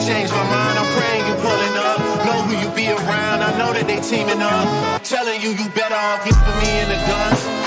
change my mind, I'm praying you pulling up. Know who you be around, I know that they teaming up. Telling you you better off giving me in the guns.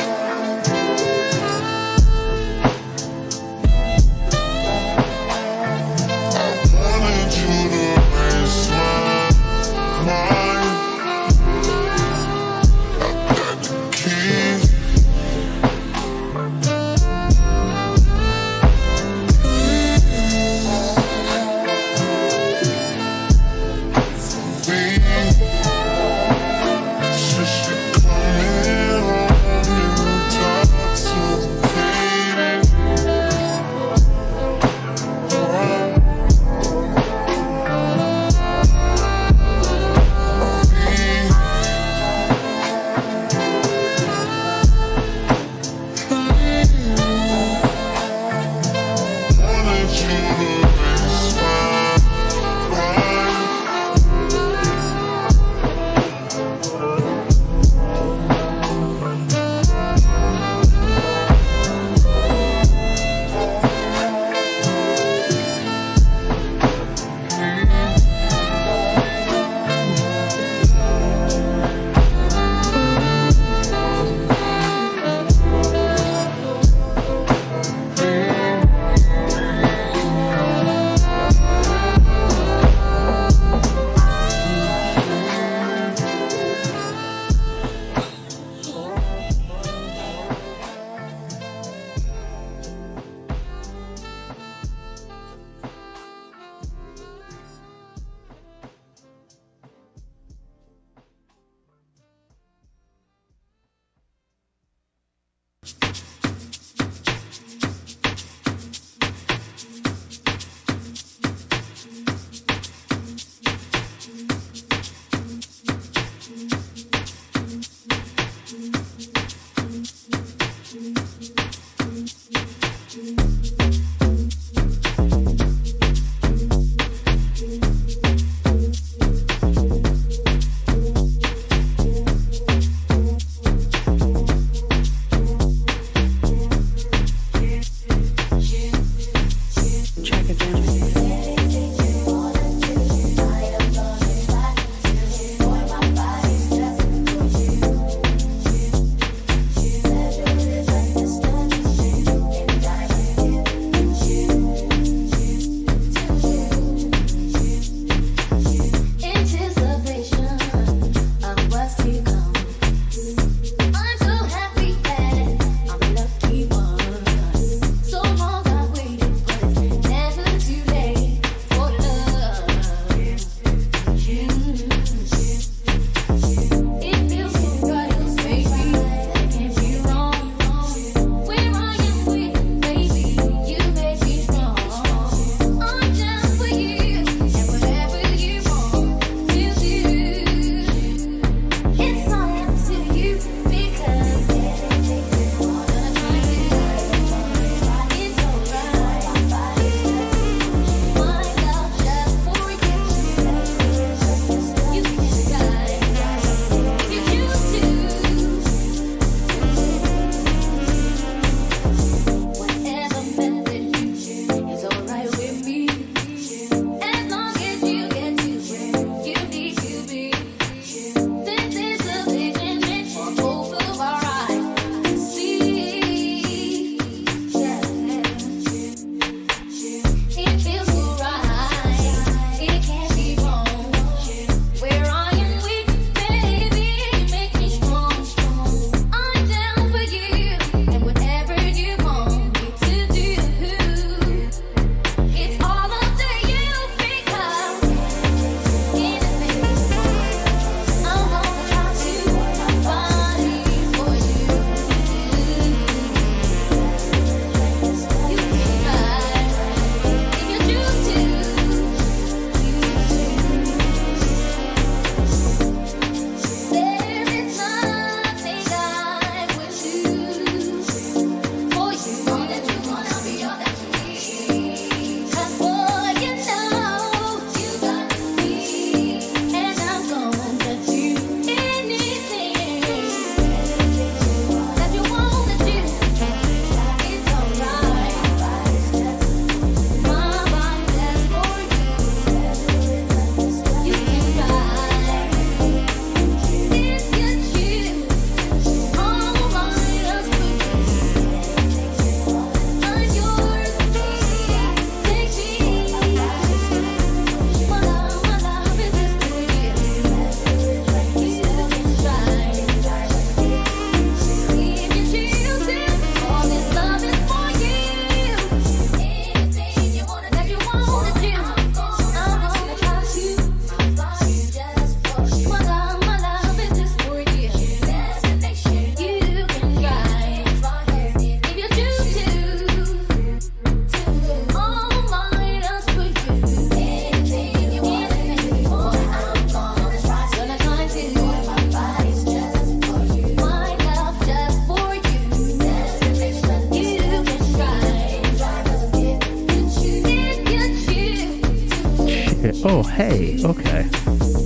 Okay. Oh, hey. Okay.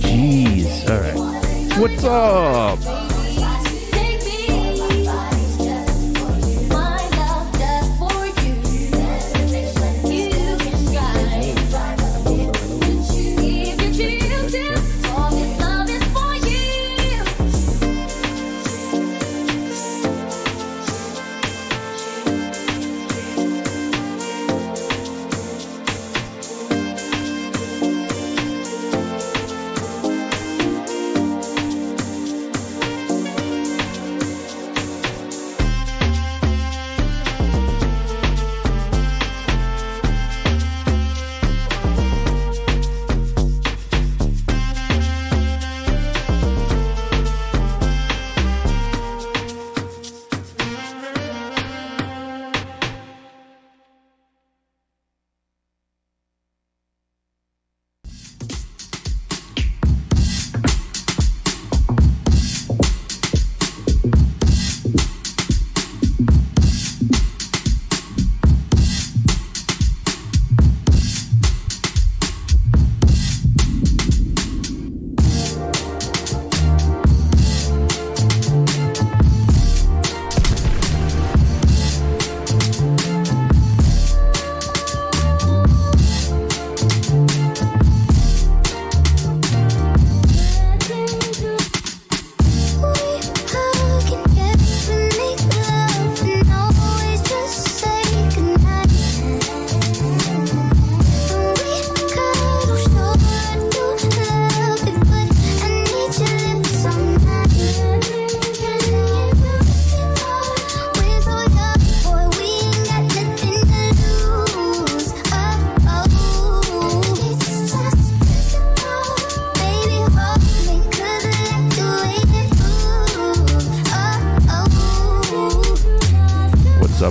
Jeez. All right. What's up?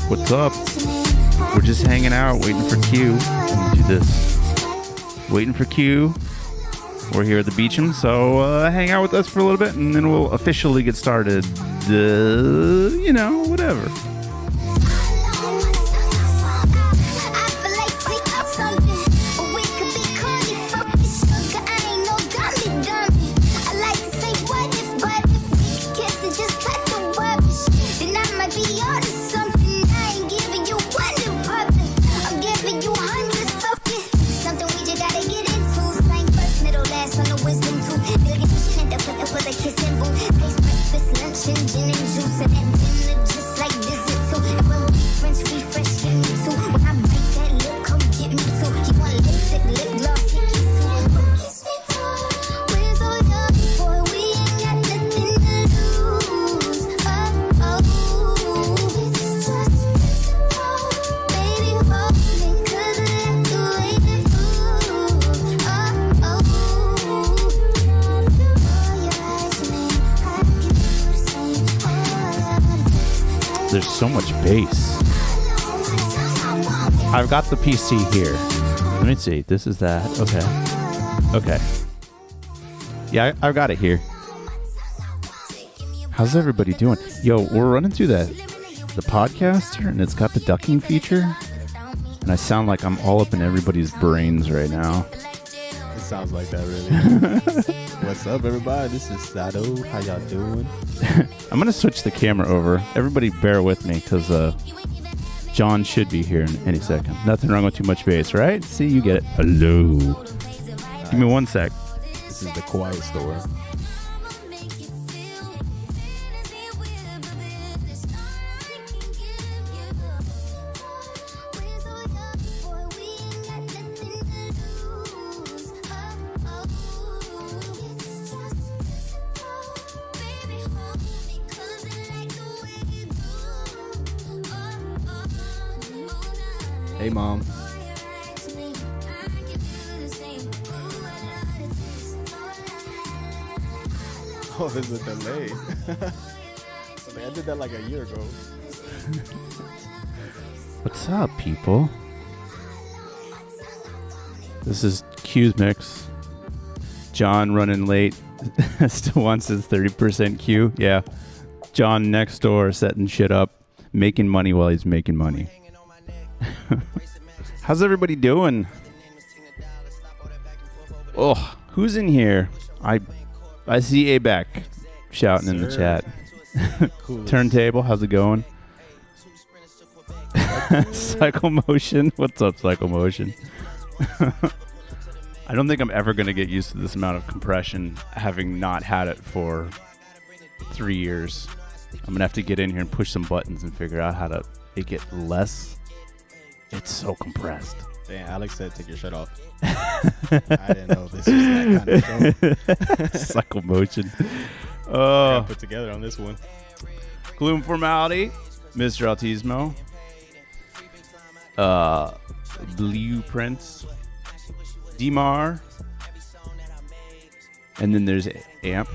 What's up? We're just hanging out, waiting for Q. Let me do this. Waiting for Q. We're here at the Beecham, so hang out with us for a little bit, and then we'll officially get started. Whatever. There's so much bass. I've got the PC here. Let me see. This is that. Okay. Yeah, I've got it here. How's everybody doing? Yo, we're running through the podcaster, and it's got the ducking feature. And I sound like I'm all up in everybody's brains right now. It sounds like that, really. What's up, everybody? This is Sato. How y'all doing? I'm going to switch the camera over. Everybody bear with me, because John should be here in any second. Nothing wrong with too much bass, right? See, you get it. Hello. Give me 1 sec. This is the quiet store. Hey, Mom. Oh, there's a delay. I did that like a year ago. What's up, people? This is Q's mix. John running late. Still wants his 30% Q. Yeah. John next door setting shit up, making money while he's making money. How's everybody doing? Oh, who's in here? I see ABAC shouting in the chat. Cool. Turntable, how's it going? Cycle Motion, what's up, Cycle Motion? I don't think I'm ever going to get used to this amount of compression, having not had it for 3 years. I'm going to have to get in here and push some buttons and figure out how to make it less. It's so compressed. Damn, Alex said take your shirt off. I didn't know this was that kind of show. Cycle Motion. Got put together on this one. Gloom Formality, Mr. Altismo. Blueprints. Demar. And then there's Amp.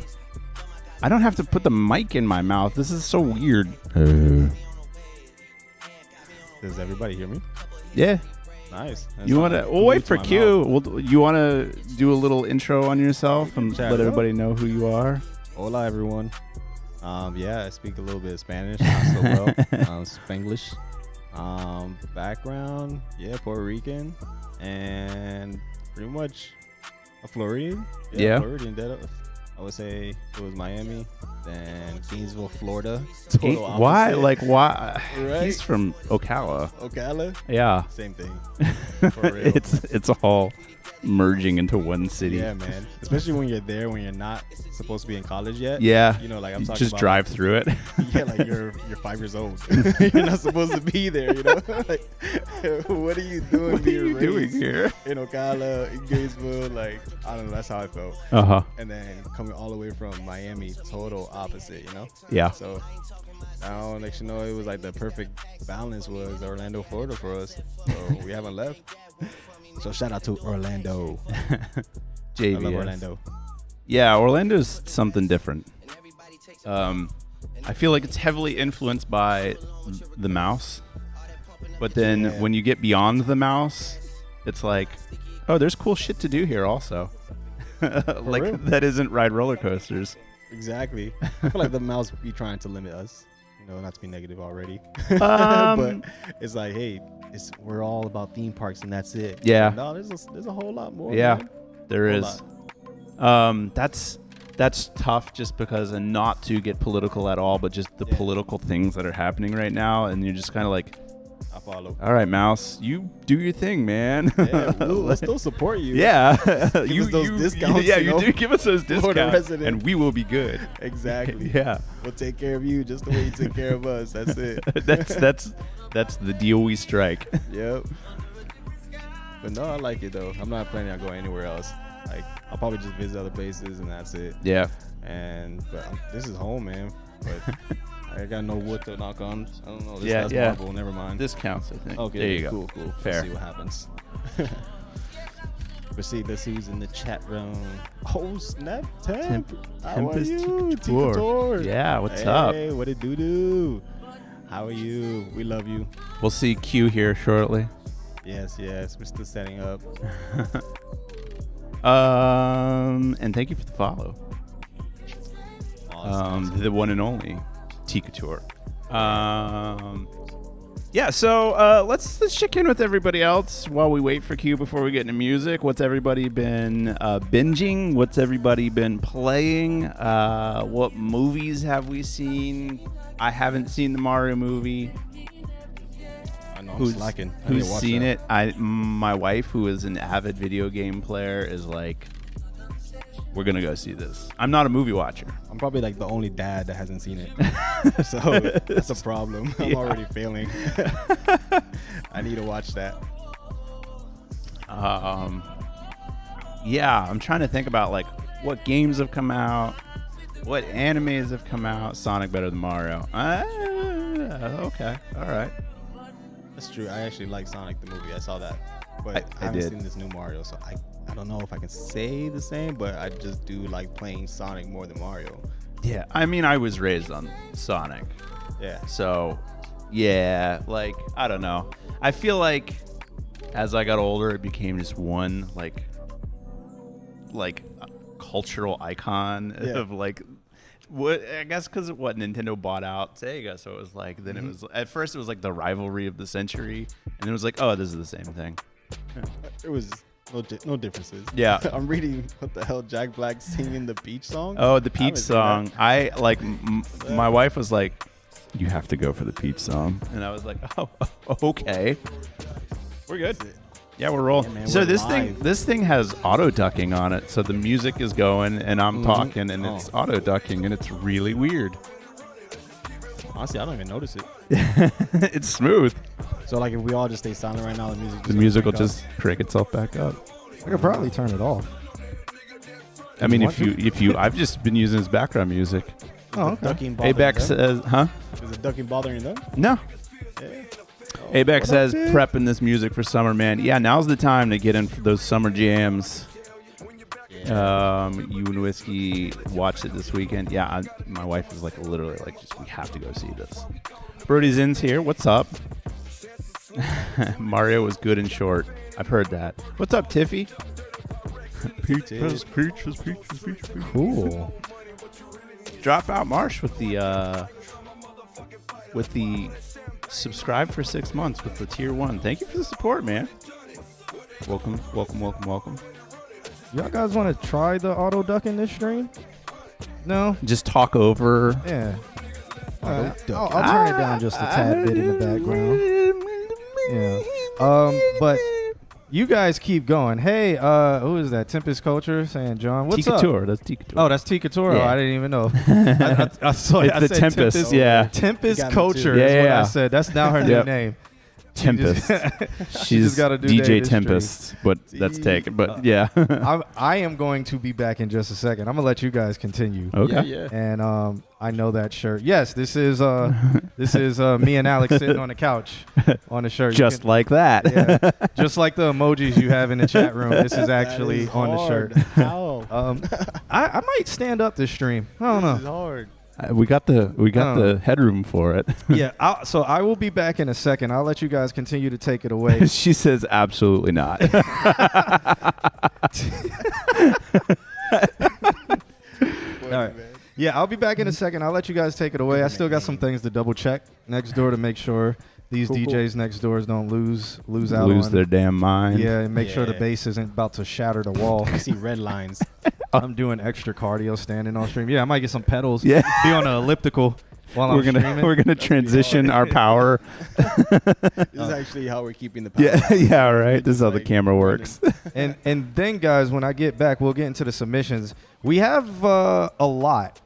I don't have to put the mic in my mouth. This is so weird. Does everybody hear me? Yeah. Nice. You want to? We'll wait for Q. You want to do a little intro on yourself and let everybody know who you are? Hola, everyone. Yeah, I speak a little bit of Spanish, not so well. Spanglish. Background, yeah, Puerto Rican, and pretty much a Floridian. Yeah. Floridian. I would say it was Miami, then Gainesville, Florida. Why? Like, why? Right? He's from Ocala. Ocala? Yeah. Same thing. For real. It's all merging into one city. Yeah, man. Especially when you're there, when you're not supposed to be in college yet. Yeah. You know, like I'm You talking just about, drive through it. Yeah, like you're 5 years old. You're not supposed to be there, you know? Like, what are you doing? What are you doing here? In Ocala, in Gainesville, like, I don't know, that's how I felt. Uh-huh. And then coming all the way from Miami, total opposite, you know? Yeah. So now, next you know, it was like the perfect balance was Orlando, Florida for us. So we haven't left. So shout out to Orlando. JVS. I love Orlando. Yeah, Orlando's something different. I feel like it's heavily influenced by the mouse. But then when you get beyond the mouse, it's like, oh, there's cool shit to do here also. Like, real? that isn't ride roller coasters. Exactly. I feel like the mouse be trying to limit us. You know, not to be negative already. But it's like, hey, we're all about theme parks and that's it. Yeah. No, there's a whole lot more. Yeah, man. there Whole is. lot. That's tough just because, and not to get political at all, but just the political things that are happening right now. And you're just kind of like, I follow. all right, mouse, you do your thing, man. Yeah, we'll still support you. Yeah. Give us those discounts, Yeah, you know? do give us those discounts, resident. and we will be good. Exactly. Yeah. We'll take care of you just the way you took care of us. That's it. That's the deal we strike. Yep. But no, I like it though. I'm not planning on going anywhere else. Like, I'll probably just visit other places and that's it. Yeah. But this is home, man. But I got no wood to knock on. I don't know. Yeah, That's yeah. marble. Never mind. This counts, I think. Okay. There you go. Cool. Fair. Let's see what happens. Let's see who's in the chat room. Oh, snap. How are you? Couture. Yeah, what's up? Hey, what it do? How are you? We love you. We'll see Q here shortly. Yes. We're still setting up. And thank you for the follow. Awesome. The one and only T Couture. Yeah, so let's check in with everybody else while we wait for Q before we get into music. What's everybody been binging? What's everybody been playing? What movies have we seen? I haven't seen the Mario movie. I know, I'm slacking. I Who's didn't watch seen that. it? My wife, who is an avid video game player, is like, we're gonna go see this. I'm not a movie watcher. I'm probably like the only dad that hasn't seen it. So that's a problem. I'm already failing. I need to watch that. Yeah, I'm trying to think about like what games have come out, what animes have come out. Sonic better than Mario. Okay, all right. That's true. I actually like Sonic the movie. I saw that, but I I haven't did. seen this new Mario, so I don't know if I can say the same. But I just do like playing Sonic more than Mario. Yeah, I mean, I was raised on Sonic, Yeah. so yeah, like I don't know. I feel like as I got older, it became just one like cultural icon of like. What I guess because what Nintendo bought out Sega, so it was like then it was at first it was like the rivalry of the century, and it was like, oh, this is the same thing. It was No differences. Yeah. I'm reading what the hell Jack Black singing the Peach song. Oh, the Peach haven't seen song. I like. My wife was like, "You have to go for the Peach song," and I was like, "Oh, okay, we're good." Yeah, we're rolling. Yeah, man, so we're this live. this thing has auto ducking on it. So the music is going, and I'm talking, and it's auto ducking, and it's really weird. Honestly, I don't even notice it. It's smooth. So like, if we all just stay silent right now, The music will just crank itself back up. I could probably turn it off. I mean, want if you, I've just been using his background music. Oh, okay. Ducking Abex says, huh? Is it ducking bothering them? No. Yeah. Abex says, prepping this music for summer, man. Yeah, now's the time to get in for those summer jams. You and Whiskey watched it this weekend. Yeah, my wife is like literally like, just we have to go see this. Brody's Inn's here. What's up? Mario was good and short. I've heard that. What's up, Tiffy? Peaches. Cool. Dropout Marsh with the subscribe for 6 months with the tier 1. Thank you for the support, man. Welcome. Y'all guys want to try the auto duck in this stream? No? Just talk over. Yeah. All right. I'll turn it down just a tad bit in the background. Yeah. But you guys keep going. Hey, who is that? Tempest Culture saying, John, what's up? That's Tika Tour. Oh, that's Tika Tour. Yeah. Oh, I didn't even know. I saw It's I the said Tempest, yeah. Tempest You got me Culture too. is what Yeah. I said. That's now her new Yep. name. Tempest. She's just gotta do DJ David's Tempest, but that's taken. But yeah. I am going to be back in just a second. I'm going to let you guys continue. Okay. Yeah. And I know that shirt. Yes, this is me and Alex sitting on the couch on the shirt. Just like that. yeah, just like the emojis you have in the chat room. This is actually That is on the hard. shirt. How? I might stand up this stream. I don't This is know. hard. We got the headroom for it. Yeah, so I will be back in a second. I'll let you guys continue to take it away. She says absolutely not. All right. Yeah, I'll be back in a second. I'll let you guys take it away. I still got some things to double check next door to make sure these DJs next doors don't lose out Lose on their damn mind. Yeah, and make sure the Yeah. bass isn't about to shatter the wall. I see red lines. I'm doing extra cardio standing on stream. Yeah, I might get some pedals. Yeah. Be on an elliptical while I'm streaming. we're gonna transition our power. This is actually how we're keeping the power. Yeah, right. This is how the camera works. and then guys, when I get back, we'll get into the submissions. We have a lot.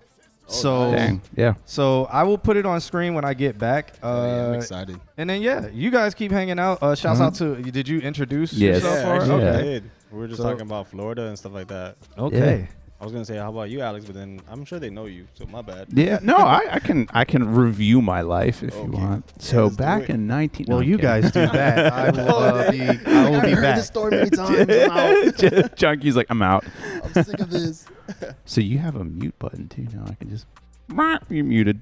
So Dang. Yeah. So I will put it on screen when I get back. I'm excited. And then you guys keep hanging out. Shouts out to did you introduce Yes. yourself? Yeah, or- actually, okay. I did. We were just So- talking about Florida and stuff like that. Okay. I was gonna say, how about you, Alex? But then I'm sure they know you, so my bad. Yeah. No, I can review my life if you Okay. want. Yeah, So let's do back it. in 19. Well, no, I'm you kidding. guys do that. I will be I've heard back. this story many times. I'm out. Junky's like, I'm out. I'm sick of this. So you have a mute button too now. I can just you're muted.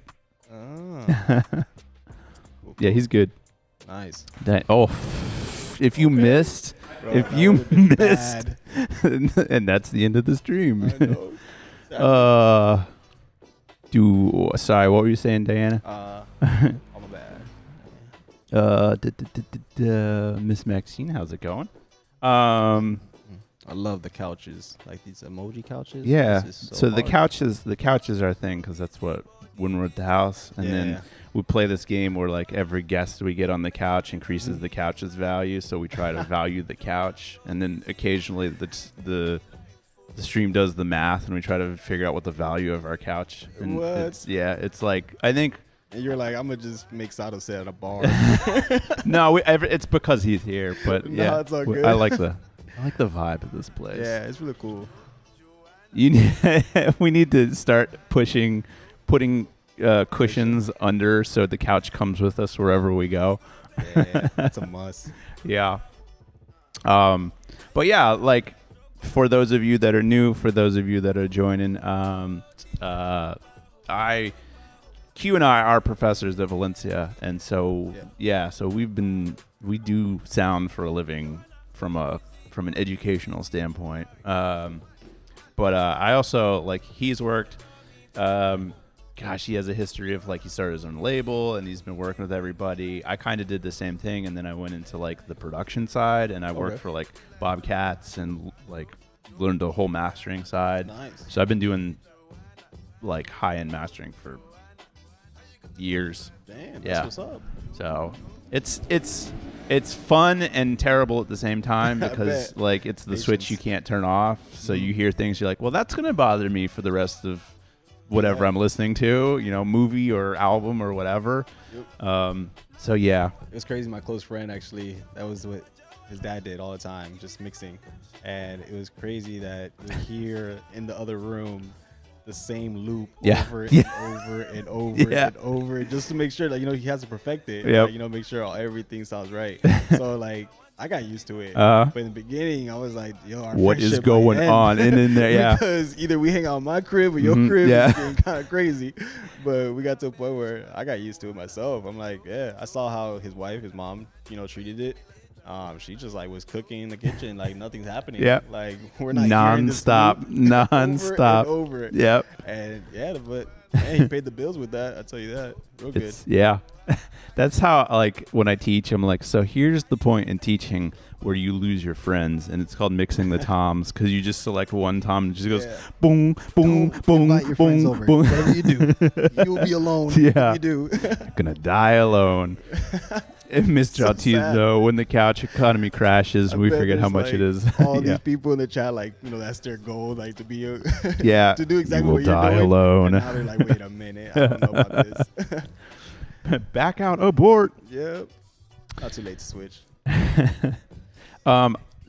Ah, Yeah, he's good. nice. If you missed, Bro, if that you would've been missed, bad. and that's the end of the stream. I know. Sorry, what were you saying, Diana? Oh, my bad. Miss Maxine, how's it going? I love the couches, like these emoji couches. Yeah. This is So the hard. couches are a thing because that's what when we're at the house, and then we play this game where like every guest we get on the couch increases the couch's value. So we try to value the couch, and then occasionally the stream does the math, and we try to figure out what the value of our couch. And What? It's like I think. And you're like, I'm gonna just make Sato sit at a bar. No, it's because he's here, but No, yeah, it's all good. I like the vibe of this place. Yeah, it's really cool. We need to start putting cushions under so the couch comes with us wherever we go. Yeah, that's a must. Yeah. But yeah, like for those of you that are new, for those of you that are joining, Q and I are professors at Valencia, and so so we do sound for a living from an educational standpoint. But I also, like, he's worked gosh, he has a history of like he started his own label and he's been working with everybody. I kind of did the same thing, and then I went into like the production side, and I worked for like Bobcats and like learned the whole mastering side. Nice. So I've been doing like high-end mastering for years. Damn, that's what's up. So it's fun and terrible at the same time because like it's the switch you can't turn off. So you hear things, you're like, well, that's gonna bother me for the rest of whatever I'm listening to, movie or album or whatever. Yep. So yeah, it was crazy. My close friend actually, that was what his dad did all the time, just mixing, and it was crazy that we hear in the other room the same loop over and over and over and over, just to make sure that he has to perfect it. Like, make sure everything sounds right. So like I got used to it, but in the beginning I was like, "Yo, our what is going on?" And in there, because either we hang out in my crib or your crib, is getting kind of crazy. But we got to a point where I got used to it myself. I'm like, I saw how his mom, treated it. She just like was cooking in the kitchen, like nothing's happening. Like we're not nonstop. Over it. Yep. And but he paid the bills with that. I tell you that, real good. Yeah, that's how like when I teach, I'm like, so here's the point in teaching where you lose your friends, and it's called mixing the toms, because you just select one tom and it just goes boom, boom, boom, boom, boom. Whatever you do, you'll be alone. Yeah, you do. Gonna die alone. Mr. Ortiz, though, when the couch economy crashes, we forget how much it is. All these people in the chat, like, that's their goal, like to be, to do exactly what you're doing. You will die alone. And now they're like, wait a minute, I don't know about this. Back out, abort. Yep. Not too late to switch.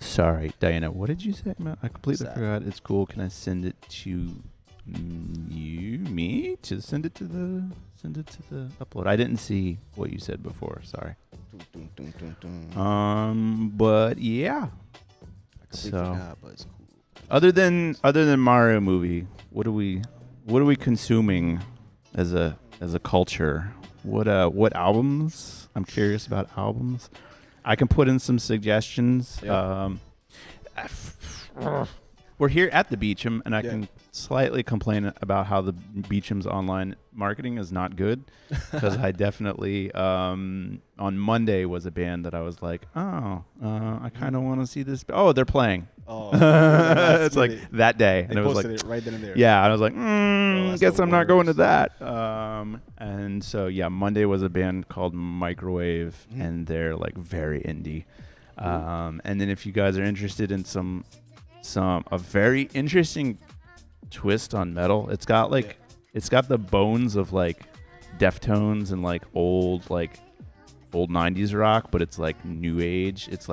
Sorry, Diana, what did you say? I completely forgot. It's cool. Can I send it to me to send it to the upload? I didn't see what you said before. Sorry. But yeah. So other than Mario movie, what are we consuming as a culture? What albums? I'm curious about albums. I can put in some suggestions. Yep. We're here at the Beecham, and I can slightly complain about how the Beecham's online marketing is not good, because I definitely on Monday was a band that I was like, I kind of want to see this. Oh, they're playing. Oh, it's like that day, and it was like it right then and there. Yeah, I was like, guess I'm not going to that. And so Monday was a band called Microwave, and they're like very indie. And then if you guys are interested in a very interesting twist on metal, it's got like it's got the bones of like Deftones and like old 90s rock, but it's like new age. It's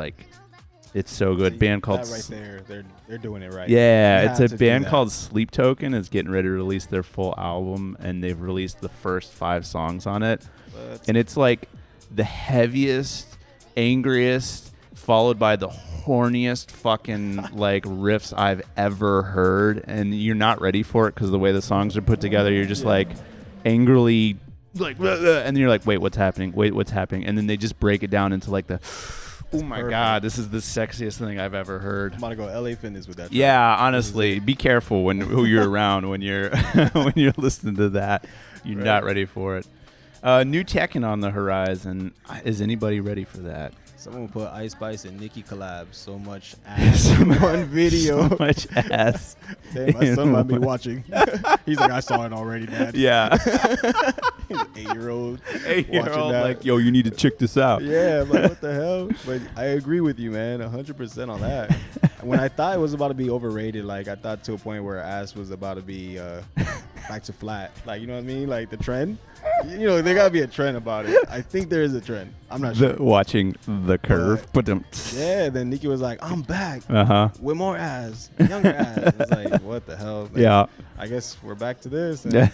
so good. See, band called that right there, they're doing it right. Yeah, it's a band called Sleep Token. Is getting ready to release their full album, and they've released the first 5 songs on it. And it's like the heaviest, angriest, followed by the horniest fucking like riffs I've ever heard, and you're not ready for it because the way the songs are put together, you're just like angrily like, and then you're like, wait, what's happening? And then they just break it down into like the God, this is the sexiest thing I've ever heard. I'm about to go LA Fitness with that. Yeah, honestly, be careful who you're around when you're when you're listening to that. You're not ready for it. New Tekken on the horizon. Is anybody ready for that? Someone put Ice Spice and Nicki collab. So much ass in one video. So much ass. Damn, my son might be watching. He's like, I saw it already, Dad. Yeah. He's an 8-year-old. 8-year-old, like, yo, you need to check this out. Yeah, I'm like, what the hell? But I agree with you, man, 100% on that. When I thought it was about to be overrated, like I thought to a point where ass was about to be back to flat. Like, you know what I mean? Like the trend. There gotta be a trend about it. I think there is a trend. I'm not sure. Watching the curve, but then Nicki was like, "I'm back with more ass, younger ass." It's like, what the hell? Like, I guess we're back to this. And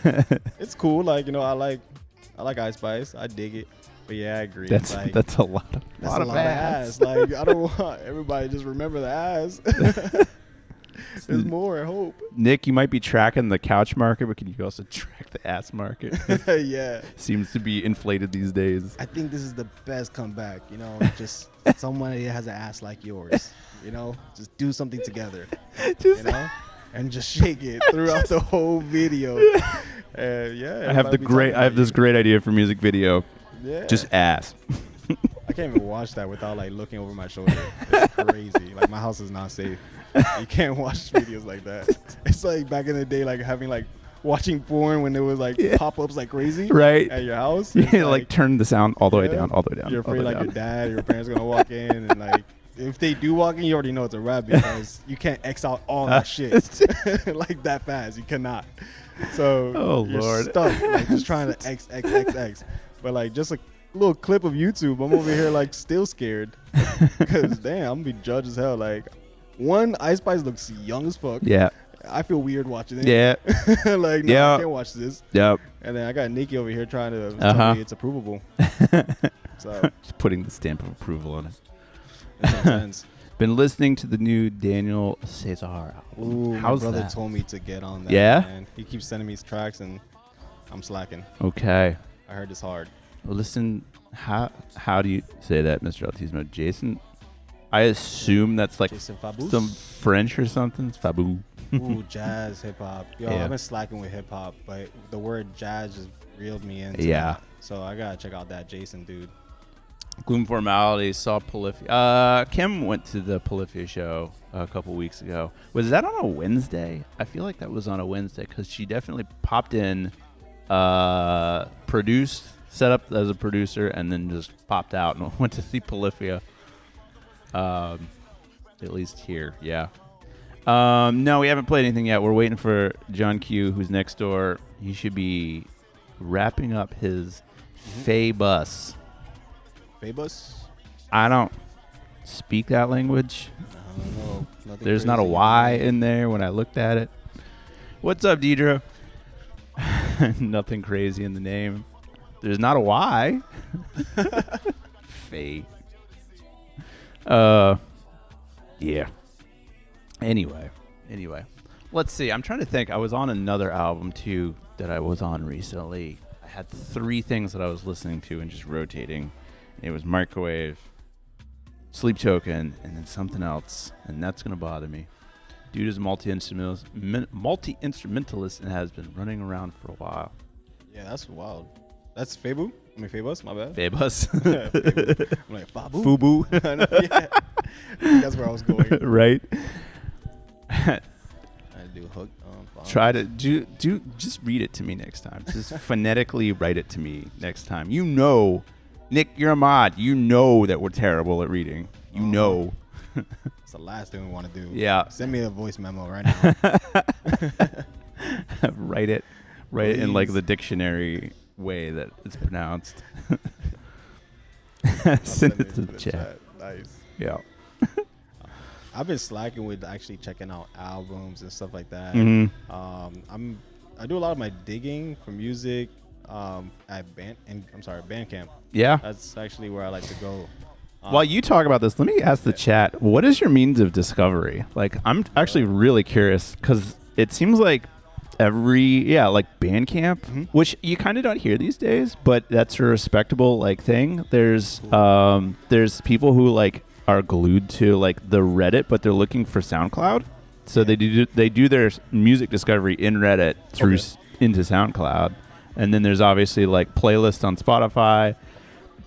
it's cool. Like I like Ice Spice. I dig it. But yeah, I agree. That's a lot of ass. Like I don't want everybody to just remember the ass. There's more, I hope. Nick, you might be tracking the couch market, but can you also track the ass market? Yeah. Seems to be inflated these days. I think this is the best comeback, just someone that has an ass like yours. Just do something together. and just shake it throughout the whole video. Yeah, I have this great idea for music video. Yeah. Just ass. I can't even watch that without like looking over my shoulder. It's crazy. Like my house is not safe. You can't watch videos like that. It's like back in the day, like having like watching porn when there was like pop-ups like crazy right at your house. Yeah, like turn the sound all the way down, all the way down. You're afraid like down. your dad, your parents are gonna walk in, and like if they do walk in, you already know it's a wrap because you can't X out all that shit like that fast. You cannot. So you're stuck, like just trying to X. But like just a little clip of YouTube, I'm over here like still scared because damn, I'm gonna be judged as hell. Like one, Ice Spice looks young as fuck. Yeah. I feel weird watching it. Yeah. Like, no, I can't watch this. Yep. And then I got Nikki over here trying to tell me it's approvable. So just putting the stamp of approval on it. That makes sense. Been listening to the new Daniel Caesar album. Ooh, how's my brother that? told me to get on that. Yeah? Man. He keeps sending me tracks and I'm slacking. Okay. I heard it's hard. Well, listen, how do you say that, Mr. Altismo? Jason? I assume that's like some French or something. It's Fabou. Ooh, jazz, hip hop. Yo, Yeah. I've been slacking with hip hop, but the word jazz just reeled me into Yeah. that. So I gotta check out that Jason dude. Gloom Formality, saw Polyphia. Kim went to the Polyphia show a couple weeks ago. Was that on a Wednesday? I feel like that was on a Wednesday because she definitely popped in, produced, set up as a producer, and then just popped out and went to see Polyphia. At least here, yeah. No, we haven't played anything yet. We're waiting for John Q, who's next door. He should be wrapping up his Fabus. Fabus? I don't speak that language. I don't know. Nothing There's not a crazy. Y in there when I looked at it. What's up, Deidre? Nothing crazy in the name. There's not a Y. Faye. Yeah. Anyway. Let's see. I'm trying to think. I was on another album, too, that I was on recently. I had 3 things that I was listening to and just rotating. It was Microwave, Sleep Token, and then something else. And that's going to bother me. Dude is multi-instrumentalist and has been running around for a while. Yeah, that's wild. That's Fabu? I mean, Fabus, my bad. Fabus. Fabu. I'm like, Fabu? Fubu. I know, yeah. That's where I was going. Right. I do hook. Try to do. Just read it to me next time. Just phonetically write it to me next time. You know, Nick, you're a mod. You know that we're terrible at reading. You know. It's the last thing we want to do. Yeah. Send me a voice memo right now. Write it in like the dictionary way that it's pronounced. Send it to the chat. Nice. Yeah. I've been slacking with actually checking out albums and stuff like that. Mm-hmm. I do a lot of my digging for music at Bandcamp. Yeah. That's actually where I like to go. While you talk about this, let me ask the chat, what is your means of discovery? Like, I'm actually really curious because it seems like like Bandcamp, which you kind of don't hear these days, but that's a respectable like thing. There's people who like are glued to like the Reddit, but they're looking for SoundCloud. So they do their music discovery in Reddit through into SoundCloud. And then there's obviously like playlists on Spotify.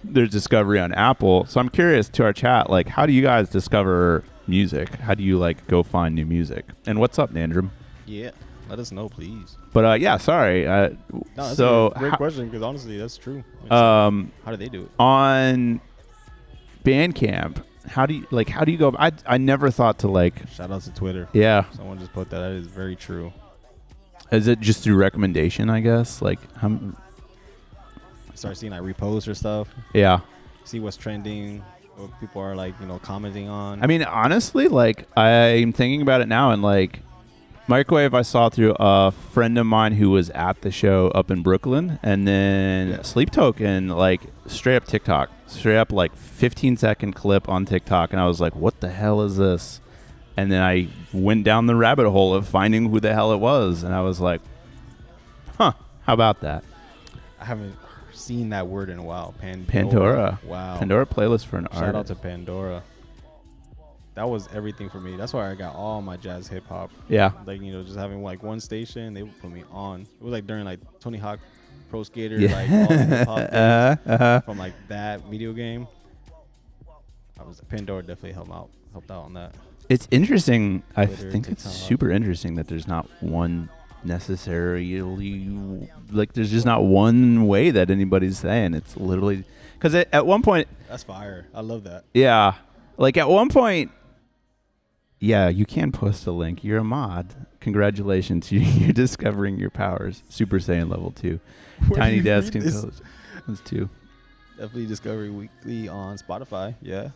There's discovery on Apple. So I'm curious to our chat, like, how do you guys discover music? How do you like go find new music? And what's up, Nandrum? Yeah, let us know, please. But yeah, sorry. That's so a great question because honestly, that's true. How do they do it? On Bandcamp, how do you go? I never thought to like. Shout out to Twitter. Yeah. Someone just put that. That is very true. Is it just through recommendation? I guess like start seeing like reposts or stuff. Yeah. See what's trending. What people are like, commenting on. I mean, honestly, like I'm thinking about it now, and like Microwave, I saw through a friend of mine who was at the show up in Brooklyn, and then Sleep Token, like straight up TikTok, straight up like 15-second clip on TikTok, and I was like, what the hell is this? And then I went down the rabbit hole of finding who the hell it was, and I was like, huh, how about that? I haven't seen that word in a while. Pandora. Wow. Pandora playlist for an artist. Shout out to Pandora. that was everything for me. That's why I got all my jazz hip hop. Yeah. Like, you know, just having like one station, they would put me on. It was like during like Tony Hawk Pro Skater, Yeah. like all the hip hop days from like that video game. Pandora definitely helped out on that. It's interesting. I Twitter, think it's TikTok. super interesting that there's not one necessarily, like, there's just not one way that anybody's saying. It's literally, because at one point, That's fire. I love that. yeah, like at one point, yeah, you can post a link. You're a mod. Congratulations, you're discovering your powers. Super Saiyan level 2. Where Tiny do you Desk read this? Intelligence 2. Definitely Discovery Weekly on Spotify. Yeah.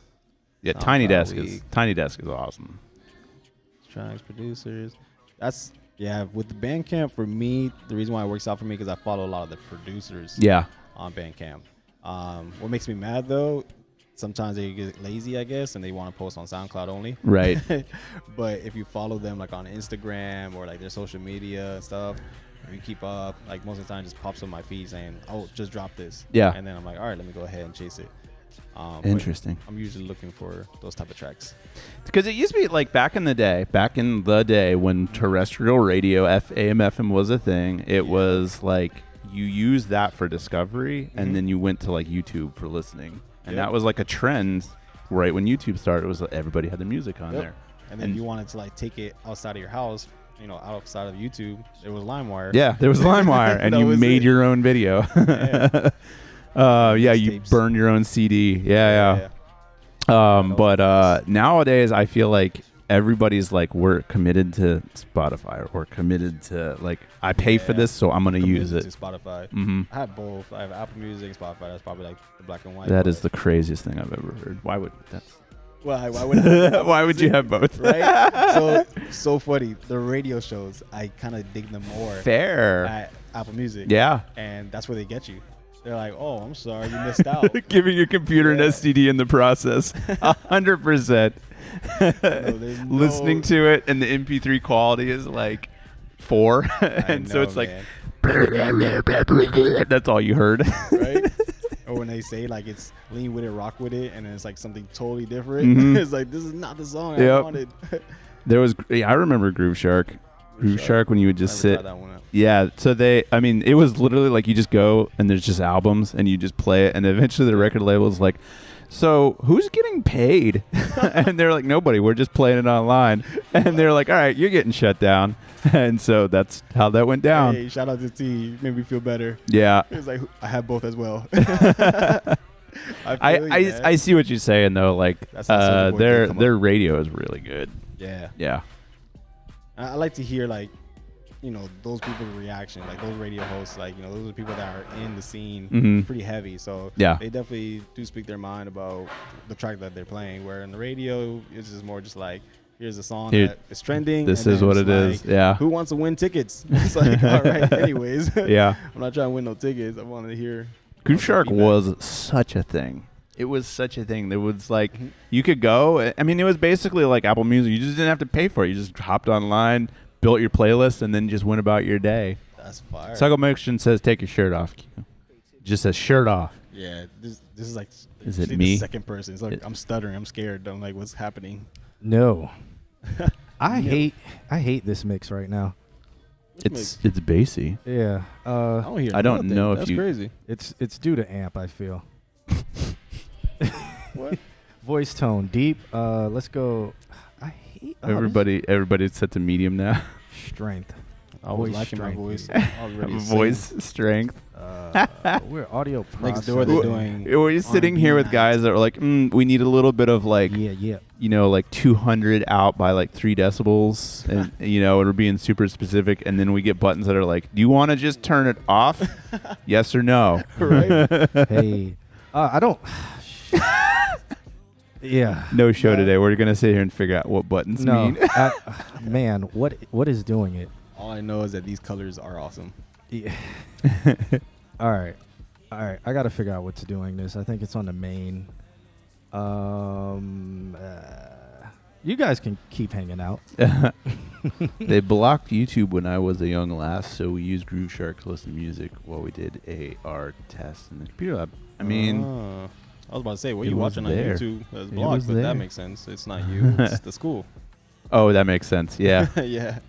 Yeah, SoundCloud Tiny Desk Week. is awesome. Tracks, producers. That's with the Bandcamp, for me, the reason why it works out for me because I follow a lot of the producers Yeah. on Bandcamp. What makes me mad though, sometimes they get lazy, I guess, and they want to post on SoundCloud only. Right. But if you follow them like on Instagram or like their social media and stuff, if you keep up, like most of the time it just pops on my feed saying, oh, just drop this. Yeah. And then I'm like, all right, let me go ahead and chase it. But Interesting. I'm usually looking for those type of tracks. Because it used to be like back in the day when terrestrial radio, AM/FM was a thing. It was like you used that for discovery, and then you went to like YouTube for listening, and that was like a trend. Right when YouTube started, it was like everybody had the music on there, and then you wanted to like take it outside of your house, you know, outside of YouTube. There was LimeWire. Yeah, there was LimeWire, and you made your own video. Yeah, you Tapes. burn your own CD. Yeah. But nowadays, I feel like everybody's like, we're committed to Spotify or committed to, like, I pay for this, so I'm going to use it. To Spotify. Mm-hmm. I have both. I have Apple Music, Spotify. That's probably like the black and white. That is the craziest thing I've ever heard. Why would that's? Why would I Why would you have both? Right? So funny. The radio shows, I kind of dig them more. Fair. At Apple Music. Yeah. And that's where they get you. They're like, oh, I'm sorry, you missed out. Giving your computer an STD in the process. 100%. Listening to it, and the MP3 quality is like 4. And so it's like, that's all you heard. Right? Or when they say like it's lean with it, rock with it, and then it's like something totally different. It's like, this is not the song I wanted. I remember Groove Shark. Groove Shark, when you would just sit. That one out. Yeah, so it was literally like you just go and there's just albums and you just play it, and eventually the record label is like, so who's getting paid? And they're like, nobody, we're just playing it online. And they're like, all right, you're getting shut down. And so that's how that went down. Hey, shout out to T, made me feel better. Yeah. It was like, I have both as well. I see what you're saying though, like their radio is really good. Yeah. I like to hear like, you know, those people's reaction, like those radio hosts, like, you know, those are people that are in the scene pretty heavy. So they definitely do speak their mind about the track that they're playing, where in the radio, it's just more just like, here's a song that is trending. This is what it is. Yeah. Who wants to win tickets? It's like, all right, anyways. Yeah. I'm not trying to win no tickets. I want to hear. Groove Shark was such a thing. It was such a thing. There was like, you could go. I mean, it was basically like Apple Music. You just didn't have to pay for it. You just hopped online, built your playlist, and then just went about your day. That's fire. Psycho Motion says, take your shirt off. Just says shirt off. Yeah, this is like. Is it the me? second person. It's like I'm stuttering. I'm scared. I'm like, what's happening? No. I hate this mix right now. It's bassy. Yeah. I don't know if That's you. crazy. It's due to amp, I feel. What? Voice tone deep. Let's go. I hate Everybody's set to medium now. strength. I was Voice liking my strength. voice. I was ready to sing. Voice strength. We're audio Next door, they're doing. We're sitting R&B here with nights. guys that are like, we need a little bit of like, Yeah. you know, like 200 out by like 3 decibels, and you know, we're being super specific, and then we get buttons that are like, do you want to just turn it off? Yes or no? Right? Hey, I don't. Yeah. No show today. We're gonna sit here and figure out what buttons No. mean. Man, what is doing it? All I know is that these colors are awesome. Yeah. All right. I got to figure out what's doing this. I think it's on the main. You guys can keep hanging out. They blocked YouTube when I was a young lass, so we used Groove Shark to listen to music while we did AR tests in the computer lab. I mean, I was about to say, what It you was watching on there. YouTube as It blogs, was but there. that makes sense. It's not you. It's the school. Oh, that makes sense. Yeah. Yeah.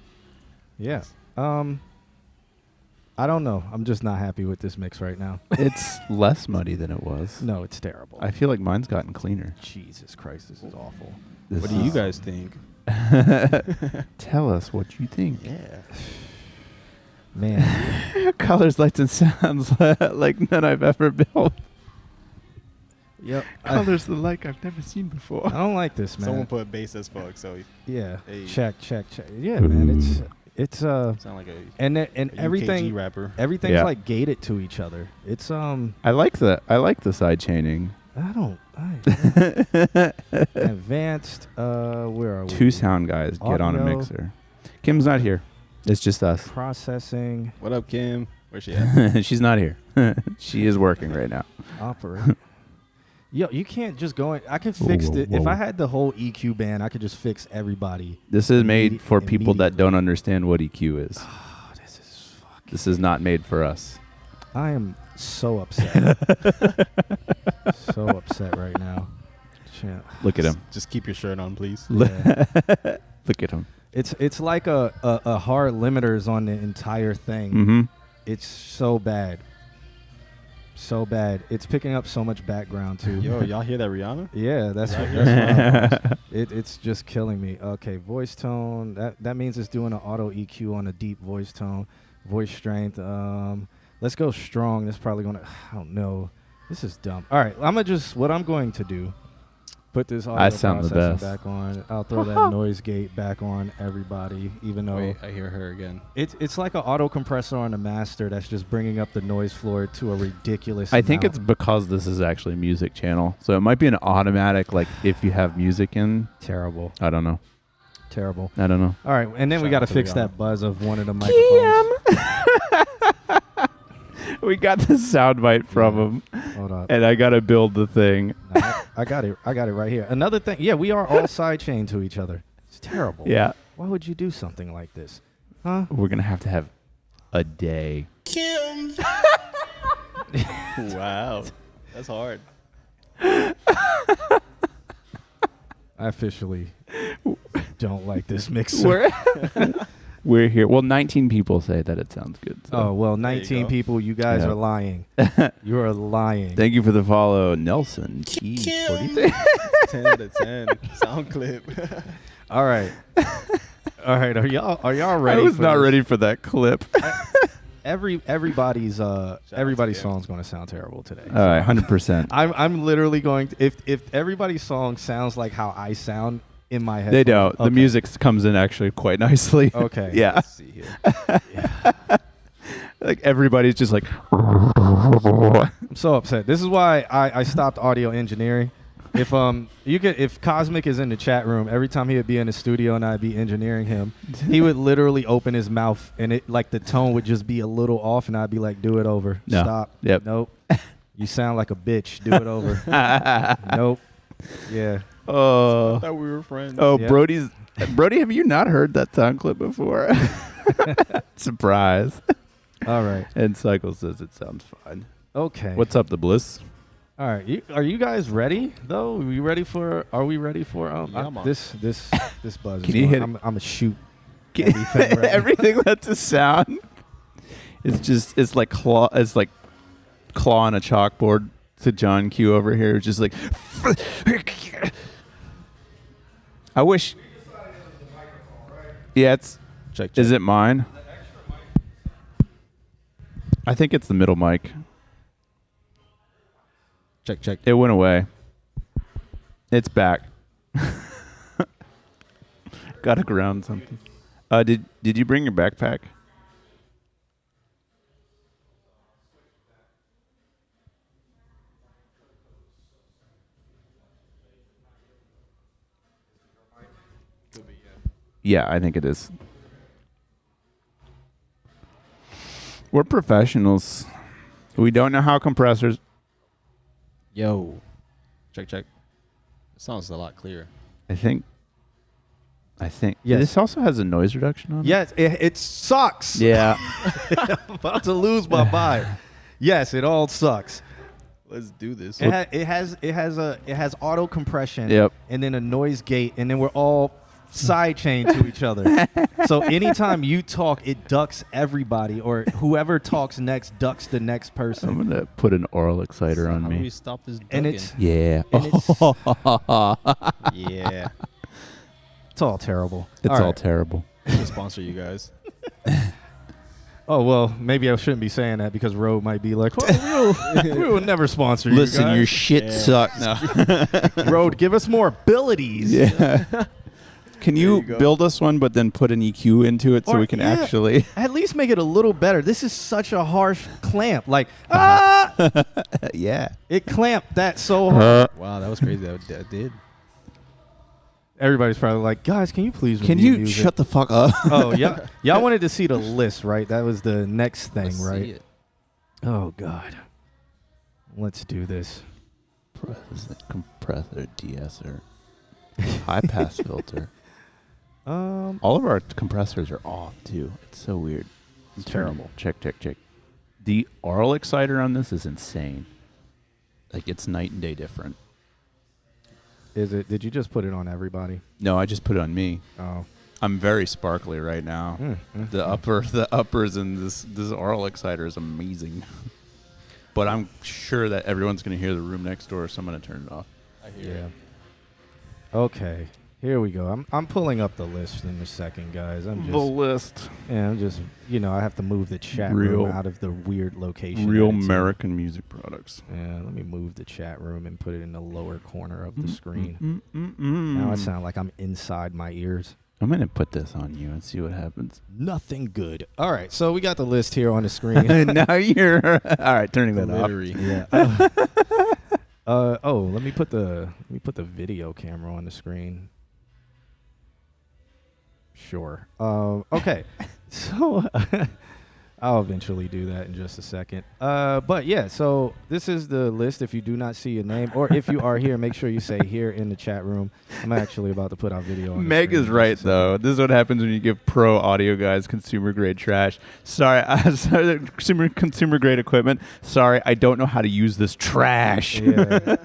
Yeah. I don't know. I'm just not happy with this mix right now. It's less muddy than it was. No, it's terrible. I feel like mine's gotten cleaner. Jesus Christ, this is awful. This What do you is- guys think? Tell us what you think. Yeah. Man. Colors, lights, and sounds like none I've ever built. Yep. Colors like I've never seen before. I don't like this, man. Someone put bass as fuck, so yeah. Hey. Check. Yeah, man. It's sound like a and a everything UKG rapper. everything's Yeah. like gated to each other. It's I like the side chaining. Advanced. Where are we? Two sound guys get on a Audio. mixer. Kim's not here. It's just us. Processing. What up, Kim? Where's she at? She's not here. She is working right now. Operate. Yo, you can't just go in. I could fix Whoa, it. whoa, If whoa. I had the whole EQ band, I could just fix everybody. This is made for people that Immediately. don't understand what EQ is. Oh, this is fucking. This is not made for us. I am so upset. So upset right now. Shit. Look at him. Just keep your shirt on, please. Yeah. Look at him. It's like a hard limiters on the entire thing. Mm-hmm. It's so bad. So bad. It's picking up so much background too. Yo, y'all hear that Rihanna? Yeah, that's Right what. That's what here. it's just killing me. Okay, voice tone. That means it's doing an auto EQ on a deep voice tone. Voice strength. Let's go strong. This is probably gonna. I don't know. This is dumb. All right, what I'm going to do. Put this audio I sound the processing best. back on. I'll throw that noise gate back on everybody, even though Wait, I hear her again. it's like an auto compressor on a master that's just bringing up the noise floor to a ridiculous. I think amount. it's because this is actually a music channel. So it might be an automatic, like if you have music in. terrible. I don't know. Terrible. I don't know. All right, and then we Shout got to out to fix Rihanna. that buzz of one of the microphones. We got the soundbite from him, Hold up. and I got to build the thing. No, I got it. I got it right here. Another thing. Yeah, we are all sidechained to each other. It's terrible. Yeah. Why would you do something like this? Huh? We're going to have a day. Kim. Wow. That's hard. I officially don't like this mixer. We're here. Well, 19 people say that it sounds good. So. Oh, well, you 19 go. people, you guys Yeah. are lying. You are lying. Thank you for the follow, Nelson T43. 10 out of 10. Sound clip. All right. All right. Are y'all I ready? was for not this? ready for that clip. Everybody's to song's going to sound terrible today. All right, 100%. I'm literally going to, if everybody's song sounds like how I sound in my head. They don't. The Okay. music comes in actually quite nicely. Okay. Yeah. Let's see here. Like everybody's just like. I'm so upset. This is why I stopped audio engineering. If Cosmic is in the chat room, every time he would be in the studio and I'd be engineering him, he would literally open his mouth and it like the tone would just be a little off and I'd be like, do it over. No. Stop. Yep. Nope. You sound like a bitch. Do it over. Nope. Yeah. I Oh, thought we were friends. oh, Yeah. Brody, have you not heard that sound clip before? Surprise. All right. And Cycle says it sounds fine. Okay. What's up, the Bliss? All right. Are you guys ready though? Are we ready for Yeah, man. this buzz? Can you hit it? I'm gonna shoot everything right now. Everything that's a sound is it's like claw on a chalkboard to John Q over here, just like. I wish. Yeah, it's. Check. Is it mine? I think it's the middle mic. Check. It went away. It's back. Gotta ground something. Did you bring your backpack? Yeah, I think it is. We're professionals. We don't know how compressors. Yo. Check. It sounds a lot clearer. I think. Yes. This also has a noise reduction on it. Yes, it sucks. Yeah. I'm about to lose my mind. Yes, it all sucks. Let's do this. It has auto compression. Yep. And then a noise gate, and then we're all side chained to each other. So anytime you talk, it ducks everybody, or whoever talks next ducks the next person. I'm gonna put an oral exciter on How do we me. stop this? And ducking? it's Yeah. and it's, yeah. it's all terrible. It's all right. terrible. To sponsor you guys. Oh well, maybe I shouldn't be saying that because Road might be like, well, we will never sponsor you. Listen, guys. your shit sucks. No. Road, give us more abilities. Yeah. Can you, you go. build us one, but then put an EQ into it so Or, we can yeah, actually? at least make it a little better. This is such a harsh clamp. Like, Yeah. it clamped that so hard. Wow, that was crazy. That did. Everybody's probably like, guys, can you please Can review you music? shut the fuck up? Oh, yeah. Y'all wanted to see the list, right? That was the next thing, Let's right? see it. Oh, God. Let's do this. Compressor, de-esser, high pass filter. Um, All of our compressors are off too. It's so weird. It's terrible. Check. The oral exciter on this is insane. Like it's night and day different. is it? Did you just put it on everybody? No, I just put it on me. Oh. I'm very sparkly right now. The uppers in this oral exciter is amazing. But I'm sure that everyone's gonna hear the room next door, so I'm gonna turn it off. I hear Yeah. it. Okay. Here we go. I'm pulling up the list in a second, guys. I'm just list. Yeah, I'm just, I have to move the chat Real- room out of the weird location. Real that it's in. American music products. Yeah, let me move the chat room and put it in the lower corner of the Mm, screen. mm. Now I sound like I'm inside my ears. I'm gonna put this on you and see what happens. Nothing good. All right, so we got the list here on the screen. Now you're all right. Turning that off. Glittery. Yeah. Let me put the video camera on the screen. Sure. Okay. So I'll eventually do that in just a second. But yeah, so this is the list. If you do not see a name, or if you are here, make sure you say here in the chat room. I'm actually about to put our video on. Meg the screen is in right just a though. This is what happens when you give pro audio guys consumer grade trash. Sorry, consumer grade equipment. Sorry, I don't know how to use this trash. second.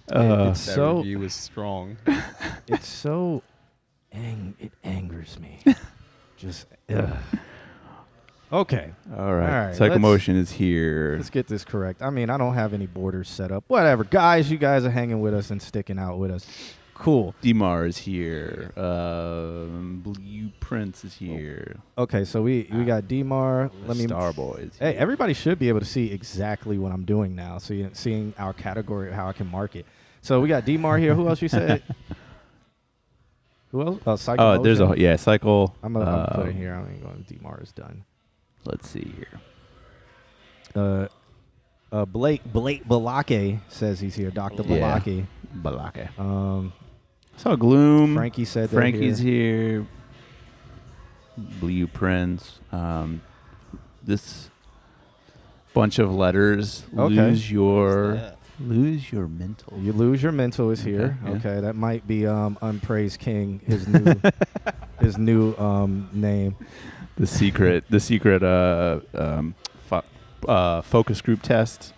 Yeah. It's That so review is strong. it's so it angers me. Just okay. All right. All right, Psychomotion is here. Let's get this correct. I mean, I don't have any borders set up. Whatever, guys. You guys are hanging with us and sticking out with us. Cool. Demar is here. Blueprints is here. Okay, so we got Dmar. Let me. Starboy is Hey, here. everybody should be able to see exactly what I'm doing now. So seeing our category, how I can mark it. So we got Dmar here. Who else you said? Who else? Oh, Psycho. Oh, there's a cycle. I'm gonna put it here. I ain't going. Dmar is done. Let's see here. Blake Balake says he's here. Dr. Yeah. Balake. Balake. Saw Gloom. Frankie said they're Frankie's here. Blueprints. This bunch of letters. Okay. Lose your mental. You lose your mental is here. Okay, yeah. Okay, that might be Unpraised King, his new name. The secret focus group test.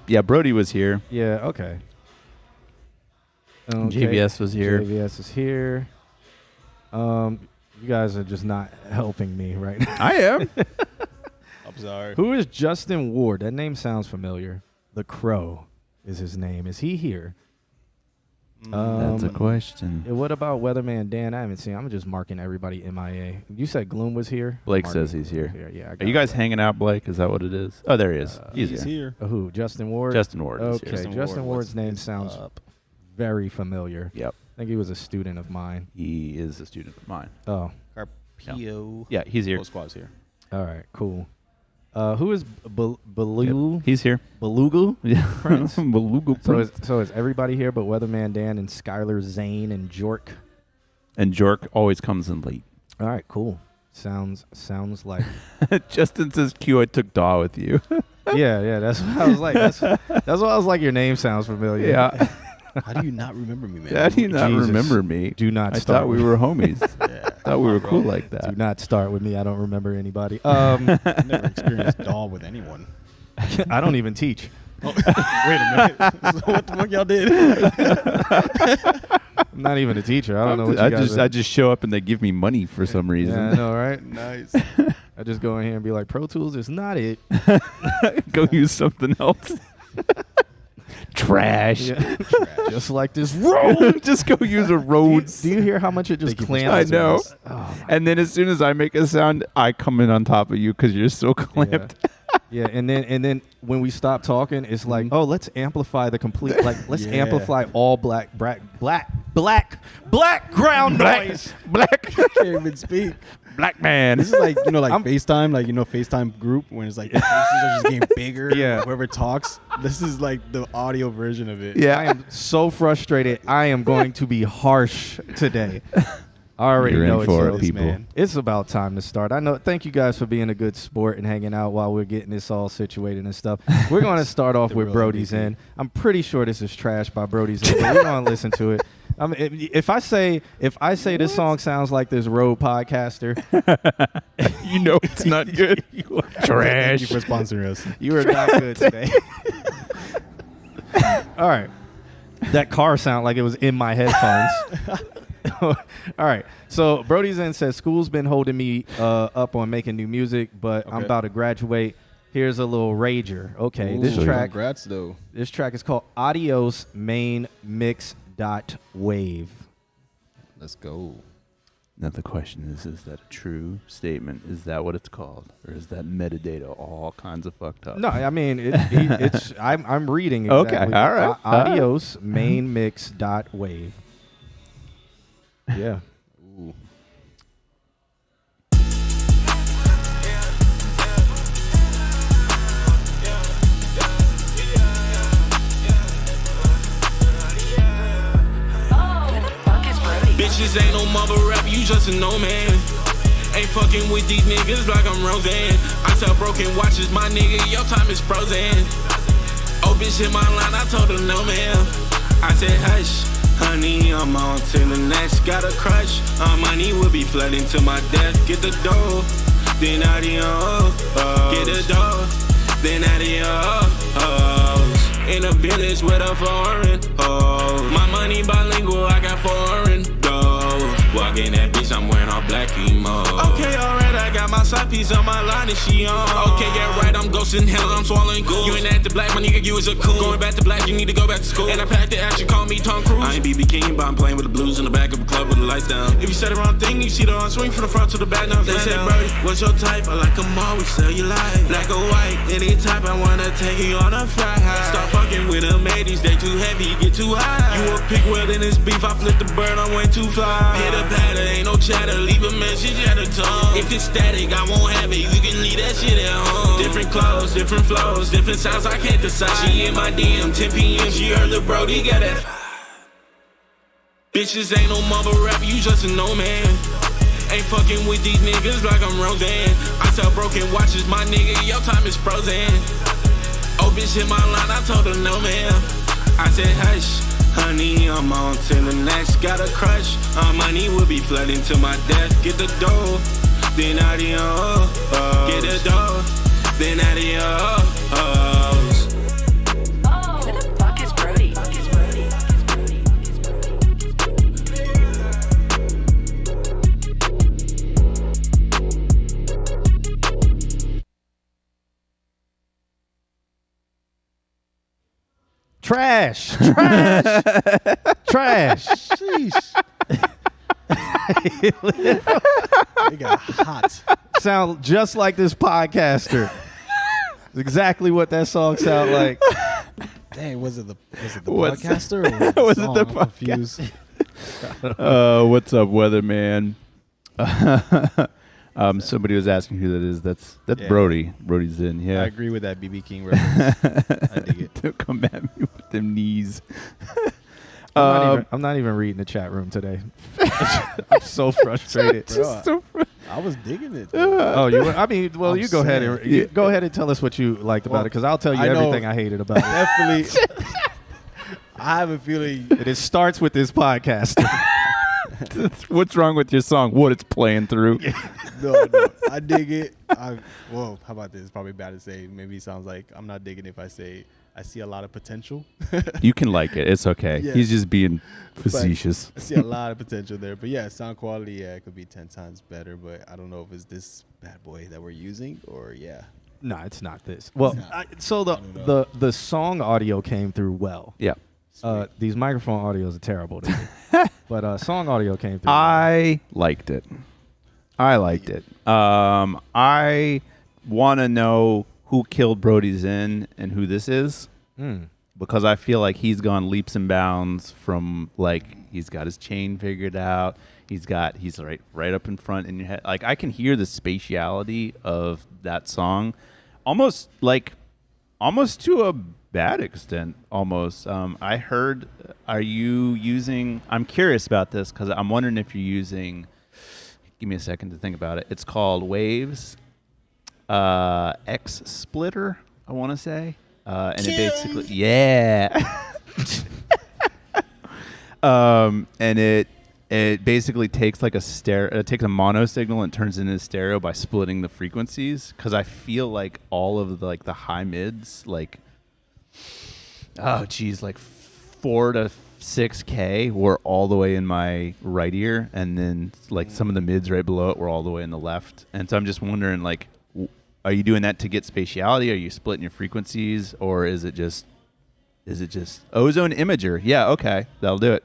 Yeah, Brody was here. Yeah. Okay. JVS was here. JVS is here. You guys are just not helping me right now. I am. I'm sorry. Who is Justin Ward? That name sounds familiar. The Crow is his name. Is he here? That's a question. What about Weatherman Dan? I haven't seen. I'm just marking everybody MIA. You said Gloom was here. Blake Marking says he's Gloom here. Yeah. I Are got you guys that. hanging out, Blake? Is that what it is? Oh, there he is. He's He's here. here. Who? Justin Ward. Justin Ward is Okay. here. Justin Ward's what's name his sounds up? very familiar. Yep. I think he was a student of mine. He is a student of mine. Oh, Carpio. Yeah, he's here. Whole squad's here. all right, cool. Who is Belugu? Yep. He's here. Belugu? Yeah. Prince? Beluga So Prince. is everybody here but Weatherman Dan and Skylar Zane and Jork? And Jork always comes in late. All right, cool. Sounds like Justin says, Q, I took Daw with you. yeah. That's what I was like. That's what I was like. Your name sounds familiar. Yeah. How do you not remember me, man? How do you not Jesus. remember me? Do not I start. thought we were homies. Yeah. Thought we were Bro. cool like Do that. not start with me. I don't remember anybody. I've never experienced doll with anyone. I don't even teach. Oh, wait a minute. So what the fuck y'all did? I'm not even a teacher. I don't know what you guys I just show up and they give me money for some reason. Yeah, I know, right? Nice. I just go in here and be like, Pro Tools is not it. Go use something else. Trash. Yeah. Just like this road. Just go use a road. Do you hear how much it just clamps? I know. Oh, and then as soon as I make a sound, I come in on top of you because you're so clamped. yeah, and then when we stop talking, it's like, oh, let's amplify the complete, let's amplify all black background noise. Black. Can't even speak. Black man. This is like, FaceTime, FaceTime group when it's like the faces are just getting bigger. Yeah. Whoever talks. This is like the audio version of it. Yeah. I am so frustrated. I am going to be harsh today. I already You're know in for it's it, people. man. It's about time to start. I know. Thank you guys for being a good sport and hanging out while we're getting this all situated and stuff. We're going to start off with Brody's In. I'm pretty sure this is trash by Brody's In, but we're going to listen to it. If I say this song sounds like this road podcaster, you know it's not good. Thank Trash. you for sponsoring us. You are not good today. All right. That car sounded like it was in my headphones. All right. So Brody's In says, school's been holding me up on making new music, but I'm about to graduate. Here's a little rager. Okay. Ooh, This track. Congrats, though. This track is called Adios Main Mix .wave. Let's go. Now the question is that a true statement? Is that what it's called? Or is that metadata all kinds of fucked up? No, I mean, it's I'm reading exactly. Okay, all right. Adios Main Mix .wave. Yeah. Ooh. Bitches ain't no mother rap, you just a no man. Ain't fucking with these niggas like I'm Roseanne. I sell broken watches, my nigga, your time is frozen. Oh, bitch hit my line, I told her no, man. I said, hush, honey, I'm on to the next. Got a crush, money will be flooding to my death. Get the dough, then adios. Get the dough, then adios. In a village with a foreign, my money bilingual, I got foreign dough. Walking that bitch, I'm wearing all black emo. Okay, alright, I got my side piece on my line and she on. Okay, yeah, right, I'm ghosting hell, I'm swallowing gold. You ain't at the black, my nigga, you is a coon. Going back to black, you need to go back to school. And I packed the action, call me Tom Cruise. I ain't BB King, but I'm playing with the blues in the back of a club with the lights down. If you said the wrong thing, you see the on swing from the front to the back. Now they say, Brody, what's your type? I like them all, we sell you life. Black or white, any type, I wanna take you on a fly high. Start fucking with them ladies, they too heavy, get too high. You a pick well in this beef, I flip the bird, I'm way too fly. Hit a patter, ain't no chatter, leave a message at a tongue. If it's static, I won't have it, you can leave that shit at home. Different clothes, different flows, different sounds, I can't decide. She in my DM, 10 p.m., she heard the Brody got that. Bitches ain't no mother rap, you just a no man. Ain't fucking with these niggas like I'm Roseanne. I sell broken watches, my nigga, your time is frozen. Oh, bitch hit my line, I told her no, man. I said, hush, honey, I'm on to the next. Got a crush, money will be flooding to my death. Get the dough, then adios. Get the dough, then adios. Who the fuck is Brody? Trash. Sheesh. They got hot. Sound just like this podcaster. It's exactly what that song sound like. Dang, was it the What's- podcaster or was the it song? the I'm confused. What's up, weatherman? Somebody was asking who that is. That's Yeah. Brody. Brody's In. Yeah. I agree with that BB King reference. I dig it. Don't come at me with them knees. I'm not even reading the chat room today. I'm so frustrated. Bro, I was digging it. Oh, you? I mean, well, I'm you go ahead and saying. go ahead and tell us what you liked about it, because I'll tell you I know- everything I hated about it. Definitely. I have a feeling. It starts with this podcast. What's wrong with your song? What it's playing through? No, I dig it. Whoa, how about this? It's probably bad to say. Maybe it sounds like I'm not digging if I say I see a lot of potential. You can like it. It's okay. Yeah. He's just being facetious. I see a lot of potential there. But yeah, sound quality, yeah, it could be 10 times better. But I don't know if it's this bad boy that we're using or yeah. No, it's not this. Well, so the song audio came through well. Yeah. These microphone audios are terrible to me. But song audio came through. I liked it. I want to know who killed Brody's in and who this is. Because I feel like he's gone leaps and bounds from, like, he's got his chain figured out. He's right up in front in your head. Like, I can hear the spatiality of that song, almost to a bad extent. Almost. I heard. Are you using? I'm curious about this because I'm wondering if you're using. Give me a second to think about it. It's called Waves X Splitter, I want to say. And it basically, and it basically takes like takes a mono signal and turns it into stereo by splitting the frequencies. Because I feel like all of the high mids, like 4 to 6K were all the way in my right ear, and then like some of the mids right below it were all the way in the left. And so I'm just wondering, like, are you doing that to get spatiality? Are you splitting your frequencies, or is it just ozone imager? Yeah, okay, that'll do it.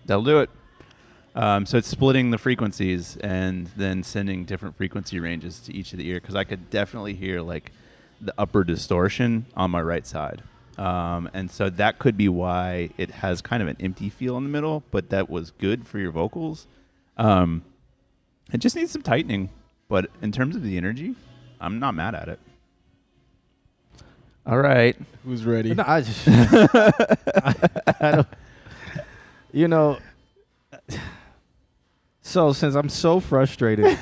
So it's splitting the frequencies and then sending different frequency ranges to each of the ear, because I could definitely hear like the upper distortion on my right side. And so that could be why it has kind of an empty feel in the middle, but that was good for your vocals. It just needs some tightening, but in terms of the energy, I'm not mad at it. All right. Who's ready? No, I just, I don't, so since I'm so frustrated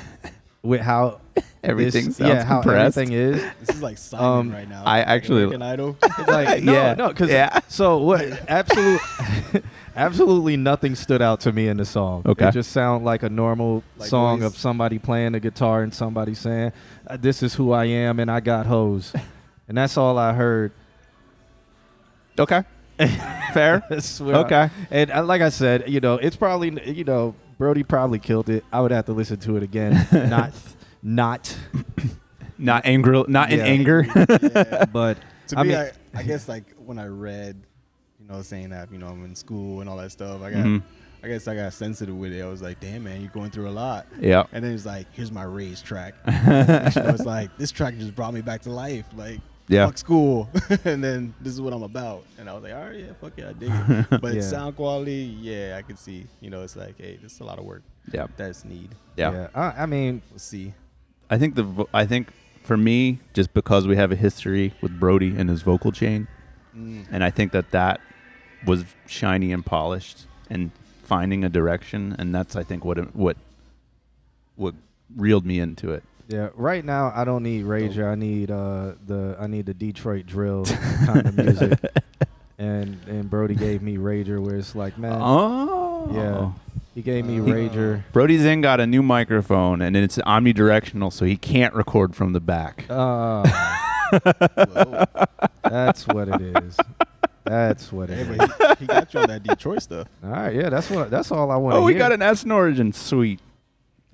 with how everything sounds compressed. Everything is. This is like Simon right now. I actually American Idol. Like so what? Absolutely nothing stood out to me in the song. Okay. It just sounded like a normal song of somebody playing the guitar and somebody saying, "This is who I am, and I got hoes," and that's all I heard. Okay. Fair. Okay. And like I said, it's probably Brody probably killed it. I would have to listen to it again. Not in anger. Yeah. But to me, I guess like when I read, saying that I'm in school and all that stuff, I guess I got sensitive with it. I was like, damn man, you're going through a lot. Yeah. And then it's like, here's my race track. It's like, this track just brought me back to life. Like, fuck school. And then this is what I'm about. And I was like, all right, yeah, fuck yeah, I dig it. But sound quality, yeah, I can see. It's like, hey, this is a lot of work. Yeah. That's need. Yeah. I mean, we'll see. I think for me, just because we have a history with Brody and his vocal chain, and I think that was shiny and polished and finding a direction, and that's I think what reeled me into it. Yeah, right now I don't need Rager. I need the Detroit drill kind of music, and Brody gave me Rager, where it's like, man, yeah, he gave me Rager. Brody Zinn got a new microphone, and it's omnidirectional, so he can't record from the back. That's what it is. That's what it is. But he got you on that Detroit stuff. All right, yeah, that's all I want to hear. Oh, we got an S in Origin. Sweet.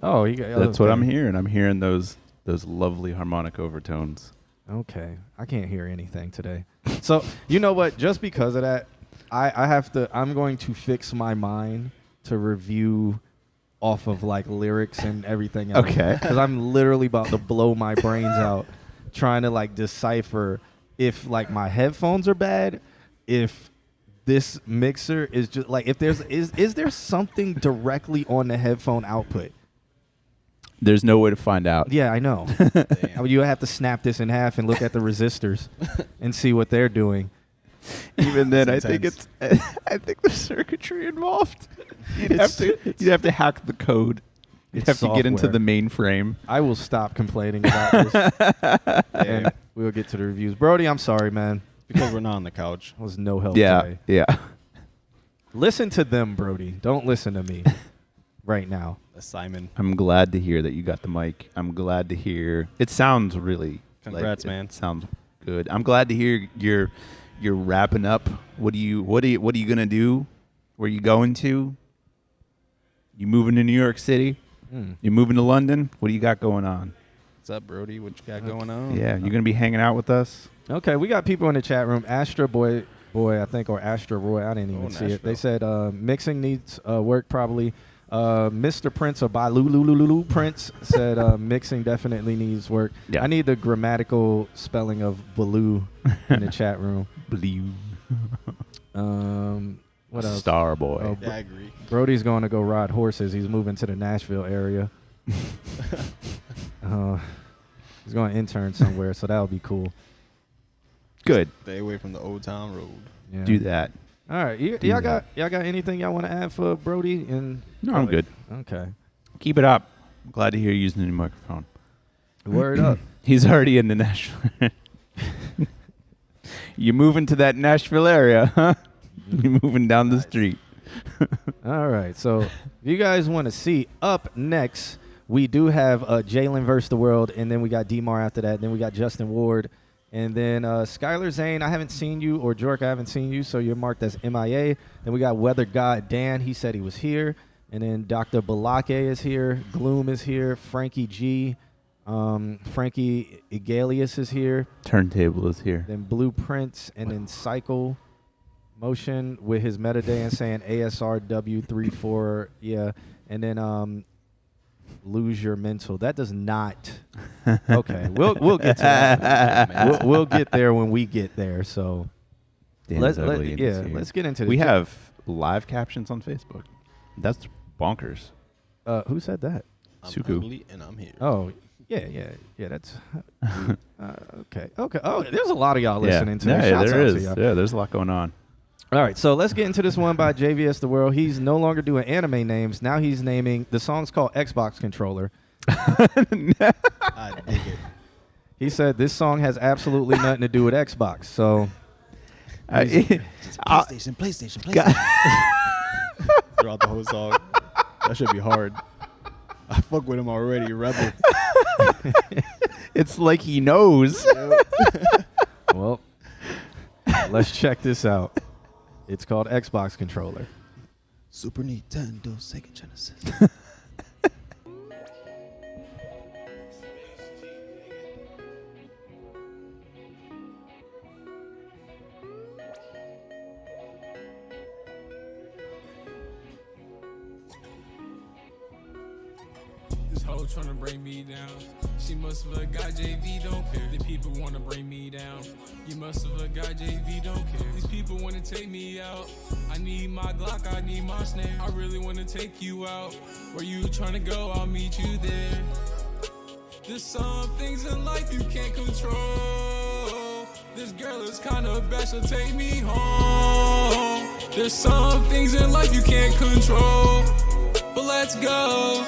Oh, that's what I'm hearing. I'm hearing those lovely harmonic overtones. Okay, I can't hear anything today. So you know what? Just because of that, I'm going to fix my mind to review off of like lyrics and everything else. Okay. Because I'm literally about to blow my brains out trying to like decipher if like my headphones are bad, if this mixer is just like, if there's is there something directly on the headphone output? There's no way to find out. Yeah, I know. You have to snap this in half and look at the resistors and see what they're doing. Even then, I think there's circuitry involved. You'd have to hack the code. You'd have to get into the mainframe. I will stop complaining about this. And we'll get to the reviews. Brody, I'm sorry, man. Because we're not on the couch. It was no help today. Yeah. Listen to them, Brody. Don't listen to me. right now. That's Simon. I'm glad to hear that you got the mic. I'm glad to hear. It sounds really. Congrats, like, man. It sounds good. I'm glad to hear you're wrapping up. What are you gonna do? Where you going to? You moving to New York City? You moving to London? What do you got going on? What's up, Brody? What you got going on? Yeah, you're gonna be hanging out with us. Okay, we got people in the chat room. Astra Boy, I think, or Astra Roy. I didn't even see it. They said mixing needs work probably. Mr. Prince or Balulu Prince said mixing definitely needs work. Yeah. I need the grammatical spelling of Baloo in the chat room. Blue. What else? Star Boy. Oh, Yeah, I agree. Brody's going to go ride horses. He's moving to the Nashville area. He's going to intern somewhere, so that'll be cool. Good. Stay away from the Old Town Road. Yeah. Do that. All right, y'all got anything y'all want to add for Brody? And No, I'm good. Okay. Keep it up. I'm glad to hear you using the new microphone. Word up. He's already in the Nashville. You moving to that Nashville area, huh? You're moving down the street. All right, so if you guys want to see, up next, we do have Jalen versus the World, and then we got D-Mar after that. Then we got Justin Ward. And then Skylar Zane, I haven't seen you, or Jork, I haven't seen you, so you're marked as MIA. Then we got Weather God Dan, he said he was here. And then Dr. Balake is here, Gloom is here, Frankie G, Frankie Igalius is here. Turntable is here. Then Blueprints, and then Cycle Motion with his metadance saying ASRW34, yeah. And then Lose Your Mental. That does not. Okay, we'll get to that. we'll get there when we get there. So let's get into this. We have live captions on Facebook. That's bonkers. Who said that? I'm Suku. ugly and I'm here. Oh, yeah. That's okay. Oh, there's a lot of y'all listening to this. Yeah, Shouts there out is. to y'all. Yeah, there's a lot going on. All right, so let's get into this one by JVS The World. He's no longer doing anime names. Now he's naming, the song's called Xbox Controller. I dig it. He said this song has absolutely nothing to do with Xbox. So PlayStation. Throughout the whole song. That should be hard. I fuck with him already, Rebel. It's like he knows. well, let's check this out. It's called Xbox Controller. Super Nintendo, Sega Genesis. This hoe tryna bring me down. She must have got JV, don't care. The people wanna bring me down. You must have got JV, don't care. These people wanna take me out. I need my Glock, I need my snare. I really wanna take you out. Where you tryna go, I'll meet you there. There's some things in life you can't control. This girl is kinda bad, she'll take me home. There's some things in life you can't control. But let's go.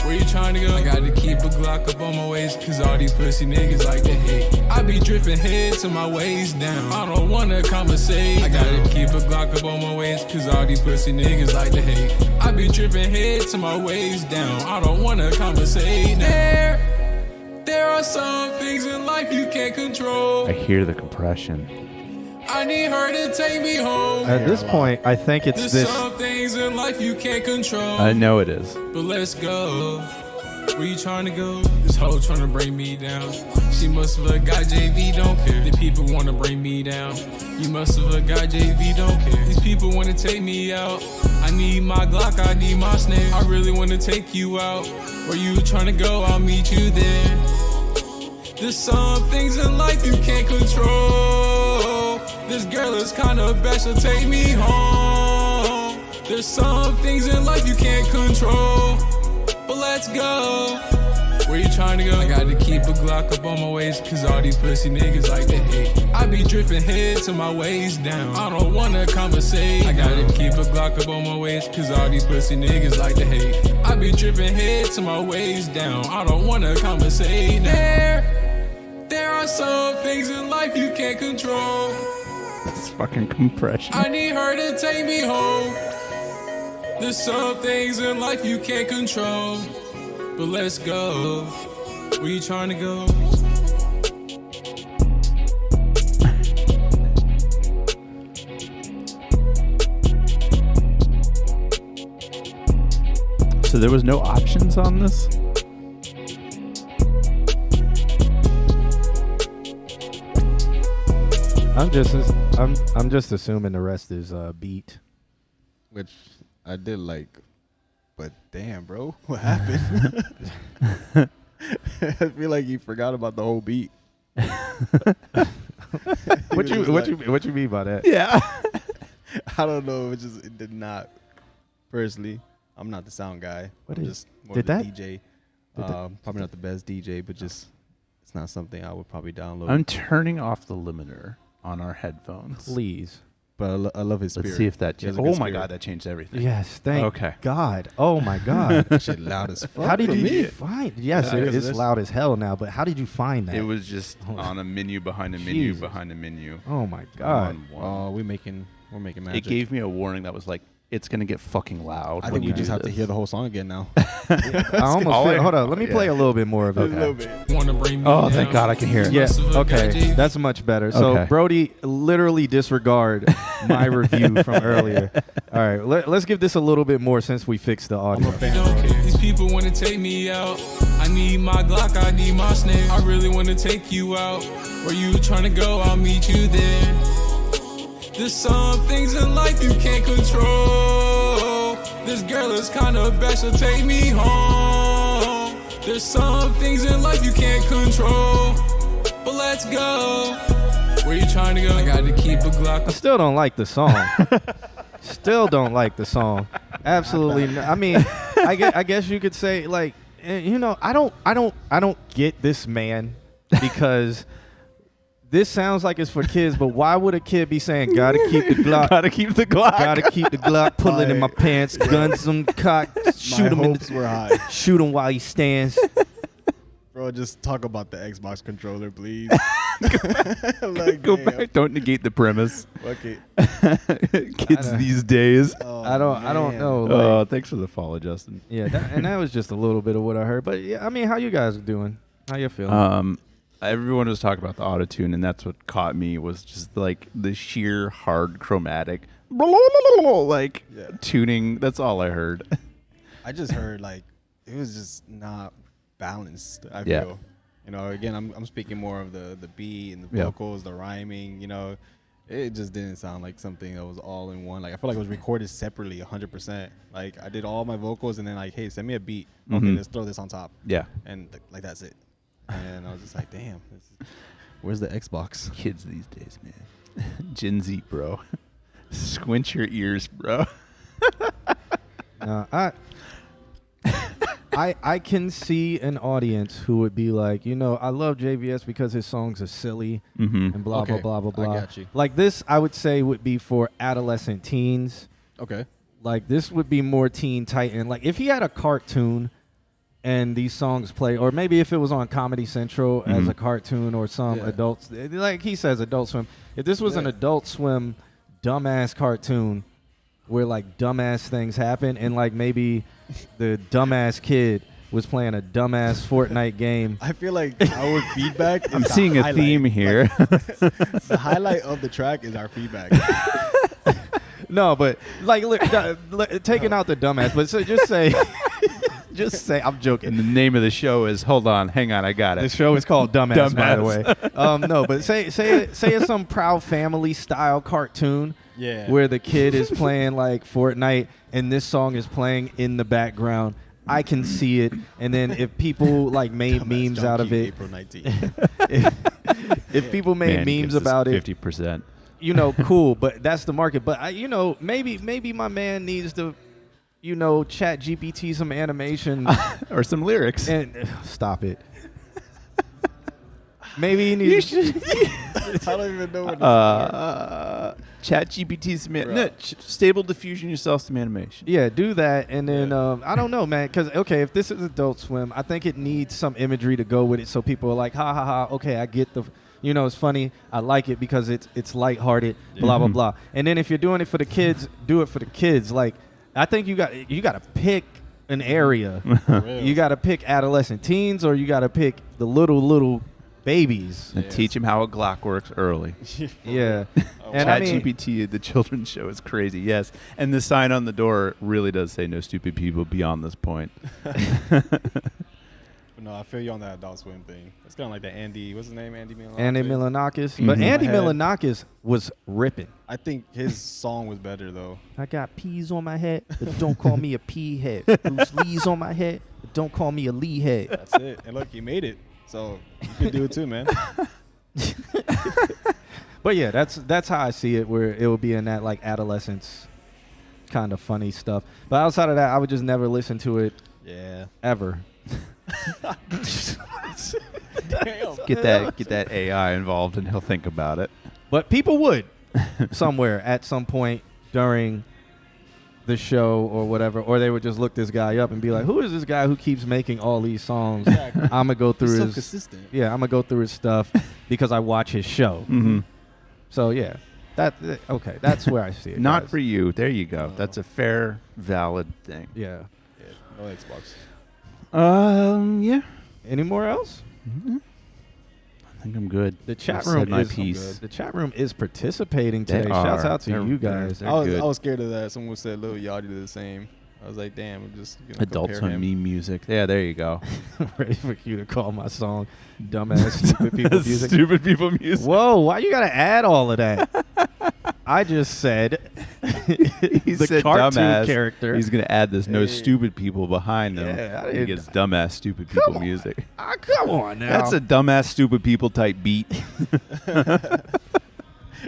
Where you trying to go? I gotta keep a Glock up on my waist, cause all these pussy niggas like to hate. I be dripping head to my waist down. I don't wanna conversate. I gotta keep a Glock up on my waist, cause all these pussy niggas like to hate. I be dripping head to my waist down. I don't wanna conversate. There are some things in life you can't control. I hear the compression. I need her to take me home. At this point, I think it's There's this. some things in life you can't control. I know it is. But let's go. Where you trying to go? This hoe trying to bring me down. She must have got JV, don't care. The people want to bring me down. You must have got JV, don't care. These people want to take me out. I need my Glock, I need my snare. I really want to take you out. Where you trying to go, I'll meet you there. There's some things in life you can't control. This girl is kinda bad, she'll take me home. There's some things in life you can't control. But let's go. Where you trying to go? I gotta keep a Glock up on my waist, cause all these pussy niggas like to hate. I be dripping head to my waist down. I don't wanna conversate. I gotta keep a Glock up on my waist, cause all these pussy niggas like to hate. I be dripping head to my waist down. I don't wanna conversate. There are some things in life you can't control. It's fucking compression. I need her to take me home. There's some things in life you can't control, but let's go. Where you trying to go? So there was no options on this? I'm just assuming the rest is beat. Which I did like, but damn, bro, what happened? I feel like you forgot about the whole beat. What you mean by that? Yeah. I don't know. It did not. Personally, I'm not the sound guy. What I'm is- just more did of that- the DJ. did that- Probably not the best DJ, but just it's not something I would probably download. I'm turning off the limiter on our headphones. Please. But I love his spirit. Let's see if that He has changes. a Oh good my spirit. God, that changed everything. Yes, thank Okay. God. Oh my God. That shit loud as fuck. How did for you me. find? Yes, Yeah, it, because it's this- loud as hell now. But how did you find that? It was just on a menu behind a menu Jesus. behind a menu. Oh my God. On one. Oh, we're making magic. It gave me a warning that was like, it's going to get fucking loud. I when think you do just have to this. hear the whole song again now. I almost feel, hold on. Let me play a little bit more of it. Wanna bring me Oh, down. thank God I can hear it. Yeah. Okay. Okay. That's much better. So Okay. Brody literally disregard my review from earlier. All right. Let's give this a little bit more since we fixed the audio. Don't care. These people wanna take me out. I need my Glock, I need my snare. I really wanna take you out. Where you tryna go, I'll meet you there. There's some things in life you can't control. This girl is kinda bad, she'll take me home. There's some things in life you can't control, but let's go. Where you trying to go? I gotta keep a Glock. I still don't like the song. Still don't like the song. Absolutely. I mean, I guess you could say like, you know, I don't get this man because this sounds like it's for kids. But why would a kid be saying, "Gotta keep the Glock"? Gotta keep the Glock. Gotta keep the Glock, pull it in my pants, guns him, cock, shoot him, hopes were high. shoot him while he stands. Bro, just talk about the Xbox controller, please. Like, Go damn. back. Don't negate the premise. Fuck it. Kids don't- these days. Oh, I don't man. know. Like, Oh, thanks for the follow, Justin. yeah, and that was just a little bit of what I heard. But yeah, I mean, how you guys doing? How you feeling? Everyone was talking about the auto-tune, and that's what caught me was just like the sheer hard chromatic like Yeah. tuning. That's all I heard. I just heard like it was just not balanced. I Yeah. feel, you know. Again, I'm speaking more of the beat and the Yeah. vocals, the rhyming. You know, it just didn't sound like something that was all in one. Like I feel like it was recorded separately, 100%. Like I did all my vocals and then like, hey, send me a beat. Okay, Mhm. let's throw this on top. Yeah. And like that's it. And I was just like, damn, where's the Xbox? Kids these days, man. Gen Z, bro. Squint your ears, bro. No, I can see an audience who would be like, you know, I love JVS because his songs are silly Mm-hmm. and blah, Okay, blah, blah, blah, I blah. got you. Like this, I would say would be for adolescent teens. Okay. Like this would be more Teen Titan. Like if he had a cartoon and these songs play, or maybe if it was on Comedy Central as Mhm. a cartoon or some Yeah. adults, like he says Adult Swim. If this was an Yeah. Adult Swim dumbass cartoon where like dumbass things happen and like maybe the dumbass kid was playing a dumbass Fortnite game. I feel like our feedback. I'm is the seeing a highlight. theme here. The highlight of the track is our feedback. No, but like taking out the dumbass, but so just say, I'm joking. And the name of the show is, hold on, hang on, I got The it. show is called Dumbass, by the Dumbass. way. No, but say it's some Proud Family style cartoon Yeah. where the kid is playing like Fortnite and this song is playing in the background. I can see it, and then if people like made Dumbass memes out of Junkie, it, April 19th. if people made Man memes gives us about it, 50%. you know, cool. But that's the market. But you know, maybe my man needs to, you know, chat GPT some animation Or some lyrics. and stop it. Maybe he needs. I don't even know what Chat GPT some Bro. stable diffusion yourself some animation. Yeah, do that, and then I don't know, man. Because okay, if this is Adult Swim, I think it needs some imagery to go with it, so people are like, ha ha ha. Okay, I get the, you know, it's funny. I like it because it's lighthearted. Blah blah Mhm. blah. And then if you're doing it for the kids, do it for the kids. Like, I think you got to pick an area. You got to pick adolescent teens, or you got to pick the little babies and teach them how a Glock works early. Yeah. And ChatGPT, the children's show, is crazy. Yes, and the sign on the door really does say "No stupid people beyond this point." No, I feel you on that Adult Swim thing. It's kind of like the Andy. What's his name? Andy Milonakis. Andy Milonakis, but Andy Milonakis was ripping. I think his song was better though. I got peas on my head, but don't call me a pea head. Bruce Lee's on my head, but don't call me a Lee head. That's it. And look, he made it. So you can do it too, man. But yeah, that's how I see it, where it will be in that like adolescence kind of funny stuff. But outside of that, I would just never listen to it. Yeah. Ever. Damn. Get that AI involved, and he'll think about it. But people would somewhere at some point during the show or whatever, or they would just look this guy up and be like, "Who is this guy who keeps making all these songs?" Exactly. I'm gonna go through He's his consistent. Yeah, I'm gonna go through his stuff because I watch his show. Mm-hmm. So yeah, okay. That's where I see it. Not guys. for you. There you go. No. That's a fair, valid thing. Yeah. Yeah, no Xbox. Yeah. Anymore else? Mm-hmm. I think I'm good. The chat I've room said my is piece. The chat room is participating They today. Shouts are. out to They're- you guys. they're- I good. was scared of that. Someone said Lil Yachty did the same. I was like, damn, I'm just gonna Adults compare on him. meme music. Yeah, there you go. Ready for you to call my song "Dumbass Stupid People Music"? Stupid people music. Whoa! Why you gotta add all of that? I just said He the said cartoon dumbass. character. He's gonna add this "no Hey. stupid people" behind them. Yeah, I He didn't- gets dumbass stupid people music. Come on now. That's a dumbass stupid people type beat.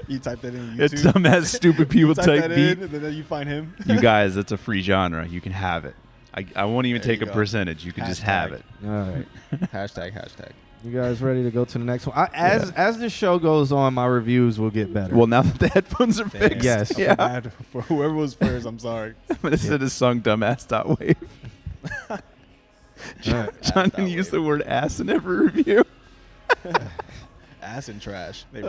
You type that in YouTube. It's dumbass stupid people type type that beat. in, and then you find him. You guys, that's a free genre. You can have it. I won't even There take you a go. percentage. You can just have it. all right. hashtag. You guys ready to go to the next one? As the show goes on, my reviews will get better. Well, now that the headphones are Damn. fixed, Yes. I feel yeah, bad for whoever was first. I'm sorry. I'm gonna send a song "dumbass.wave." All right. John can use the word "ass" in every review. Ass and trash. They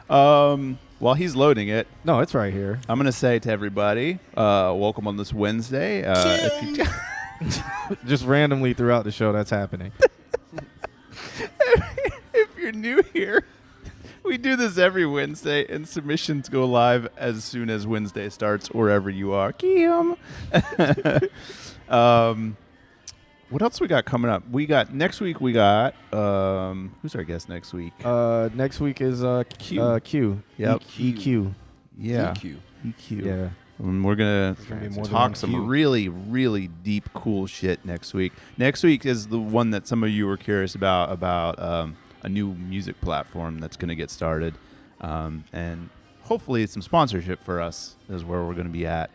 While he's loading it, No, it's right here. I'm gonna say to everybody, welcome on this Wednesday. If you Just randomly throughout the show, that's happening. if you're new here, we do this every Wednesday, and submissions go live as soon as Wednesday starts, wherever you are. Kim. What else we got coming up? Next week. We got who's our guest next week? Next week is Q. Q. Yep. EQ. Yeah, EQ. EQ. Yeah. And we're gonna gonna be more than talk one some Q. really, really deep, cool shit next week. Next week is the one that some of you were curious about a new music platform that's gonna get started, and hopefully some sponsorship for us is where we're gonna be at.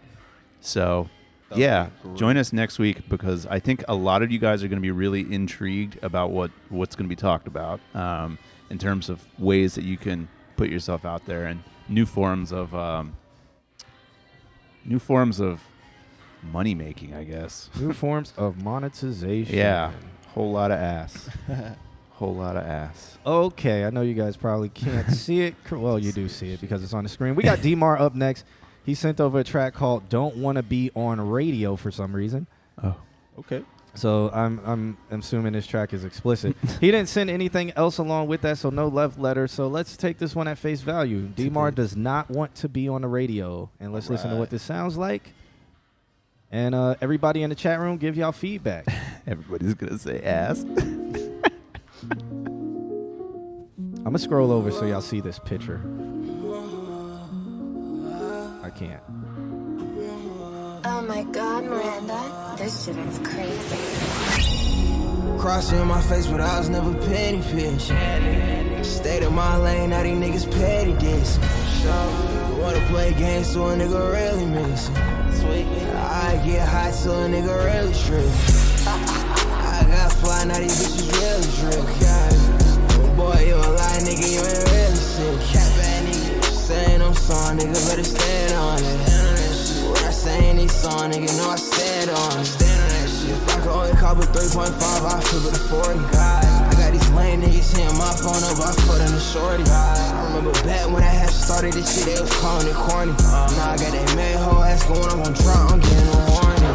So, yeah, join us next week, because I think a lot of you guys are gonna be really intrigued about what's gonna be talked about in terms of ways that you can put yourself out there and new forms of money making, I guess. New forms of monetization. Yeah, whole lot of ass. Whole lot of ass. Okay, I know you guys probably can't see it. Well, you do see it because it's on the screen. We got Demar up next. He sent over a track called "Don't Want to Be on Radio" for some reason. Oh, Okay. So I'm assuming this track is explicit. He didn't send anything else along with that, so no love letter. So let's take this one at face value. Demar does not want to be on the radio, and let's listen to what this sounds like. And everybody in the chat room, give y'all feedback. everybody's gonna say ass. I'm gonna scroll over so y'all see this picture. I can't. Oh my god, Miranda, this shit is crazy. Cross in my face, but I was never petty fish. Stayed in my lane, now these niggas petty this. You wanna play games, so a nigga really miss. I get hot, so a nigga really trip. I got fly, now these bitches really drip. Oh boy, you a lie, nigga, you ain't really sick. Cat bad nigga, saying I'm sorry, nigga, better stand on it. What I say in these songs, nigga, know I stand on it. If I could only call Cop a 3.5, I flip it to 40. I got these lame niggas hitting my phone up, I put in the shorty. I remember back when I had started this shit, they was calling it corny. Now I got that man whole ass going, I'm gon' drop, I'm getting horny.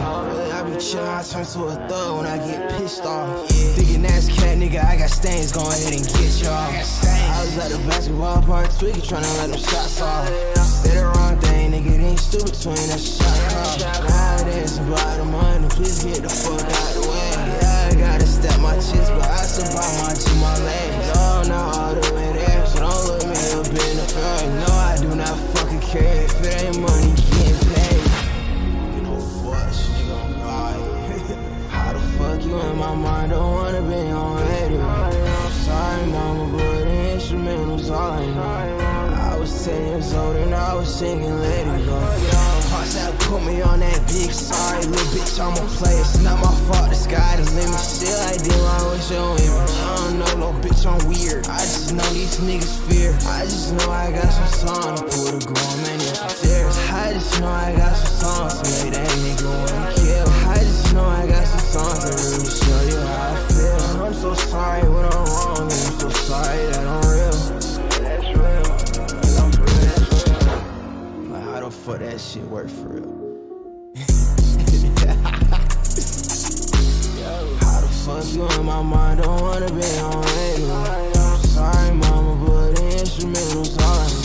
I be chillin', I turn to a thug when I get pissed off. Thinking that's cat, nigga, I got stains, go ahead and get y'all. I was at the basketball park tweaking, tryna let them shots off. Say the wrong thing, nigga, it ain't stupid twin, that's a shot call. Nowadays, about the money, please get the fuck out the way. Yeah, I gotta step my chest, but I still buy my G, my legs. No, not all the way there, so don't look me up in the face. No, I do not fucking care if it ain't money getting paid. You know, fuck, nigga, I'm right. How the fuck you in my mind, don't wanna be on radio. I'm sorry, mama, but the instrumental's all I know. I was 10 years old and I was singing Let It Go. Hearts that put me on that big sorry, little bitch, I'm a player. It's not my fault, the sky the limit. Still I do, I wish you with me. I don't know, little bitch, I'm weird. I just know these niggas fear. I just know I got some songs to pull the grown man in some tears. I just know I got some songs to make that nigga wanna kill. I just know I got some songs to really show you how I feel. I'm so sorry when I'm wrong, and I'm so sorry that I'm real. That's real. Like, how the fuck that shit work for real? How the fuck you in my mind? Don't wanna be on radio. I'm sorry, mama, but the instrumental's all I know.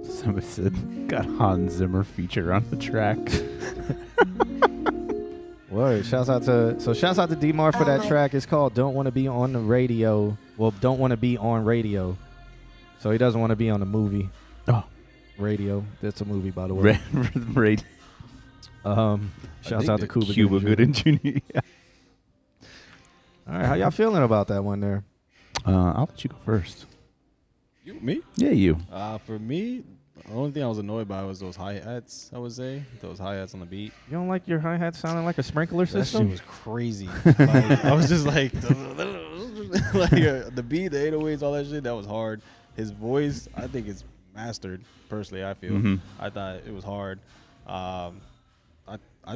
Somebody said, got Hans Zimmer feature on the track. Word. Shouts out to D-Mar for that track. It's called Don't Want to Be on the Radio. Well, Don't Want to Be on Radio. So he doesn't want to be on the movie. Oh. Radio. That's a movie, by the way. Shouts out to Cuba Gooding Jr. Yeah. All right, how y'all feeling about that one there? I'll let you go first. You, me? Yeah, you. For me, the only thing I was annoyed by was those hi-hats, I would say. Those hi-hats on the beat. You don't like your hi-hat sounding like a sprinkler That system? shit was crazy. Like, I was just like, the beat, the 808s, all that shit, that was hard. His voice, I think it's mastered, personally, I feel. Mm-hmm. I thought it was hard. I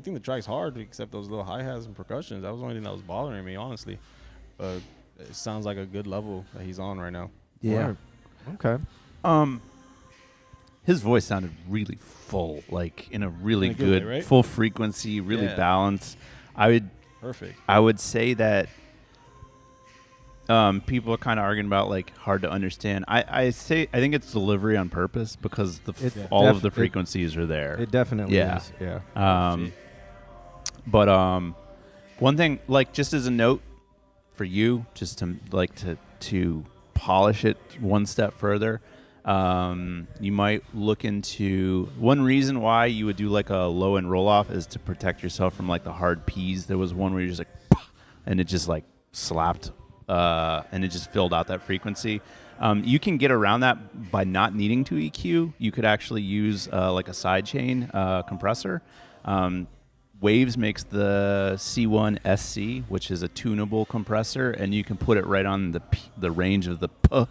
think the track's hard, except those little hi-hats and percussions. That was the only thing that was bothering me, honestly. But it sounds like a good level that he's on right now. Yeah. Word. Okay. His voice sounded really full, like in a really In a good good way, right? full frequency, really Yeah. balanced. Perfect. I would say that people are kind of arguing about like hard to understand. I think it's delivery on purpose because all of the frequencies are there. It definitely Yeah. is. Yeah. But one thing, like just as a note for you, just to like to polish it one step further, you might look into one reason why you would do like a low end roll off is to protect yourself from like the hard P's. There was one where you're just like, and it just like slapped, and it just filled out that frequency. You can get around that by not needing to EQ. You could actually use like a sidechain compressor. Waves makes the C1 SC, which is a tunable compressor, and you can put it right on the range of the P,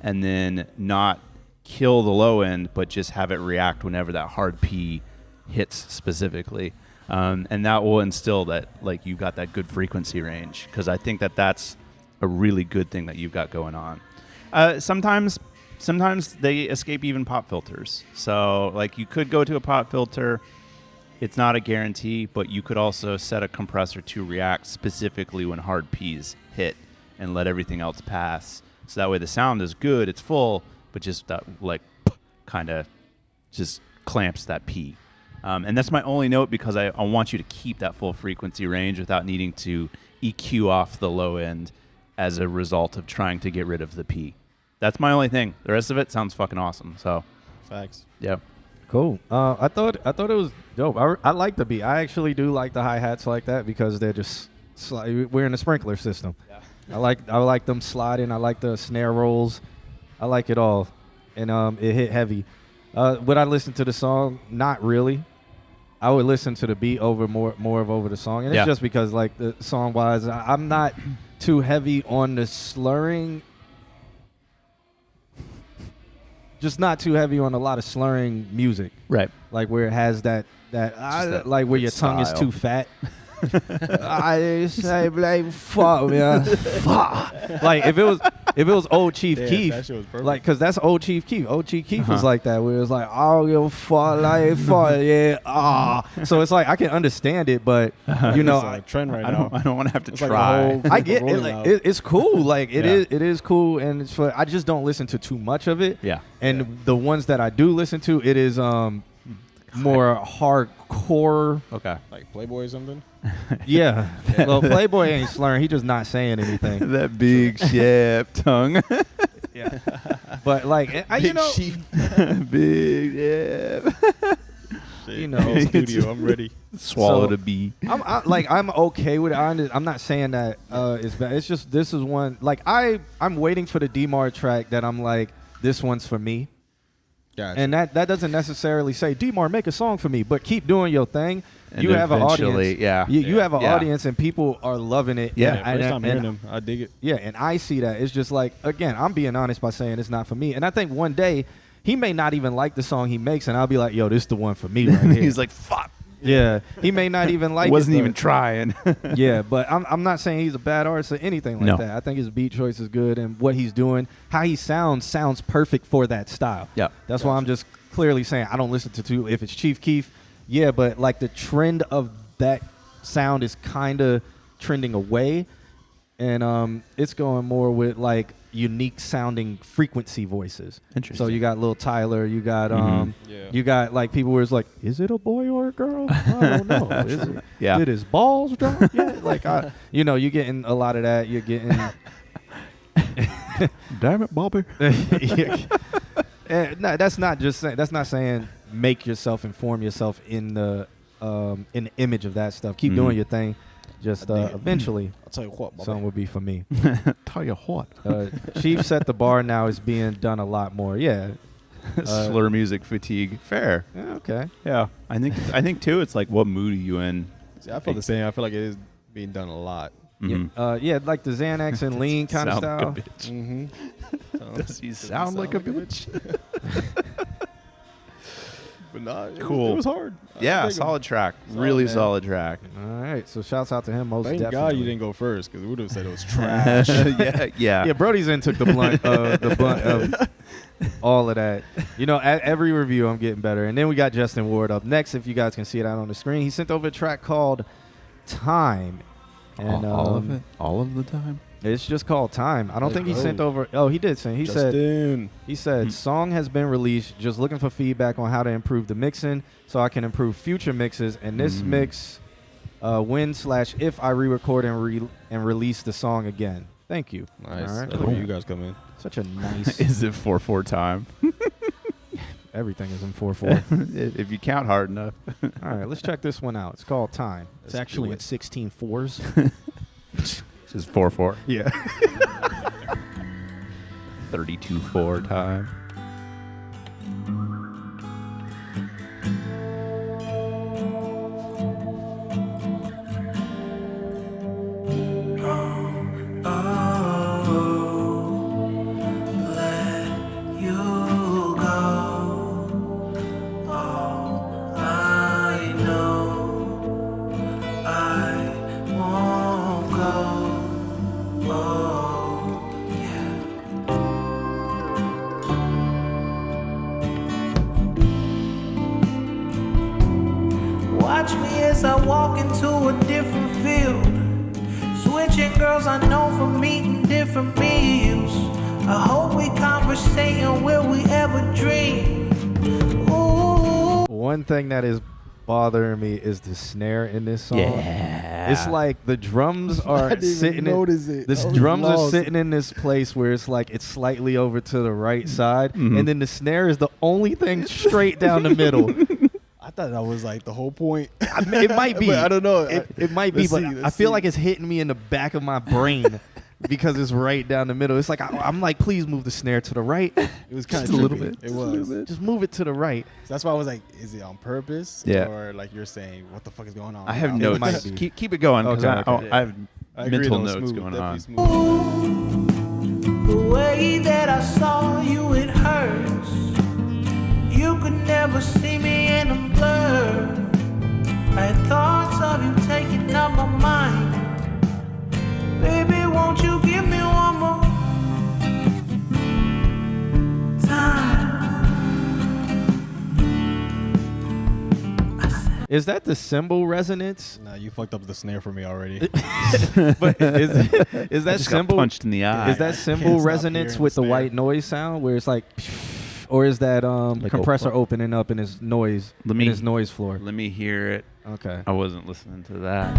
and then not kill the low end, but just have it react whenever that hard P hits specifically, and that will instill that like you've got that good frequency range. Because I think that's a really good thing that you've got going on. Sometimes they escape even pop filters. So like you could go to a pop filter. It's not a guarantee, but you could also set a compressor to react specifically when hard P's hit and let everything else pass. So that way the sound is good, it's full, but just that like kind of just clamps that P. And that's my only note because I want you to keep that full frequency range without needing to EQ off the low end as a result of trying to get rid of the P. That's my only thing. The rest of it sounds fucking awesome. So, Facts. Yeah. Cool. I thought it was dope. I like the beat. I actually do like the hi-hats like that because they're just we're in a sprinkler system. Yeah. I like them sliding. I like the snare rolls. I like it all, and it hit heavy. Would I listen to the song? Not really. I would listen to the beat over over the song, and it's just because like the song wise, I'm not too heavy on the slurring. Just not too heavy on a lot of slurring music, Right. like where it has that like where your tongue is too fat. I say like fuck, man. Fuck. Like if it was old Chief Keef, that shit was perfect. like because that's old Chief Keef. Old Chief Keef was like that, where it was like, oh, you fuck, like fuck, yeah, So it's like I can understand it, but you know, It's a trend right now. I don't want to have to It's like a try. whole- I get it. rolling Like, out. it's cool. Like it Yeah. is cool, and it's I just don't listen to too much of it. Yeah. And the ones that I do listen to, it is more hardcore. Okay. Like Playboy or something. Yeah. Well, Playboy ain't slurring. He just not saying anything. That big shap tongue. Yeah. But like, you know, Big shap. you know, Studio. I'm ready. Swallowed So- a bee. I'm okay with it. I'm not saying that it's bad. It's just this is one like I'm waiting for the DMAR track that I'm like, this one's for me. Gotcha. And that doesn't necessarily say DMAR make a song for me, but keep doing your thing. And You have an eventually, audience. yeah. You have an Yeah. audience, and people are loving it. Yeah. And, First time hearing and, him, I dig it. yeah, and I see that. It's just like, again, I'm being honest by saying it's not for me. And I think one day he may not even like the song he makes, and I'll be like, yo, this is the one for me right here. He's like, fuck. yeah, he may not even like Wasn't it. even trying. Yeah, but I'm not saying he's a bad artist or anything like No. that. I think his beat choice is good, and what he's doing, how he sounds perfect for that style. Yeah. That's why I'm just clearly saying I don't listen to if it's Chief Keef, yeah, but like the trend of that sound is kind of trending away, and it's going more with like unique sounding frequency voices. Interesting. So you got Lil Tyler, you got Yeah. you got like people where it's like, is it a boy or a girl? I don't know. Is it, Yeah. Did his balls drop yet? Like you're getting a lot of that. You're getting Damn it, Bobby. No, that's not just saying. That's not saying make yourself inform yourself in the image of that stuff. Keep doing your thing. Just eventually, I'll tell you what, Bobby. something would be for me. Tell you what. Chief set the bar. Now is being done a lot more. Yeah. Slur music fatigue. Fair. Yeah, okay. Yeah. I think too, it's like, what mood are you in? See, I feel the same. I feel like it is being done a lot. Mhm. Yeah, like the Xanax and lean kind of Sound style. like a bitch. Mm-hmm. Does he sound like a bitch? But nah, Cool. It was hard. Yeah, solid track. Really man. solid track. All right, so shouts out to him most Thank definitely. God you didn't go first, because we would have said it was trash. Yeah. Yeah, Brody's in took the blunt of all of that. You know, at every review, I'm getting better. And then we got Justin Ward up next. If you guys can see it out on the screen, he sent over a track called "Time," and all of it, all of the time. It's just called "Time." I don't think he go. sent over. Oh, he did send. He said. Justin. He said, song has been released, just looking for feedback on how to improve the mixing so I can improve future mixes. And this mix, when/if I re-record and release the song again. Thank you. Nice. All right. That's where you guys come in. Such a nice, Is it 4/4 time? everything is in 4/4. If you count hard enough. All right, let's check this one out. It's called Time. It's Let's actually do in it. 16 fours. Just 4/4. Yeah. 32/4 time. Watch me as I walk into a different field. Switching girls I know from meeting different meals. I hope we conversating, will we ever dream? Ooh. One thing that is bothering me is the snare in this song. Yeah. It's like the drums are didn't even sitting notice in it. the I was drums are lost. sitting in this place where it's like it's slightly over to the right side, and then the snare is the only thing straight down the middle. I thought that was like the whole point. It might be. But I don't know. It might be, Let's but see, I let's feel see. like it's hitting me in the back of my brain. because it's right down the middle. It's like I'm like, please move the snare to the right. It was kind of a little bit. It was. Just move it to the right. So that's why I was like, is it on purpose? Yeah. Or like you're saying, what the fuck is going on? I have It might notes. be. Keep it going. 'Cause Okay. I have I agree, mental though, notes smooth, going definitely on. smooth. The way that I saw you, it hurts. You could never see me in a blur. I had thoughts of you taking up my mind. Baby, won't you give me one more time? Is that the cymbal resonance? Nah, you fucked up the snare for me already. But is that just got cymbal punched in the eye. Is that I cymbal can't stop resonance hearing with the the white snare. noise sound where it's like, or is that Like compressor a- opening up in his noise Let me- in his noise floor? Let me hear it. Okay, I wasn't listening to that.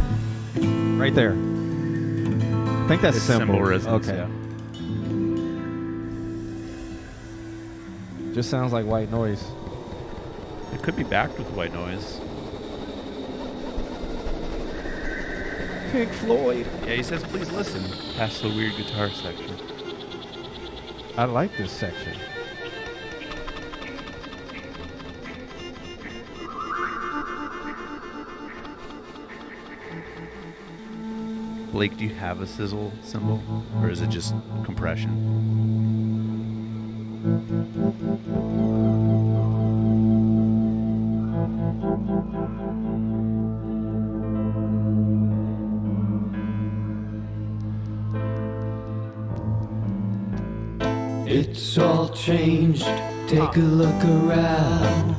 right there. I think that's It's cymbal. cymbal resonance, Okay, just sounds like white noise. It could be backed with white noise. Pink Floyd. Yeah, he says, please listen. Past the weird guitar section. I like this section. Blake, do you have a sizzle symbol? Or is it just compression? It's all changed. Take a look around.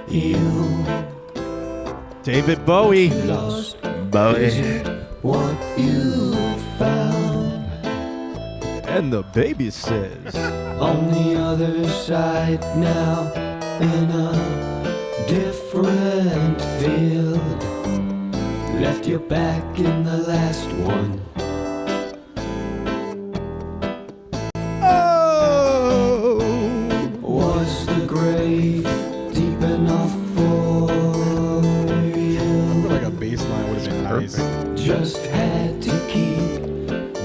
You David Bowie. lost Bowie. what you found. And the baby says, On the other side now, in a different field. Left your back in the last one. Was the grave deep enough for I you? feel like a bass line would have been nice. Just had to keep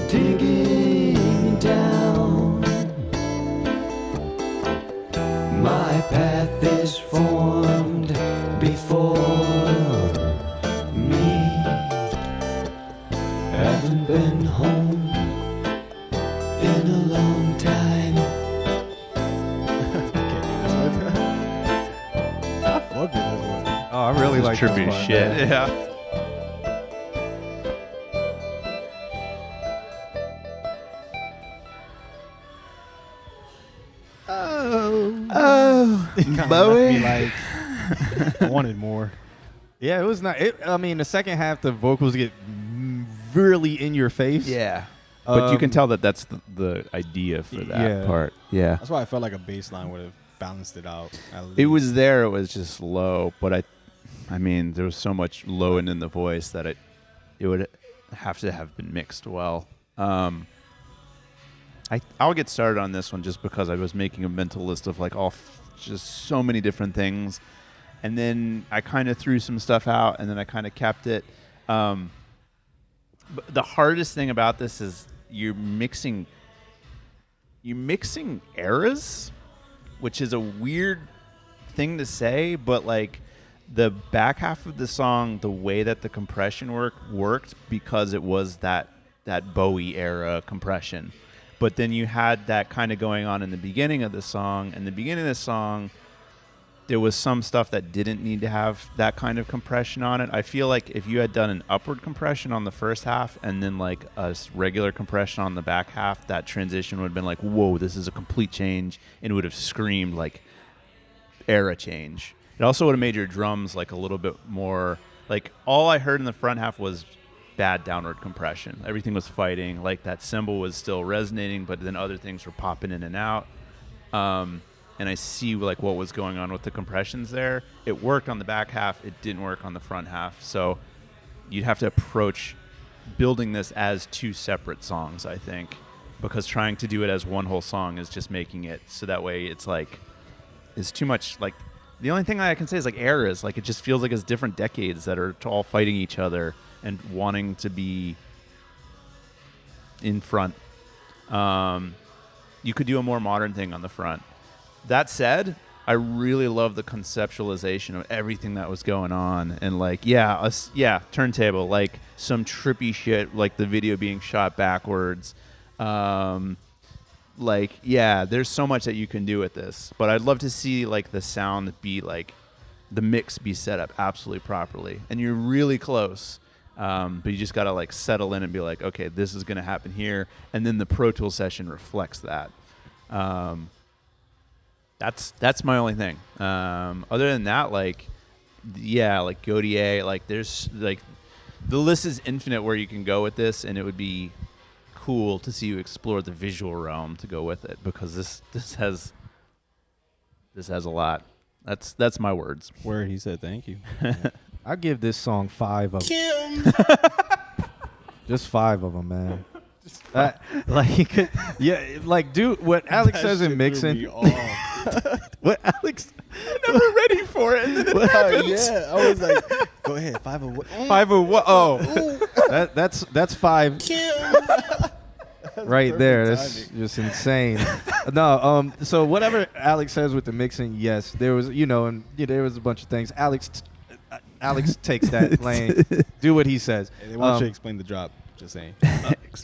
digging down. My path is formed before me. Haven't been home in a long time. I fuck with this one. "Oh, I really like this trippy part, as shit. man." Yeah. Kinda left me like, I wanted more. Yeah, it was not. I mean, the second half, the vocals get really in your face. Yeah. But you can Um, tell that that's the idea for that yeah. part. Yeah. That's why I felt like a bass line would have balanced it out. at It was least. there. It was just low. But I mean, there was so much low end in the voice that it would have to have been mixed well. I'll get started on this one just because I was making a mental list of like just so many different things. And then I kind of threw some stuff out and then I kind of kept it. But the hardest thing about this is you're mixing eras, which is a weird thing to say, but like the back half of the song, the way that the compression worked because it was that Bowie era compression. But then you had that kind of going on in the beginning of the song. And the beginning of the song, there was some stuff that didn't need to have that kind of compression on it. I feel like if you had done an upward compression on the first half and then like a regular compression on the back half, that transition would have been like, whoa, this is a complete change. And it would have screamed like era change. It also would have made your drums like a little bit more, like all I heard in the front half was bad downward compression. Everything was fighting. Like that cymbal was still resonating, but then other things were popping in and out. And I see like what was going on with the compressions there. It worked on the back half. It didn't work on the front half. So you'd have to approach building this as two separate songs, I think, because trying to do it as one whole song is just making it so that way it's like it's too much. Like the only thing I can say is like eras. Like it just feels like it's different decades that are all fighting each other and wanting to be in front. You could do a more modern thing on the front. That said, I really love the conceptualization of everything that was going on, and like, turntable, like some trippy shit, like the video being shot backwards. There's so much that you can do with this, but I'd love to see like the sound be like, the mix be set up absolutely properly, and you're really close. But you just gotta like settle in and be like, okay, this is gonna happen here, and then the Pro Tool session reflects that. That's my only thing. Other than that, like Gaudier, like there's like the list is infinite where you can go with this, and it would be cool to see you explore the visual realm to go with it, because this has a lot. That's my words. Word, he said thank you. I give this song 5 of them. Just 5 of them, man. Dude, what Alex says in mixing. What Alex? Never ready for it. And then it happens. Yeah, I was like, go ahead, 5 of what? 5 of what? Oh, that's 5. Right there. That's just insane. No, so whatever Alex says with the mixing, yes, there was, there was a bunch of things. Alex takes that lane. Do what he says. Hey, they want you to explain the drop. Just saying.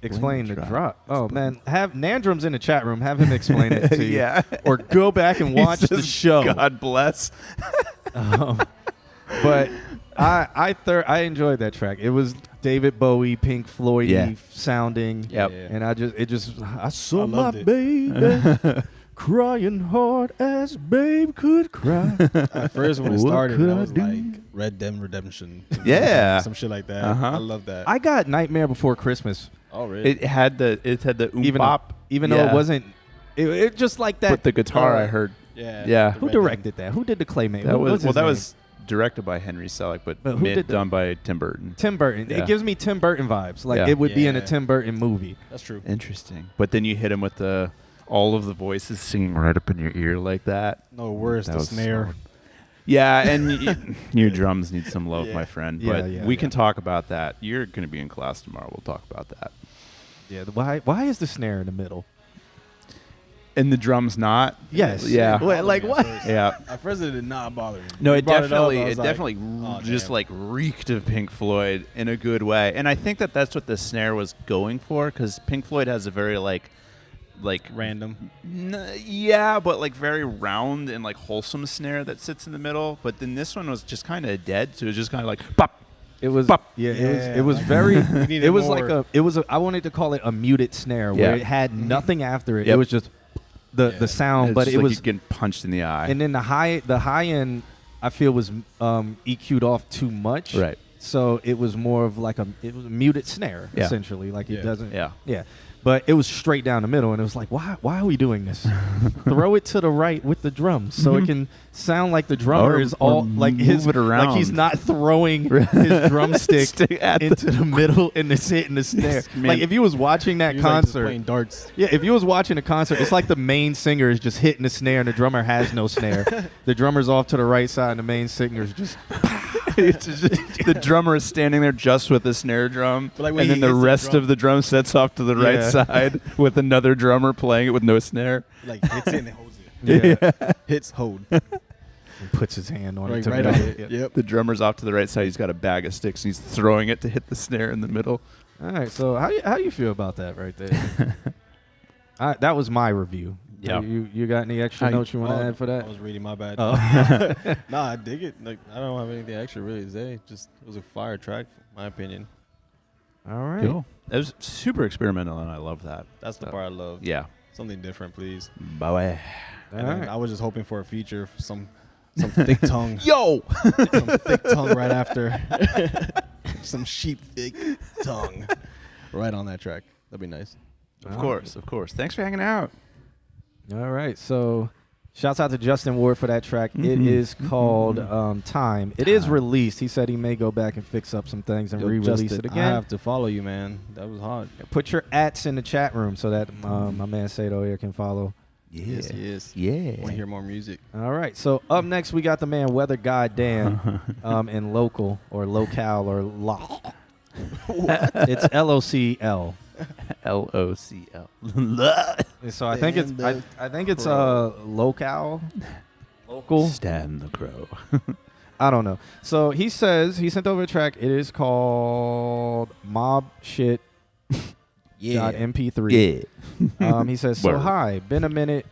Explain the drop. Oh man, have Nandrum's in the chat room. Have him explain it to you. Yeah. Or go back and watch the show. God bless. But I enjoyed that track. It was David Bowie, Pink Floyd sounding. Yep. And I saw my loved it. baby crying hard as babe could cry. At first when it started, could I I was do? like Red Dead Redemption. Yeah. Some shit like that. Uh-huh. I love that. I got Nightmare Before Christmas. Oh really? It had the Even though it wasn't, it just like that. With the guitar, I heard. Yeah. Yeah. Who directed that? Who did the claymate? That What was his that name? was directed by Henry Selick, but who did done by Tim Burton. Tim Burton. Yeah. It gives me Tim Burton vibes. Like Yeah. it would be in a Yeah. Tim Burton movie. That's true. Interesting. But then you hit him with all of the voices singing right up in your ear like that. No worse, That the was snare. solid. Yeah, and your drums need some love, Yeah. my friend. Yeah, But yeah, we yeah. can talk about that. You're going to be in class tomorrow. We'll talk about that. Yeah. Why is the snare in the middle? And the drums not? Yes. Yeah. What, like what? Yeah. At first it did not bother me. No, You it brought up, definitely, I was like, oh, just damn. like reeked of Pink Floyd in a good way, and I think that's what the snare was going for, because Pink Floyd has a very like random. Yeah, but like very round and like wholesome snare that sits in the middle. But then this one was just kind of dead, so it was just kind of like pop. It was Pop. yeah. Yeah, It was like- very. needed It was more. I wanted to call it a muted snare where Yeah. it had nothing after it. Yep. It was just the sound, It's but just it like was. you're getting punched in the eye. And then the high end, I feel was EQ'd off too much. Right. So it was more of like it was a muted snare Yeah. essentially. Like it Yeah. doesn't. Yeah. Yeah. But it was straight down the middle, and it was like, why are we doing this? Throw it to the right with the drums, so it can sound like the drummer is all like move it around. like he's not throwing his drumstick Stick at into the middle and it's hitting the snare. Man. Like if you was watching that He was like just concert, playing darts. yeah, if you was watching a concert, it's like the main singer is just hitting the snare and the drummer has no snare. The drummer's off to the right side and the main singer's just The drummer is standing there just with the snare drum, But like when and then he the hits the rest drum- of the drum sets off to the right Yeah. side with another drummer playing it with no snare. Like hits it and then holds it. yeah, Hits, hold. and puts his hand on it. Right, to right make on it. it. Yeah. Yep. The drummer's off to the right side. He's got a bag of sticks, and he's throwing it to hit the snare in the middle. All right, so how do you feel about that right there? That was my review. Yeah. You got any extra notes you want to add for I that? was reading my bad. Oh. Nah, I dig it. Like I don't have anything extra really to say. Just it was a fire track, in my opinion. All right. Cool. It was super experimental, and I love that. That's the So, part I love. Yeah. Something different, please. Bye. And All then right. I was just hoping for a feature, for some thick tongue, Yo. some thick tongue right after, some sheep thick tongue, right on that track. That'd be nice. Of course. Thanks for hanging out. All right. So, shouts out to Justin Ward for that track. It is called Time. It is released. He said he may go back and fix up some things and Yo, re-release Justin, it I again. have to follow you, man. That was hot. Put your ats in the chat room so that my man Sato here can follow. Yes, yes. Yeah. Want to hear more music? All right. So up next we got the man Weather God Dan in local or locale or lock. It's LOCL. LOCL. So I think it's I think it's local. Stan the Crow. I don't know. So he says he sent over a track. It is called Mob Shit. .mp3. Yeah. He says, so hi, been a minute.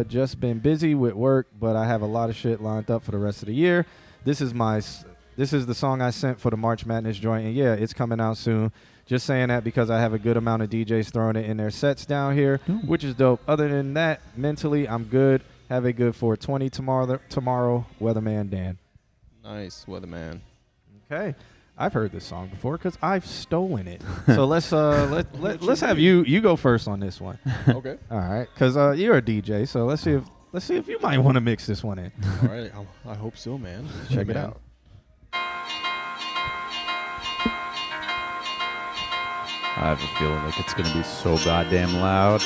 Just been busy with work, but I have a lot of shit lined up for the rest of the year. This is the song I sent for the March Madness joint, and yeah, it's coming out soon. Just saying that because I have a good amount of DJs throwing it in their sets down here, which is dope. Other than that, mentally, I'm good. Have a good 420 tomorrow. Weatherman Dan. Nice, Weatherman. Okay. I've heard this song before because I've stolen it. So let's have you go first on this one. Okay. All right, because you're a DJ. So let's see if you might want to mix this one in. All right. I hope so, man. Check it out. I have a feeling like it's gonna be so goddamn loud.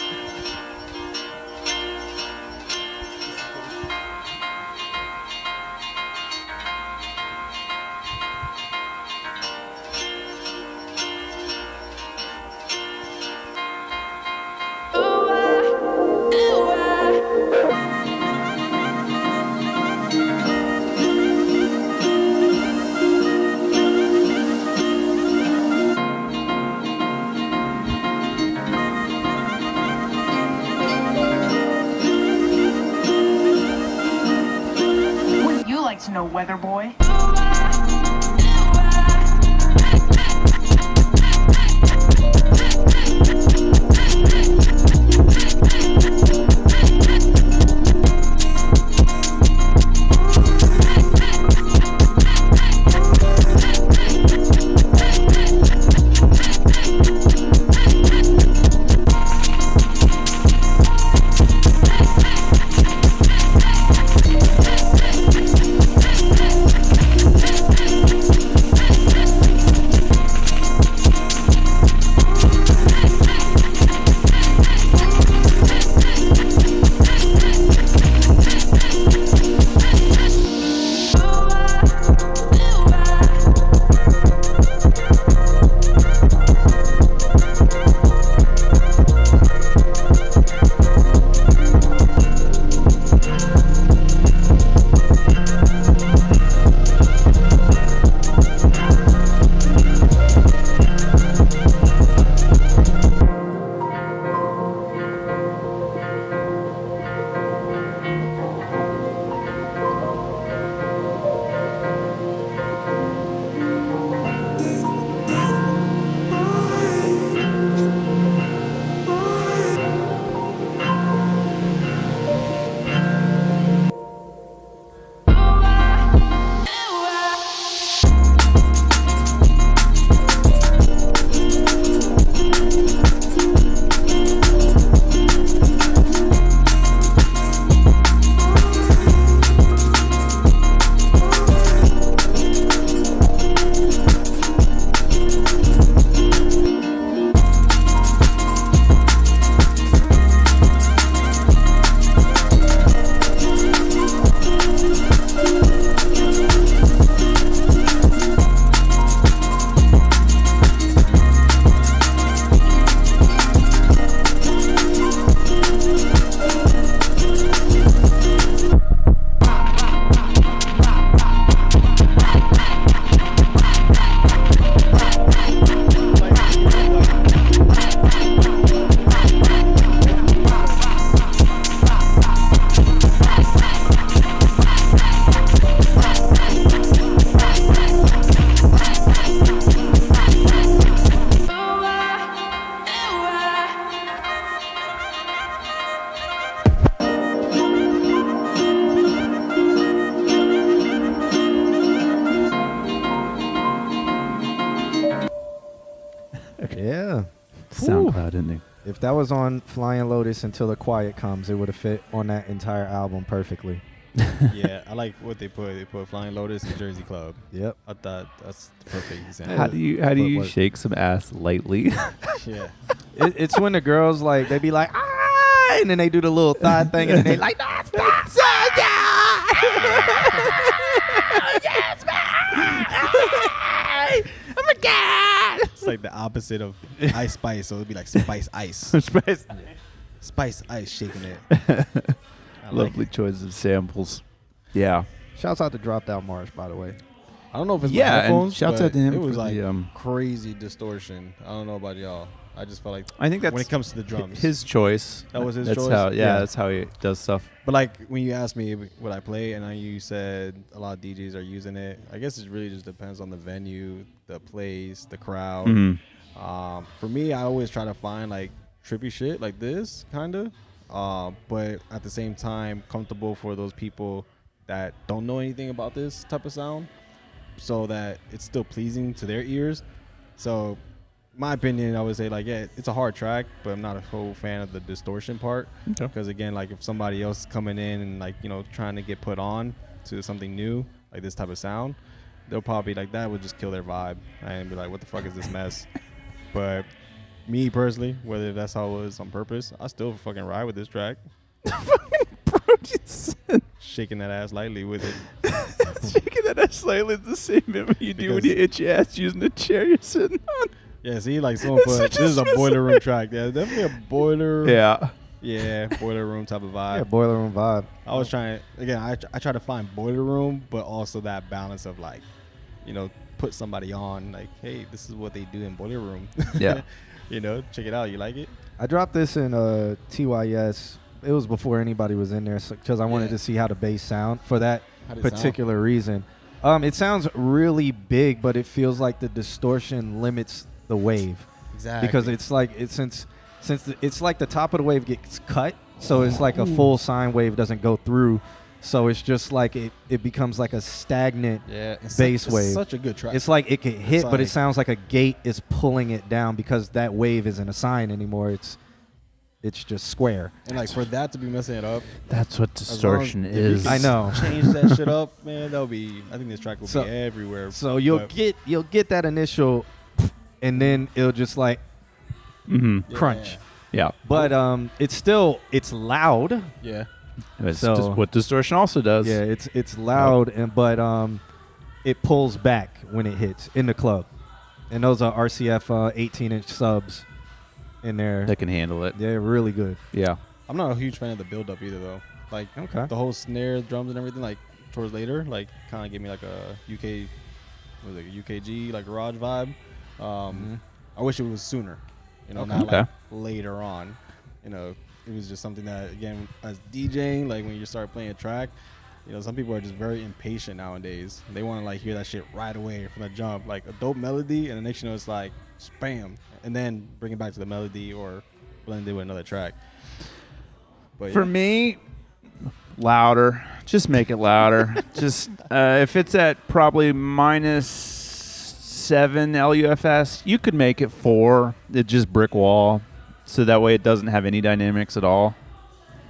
No weather boy. Yeah. SoundCloud ending. If that was on Flying Lotus Until the Quiet Comes, it would have fit on that entire album perfectly. Yeah, I like what they put. They put Flying Lotus and Jersey Club. Yep. I thought that's the perfect example. How do you shake some ass lightly? Yeah. It's when the girls like they be like ah, and then they do the little thigh thing, and then they like nah, stop, yes, man. Oh my God. like the opposite of ice spice, so it'd be like spice ice. Spice ice shaking it. Lovely choice of samples. Yeah. Shouts out to Dropped Out Marsh, by the way. I don't know if it's Yeah, my and headphones, shouts but out to him it was for like the, crazy distortion. I don't know about y'all. I just felt like I think that's when it comes to the drums, his choice. That was his that's choice? How, Yeah. that's how he does stuff. But like when you asked me what I play, and you said a lot of DJs are using it. I guess it really just depends on the venue, the place, the crowd. Mhm. For me, I always try to find like trippy shit like this, kind of. But at the same time, comfortable for those people that don't know anything about this type of sound, so that it's still pleasing to their ears. So, my opinion, I would say like, yeah, it's a hard track, but I'm not a whole fan of the distortion part. Because again, like if somebody else is coming in and like, you know, trying to get put on to something new, like this type of sound, they'll probably like that would just kill their vibe and be like, what the fuck is this mess? But me personally, whether that's how it was on purpose, I still fucking ride with this track. Shaking that ass lightly with it. Shaking that ass lightly is the same move you do when you itch your ass using the chair you're sitting on. Yeah, see, like someone put, this is a boiler room track. Yeah, definitely a boiler. Yeah, boiler room type of vibe. Yeah, boiler room vibe. I was trying, again, I try to find boiler room, but also that balance of like, you know, put somebody on, like, hey, this is what they do in boiler room. Yeah. You know, check it out. You like it? I dropped this in TYS. It was before anybody was in there, because I wanted to see how the bass sound for that particular reason. It sounds really big, but it feels like the distortion limits the wave. Exactly. Because it's like since it's like the top of the wave gets cut, so it's like a full sine wave doesn't go through. So it's just like it becomes like a stagnant bass wave. It's such a good track. It's like it can hit, but it like, sounds like a gate is pulling it down because that wave isn't a sine anymore. It's just square. And like for that to be messing it up. That's what distortion is. I know. Change that shit up, man. That'll be. I think this track will be everywhere. So you'll get that initial, and then it'll just like crunch. Yeah. But it's loud. Yeah. It's just what distortion also does. Yeah, it's loud but it pulls back when it hits in the club, and those are RCF 18-inch subs in there. They can handle it. They're really good. Yeah. I'm not a huge fan of the build up either though. Like the whole snare, drums, and everything. Like towards later, like kind of gave me like a UKG like garage vibe. I wish it was sooner. You know, not like later on. You know. It was just something that, again, as DJing, like when you start playing a track, you know, some people are just very impatient nowadays. They want to like hear that shit right away from the jump, like a dope melody, and the next you know it's like spam, and then bring it back to the melody or blend it with another track. But for me, louder. Just make it louder. Just if it's at probably -7 LUFS, you could make it 4. It's just brick wall. So that way it doesn't have any dynamics at all.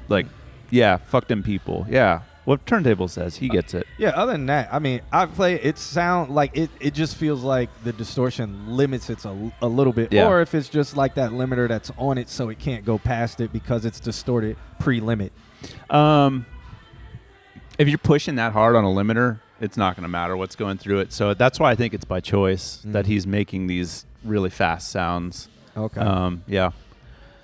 Like, yeah, fuck them people. Yeah. What Turntable says, he gets it. Yeah, other than that, I mean, I play it sound like it just feels like the distortion limits it a little bit. Yeah. Or if it's just like that limiter that's on it so it can't go past it because it's distorted pre-limit. If you're pushing that hard on a limiter, it's not going to matter what's going through it. So that's why I think it's by choice that he's making these really fast sounds. Okay. Yeah.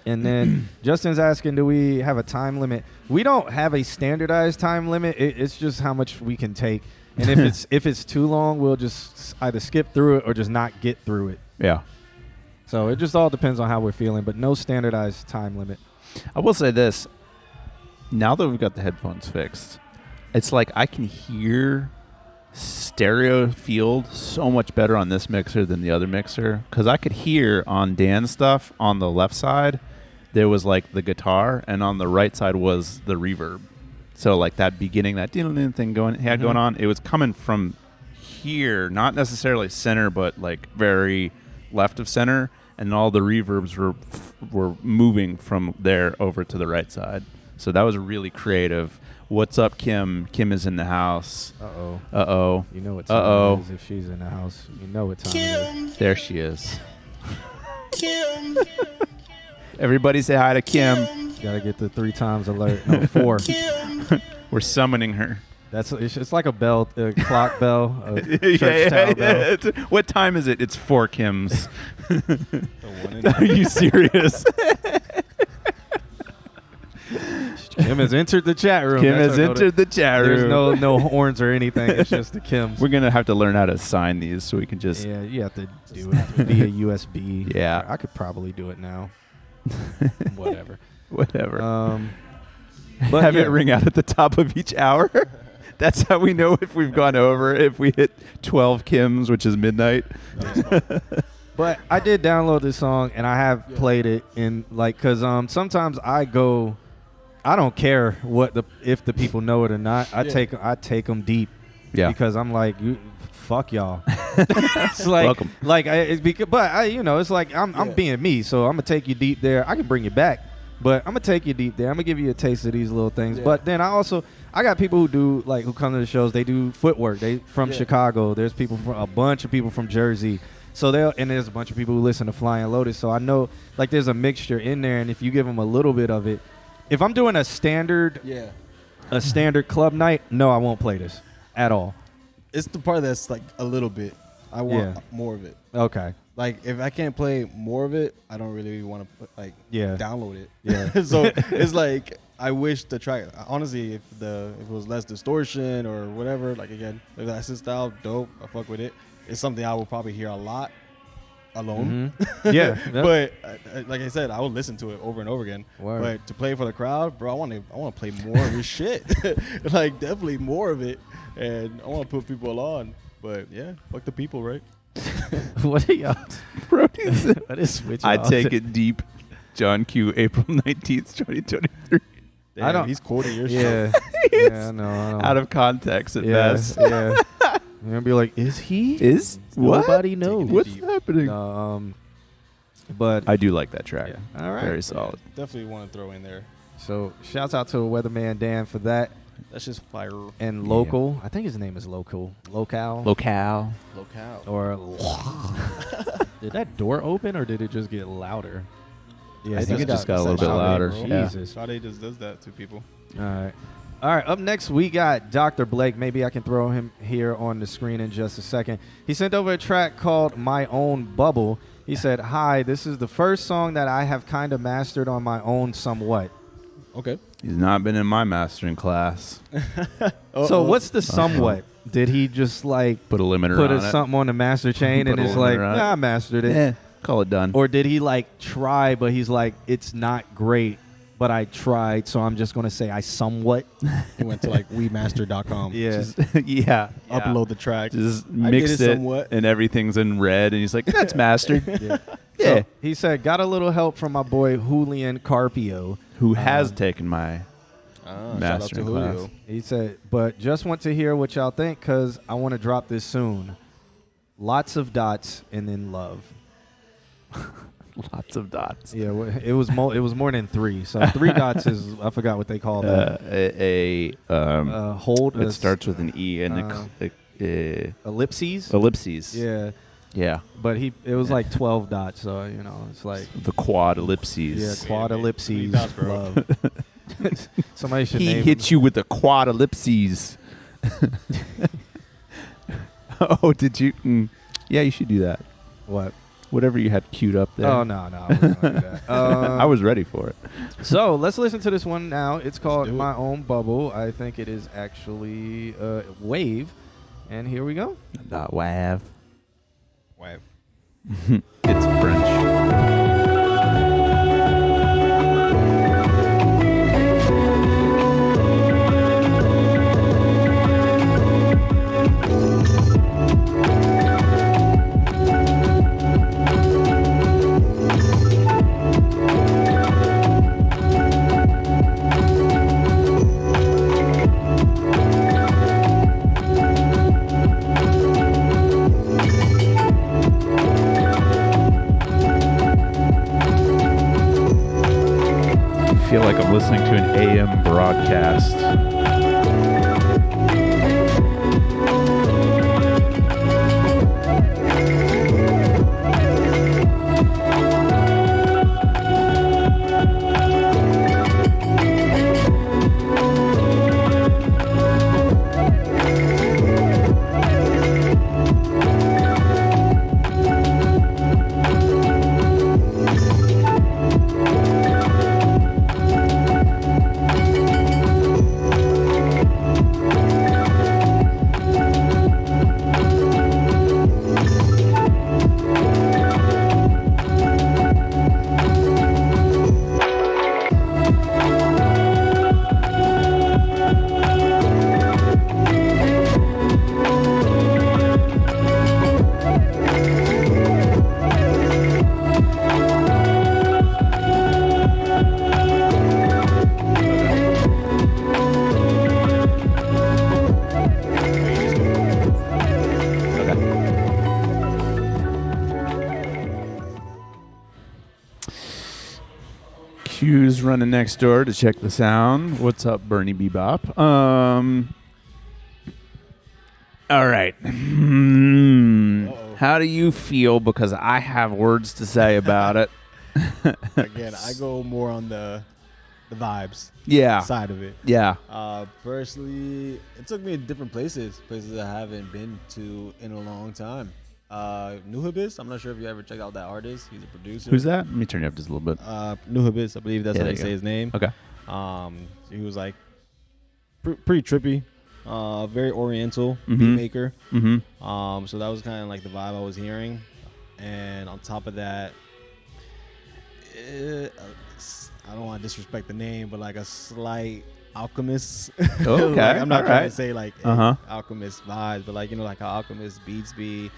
And then Justin's asking, do we have a time limit? We don't have a standardized time limit. It's just how much we can take. And if it's too long, we'll just either skip through it or just not get through it. Yeah. So it just all depends on how we're feeling, but no standardized time limit. I will say this. Now that we've got the headphones fixed, it's like I can hear stereo field so much better on this mixer than the other mixer, because I could hear on Dan's stuff on the left side there was like the guitar, and on the right side was the reverb. So like that beginning, that thing going on, it was coming from here, not necessarily center, but like very left of center, and all the reverbs were moving from there over to the right side. So that was really creative. What's up, Kim? Kim is in the house. Uh-oh. Uh-oh. You know what time it is if she's in the house. You know what time it is. There she is. Kim. Everybody say hi to Kim. Gotta get the 3 times alert. No, 4. We're summoning her. It's like a bell, a clock bell, a church tower bell. What time is it? It's 4 Kims. Are you serious? Kim has entered the chat room. Kim has entered the chat room. There's no horns or anything. It's just the Kims. We're gonna have to learn how to sign these so we can just. Yeah, you have to do it via USB. Yeah, I could probably do it now. Whatever. But have it ring out at the top of each hour. That's how we know if we've gone over. If we hit 12 Kims, which is midnight. But I did download this song and I have played it in because sometimes I don't care if the people know it or not. I take them deep. Yeah. Because I'm like, fuck y'all. It's like, welcome. Like it's like I'm being me, so I'm gonna take you deep there. I can bring you back, but I'm gonna take you deep there. I'm gonna give you a taste of these little things. Yeah. But then I got people who come to the shows. They do footwork. They from Chicago. There's a bunch of people from Jersey. So and there's a bunch of people who listen to Flying Lotus. So I know there's a mixture in there, and if you give them a little bit of it, if I'm doing a standard club night, no, I won't play this at all. It's the part that's like a little bit. I want more of it. Okay. Like if I can't play more of it, I don't really want to download it. Yeah. So it's like I wish the track. Honestly, if it was less distortion or whatever, like again, if that's his style, dope. I fuck with it. It's something I will probably hear a lot alone. Mm-hmm. Yeah. But like I said, I will listen to it over and over again. Word. But to play for the crowd, bro, I want to play more of his shit. Like definitely more of it, and I want to put people on. But yeah, fuck the people, right? What are y'all? I take it deep. John Q. April 19th, 2023. Damn, he's quoting your shit. Yeah, no, out of context at best. Yeah. You're gonna be like, is he? Nobody knows. What's happening? But I do like that track. Yeah. All right. Very solid. Definitely want to throw in there. So shouts out to Weatherman Dan for that. That's just fire. And Local. I think his name is Local. Local. Or did that door open or did it just get louder? Yeah, I think it just got a little bit louder. Jesus. Sade just does that to people. All right. Up next, we got Dr. Blake. Maybe I can throw him here on the screen in just a second. He sent over a track called My Own Bubble. He said, "Hi, this is the first song that I have kind of mastered on my own somewhat." Okay. He's not been in my mastering class. So what's the somewhat? Did he just like put a limiter on it? Put something on the master chain and it's like, I mastered it. Yeah, call it done. Or did he like try, but he's like, it's not great, but I tried, so I'm just going to say I somewhat. He went to like WeMaster.com. Yeah. Upload the track. Just mixed it and everything's in red and he's like, that's mastered. Yeah. So he said, got a little help from my boy Julian Carpio. Who has taken my mastering class. He said, but just want to hear what y'all think because I want to drop this soon. Lots of dots and then love. Lots of dots. Yeah, it was more than 3. So 3 dots is, I forgot what they call that. Hold. It starts with an E and ellipses. Ellipses. Yeah. Yeah. But it was like 12 dots, so it's like the quad ellipses. Yeah, quad ellipses. Dots, love. Somebody should He name hits you with the quad ellipses. Oh, did you? Yeah, you should do that. What? Whatever you had queued up there. Oh no, I wasn't gonna do that. I was ready for it. So let's listen to this one now. It's called My Own Bubble. I think it is actually Wave, and here we go. Not Wave. Wave. It's French. I feel like I'm listening to an AM broadcast. Q's running next door to check the sound. What's up, Bernie Bebop? All right. How do you feel? Because I have words to say about it. Again, I go more on the vibes side of it. Yeah. Personally, it took me to different places I haven't been to in a long time. New Hibis, I'm not sure if you ever checked out that artist. He's a producer. Who's that? Let me turn you up just a little bit. New Hibis, I believe that's how you say his name. Okay. He was like pretty trippy, very oriental beat maker. Mm-hmm. So that was kind of like the vibe I was hearing. And on top of that, I don't want to disrespect the name, but like a slight alchemist. Okay. Like, I'm not all trying right. to say like alchemist vibes, but like, you know, like how alchemist beats be,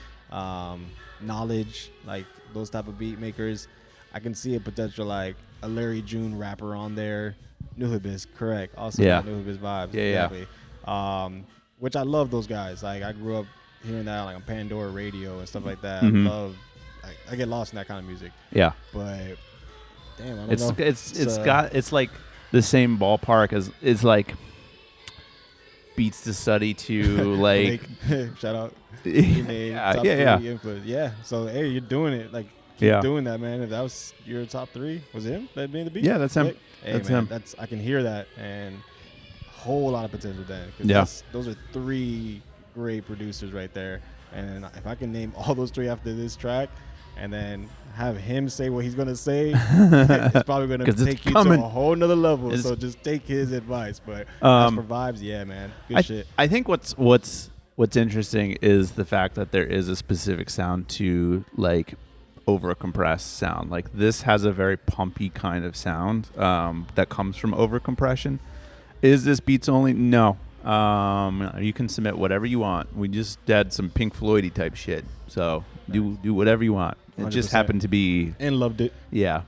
knowledge, like those type of beat makers. I can see a potential like a Larry June rapper on there. New Hibis, correct. Also New Hibis vibes. Yeah, exactly. Which I love those guys. Like I grew up hearing that like on Pandora radio and stuff like that. Mhm. I get lost in that kind of music. Yeah. But damn, I don't know. It's like the same ballpark as is like Beats to Study to like shout out. Yeah. Yeah. So hey, you're doing it. Like keep doing that, man. If that was your top 3, was it him that made the beat? Yeah, that's him. Hey, that's man, him. I can hear that and a whole lot of potential then. Those are 3 great producers right there. And if I can name all those 3 after this track, and then have him say what he's gonna say, it's probably gonna take you to a whole nother level. So just take his advice. But as for vibes, yeah, man, good shit. I think what's interesting is the fact that there is a specific sound to like over compressed sound. Like this has a very pumpy kind of sound that comes from over compression. Is this beats only? No. You can submit whatever you want. We just did some Pink Floyd-y type shit. So do whatever you want. It 100%. just happened to be And loved it. Yeah.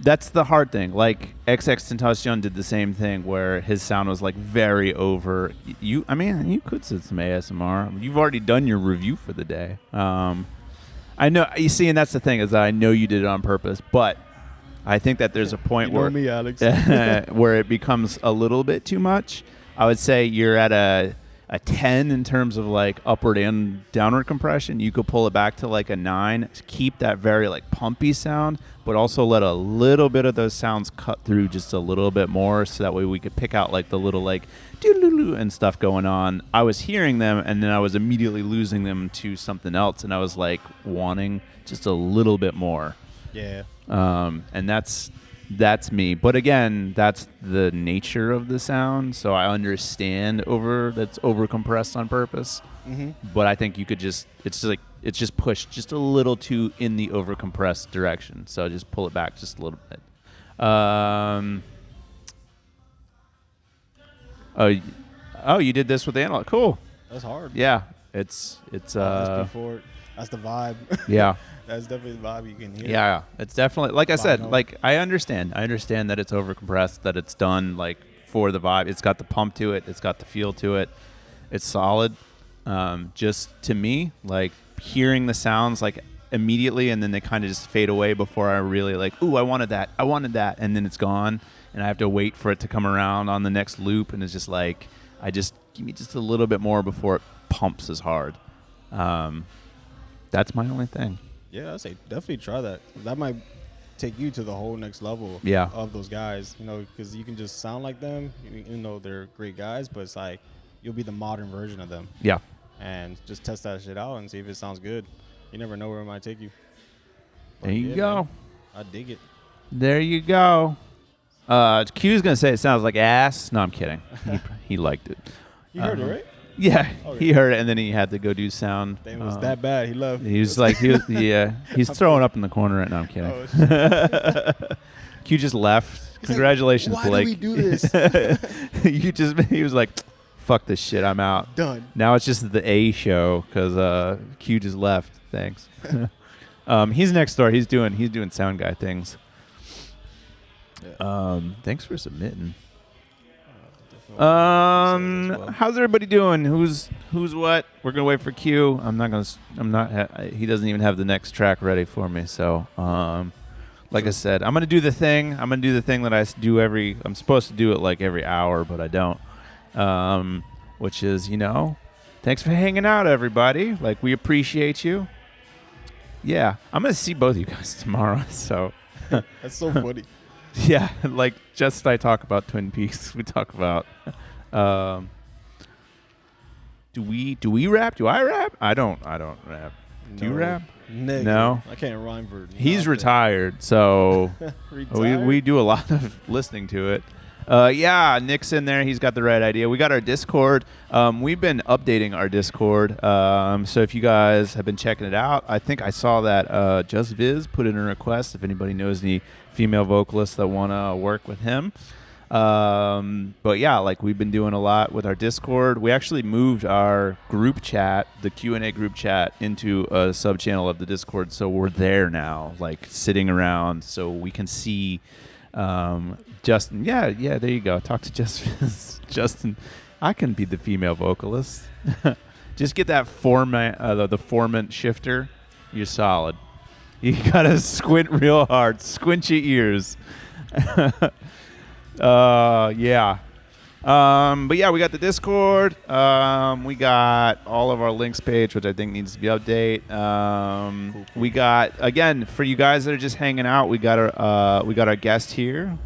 That's the hard thing. Like XXXTentacion did the same thing where his sound was like very over. You could set some ASMR. You've already done your review for the day. I know you see, and that's the thing is that I know you did it on purpose, but I think that there's a point where me, Alex. where it becomes a little bit too much. I would say you're at a 10 in terms of like upward and downward compression. You could pull it back to like a 9, keep that very like pumpy sound, but also let a little bit of those sounds cut through just a little bit more, so that way we could pick out like the little like doo-doo-doo and stuff going on. I was hearing them and then I was immediately losing them to something else, and I was like wanting just a little bit more. Yeah. And that's me. But again, that's the nature of the sound, so I understand that's over compressed on purpose. Mm-hmm. But I think you could it's just pushed just a little too in the over compressed direction. So just pull it back just a little bit. You did this with analog. Cool. That's hard. Yeah. It's that's before. That's the vibe. Yeah. That's definitely the vibe you can hear. Yeah, it's definitely, like I said, like I understand that it's over compressed, that it's done like for the vibe. It's got the pump to it. It's got the feel to it. It's solid. Just to me, like hearing the sounds like immediately, and then they kind of just fade away before I really like, ooh, I wanted that, and then it's gone, and I have to wait for it to come around on the next loop, and it's just like, give me just a little bit more before it pumps as hard. That's my only thing. Yeah, I'd say definitely try that. That might take you to the whole next level of those guys, you know, because you can just sound like them, even though they're great guys, but it's like you'll be the modern version of them. Yeah. And just test that shit out and see if it sounds good. You never know where it might take you. But there you go. Man, I dig it. There you go. Q's going to say it sounds like ass. No, I'm kidding. He liked it. You heard it, right? Yeah, okay. He heard it, and then he had to go do sound. It was that bad. He left. He was like, he's throwing up in the corner right now. I'm kidding. Oh, Q just left. He's Congratulations, like, why Blake. did we do this? He was like, fuck this shit. I'm out. Done. Now it's just the A show because Q just left. Thanks. He's next door. He's doing sound guy things. Yeah. Thanks for submitting. How's everybody doing? Who's what? We're gonna wait for Q. He doesn't even have the next track ready for me. So Like I said, I'm gonna do the thing. I'm gonna do the thing that I do I'm supposed to do it like every hour, but I don't. Which is, thanks for hanging out, everybody. Like, we appreciate you. Yeah, I'm gonna see both of you guys tomorrow. So That's so funny. yeah, like I talk about Twin Peaks. We talk about. Do we rap? Do I rap? I don't rap. Do you rap? Nigga, No. I can't rhyme for. He's nothing. retired, so Retired? we do a lot of listening to it. Yeah, Nick's in there. He's got the right idea. We got our Discord. We've been updating our Discord. So if you guys have been checking it out, I think I saw that Just Viz put in a request if anybody knows any female vocalists that want to work with him. But yeah, like we've been doing a lot with our Discord. We actually moved our group chat, the Q&A group chat, into a sub channel of the Discord. So we're there now, like sitting around so we can see Justin. Yeah, there you go. Talk to Justin. I can be the female vocalist. Just get that the formant shifter. You're solid. You gotta squint real hard. Squint your ears. Yeah. But yeah, we got the Discord. We got all of our links page, which I think needs to be updated. We got, again, for you guys that are just hanging out, we got our guest here.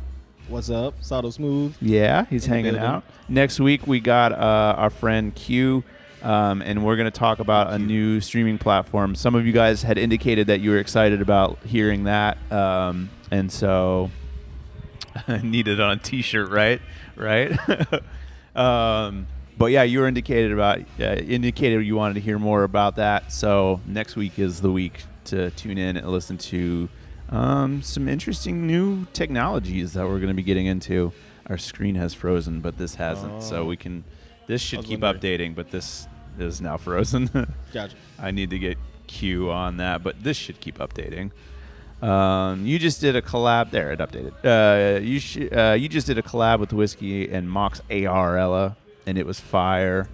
What's up, Sato Smooth? Yeah, he's hanging out. Next week we got our friend Q, and we're going to talk about a new streaming platform. Some of you guys had indicated that you were excited about hearing that, and so I need it on a T-shirt, right? But yeah, you were indicated you wanted to hear more about that. So next week is the week to tune in and listen to some interesting new technologies that we're going to be getting into. Our screen has frozen, but this hasn't. So this should keep updating, but this is now frozen. Gotcha. I need to get Q on that, but this should keep updating. You just did a collab. There, it updated. You just did a collab with Whiskey and Mox ARella, and it was fire.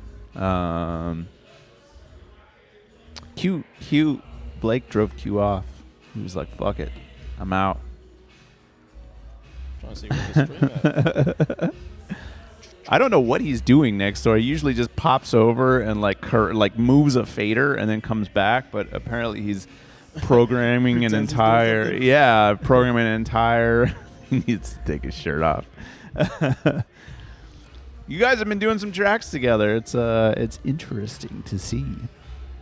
Blake drove Q off. He was like, "Fuck it, I'm out." Trying to see where the string at. I don't know what he's doing next door. He usually just pops over and like moves a fader and then comes back, but apparently he's programming an entire. He needs to take his shirt off. You guys have been doing some tracks together. It's interesting to see.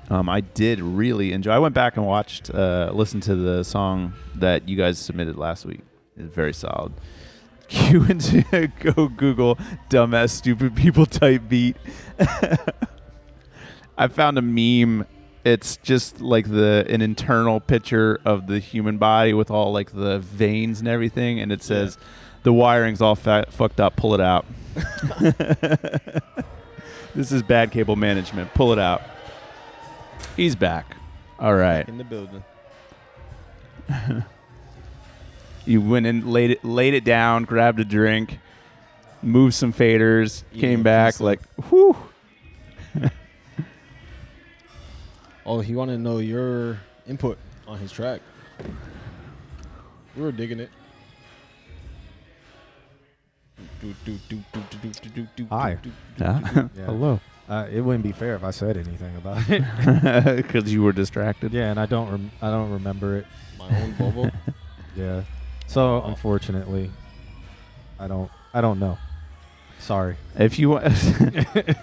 I did really enjoy. I went back and listened to the song that you guys submitted last week. It's very solid. Go Google dumbass stupid people type beat. I found a meme. It's just like an internal picture of the human body with all like the veins and everything, and it says the wiring's all fucked up. Pull it out. This is bad cable management. Pull it out. He's back. All right. In the building. You went and laid it down, grabbed a drink, moved some faders, came back like, whew. Oh, he wanted to know your input on his track. We were digging it. Hi. Hello. It wouldn't be fair if I said anything about it because you were distracted. Yeah, and I don't remember it. My own bubble. Yeah. So unfortunately, I don't know. Sorry. If you want,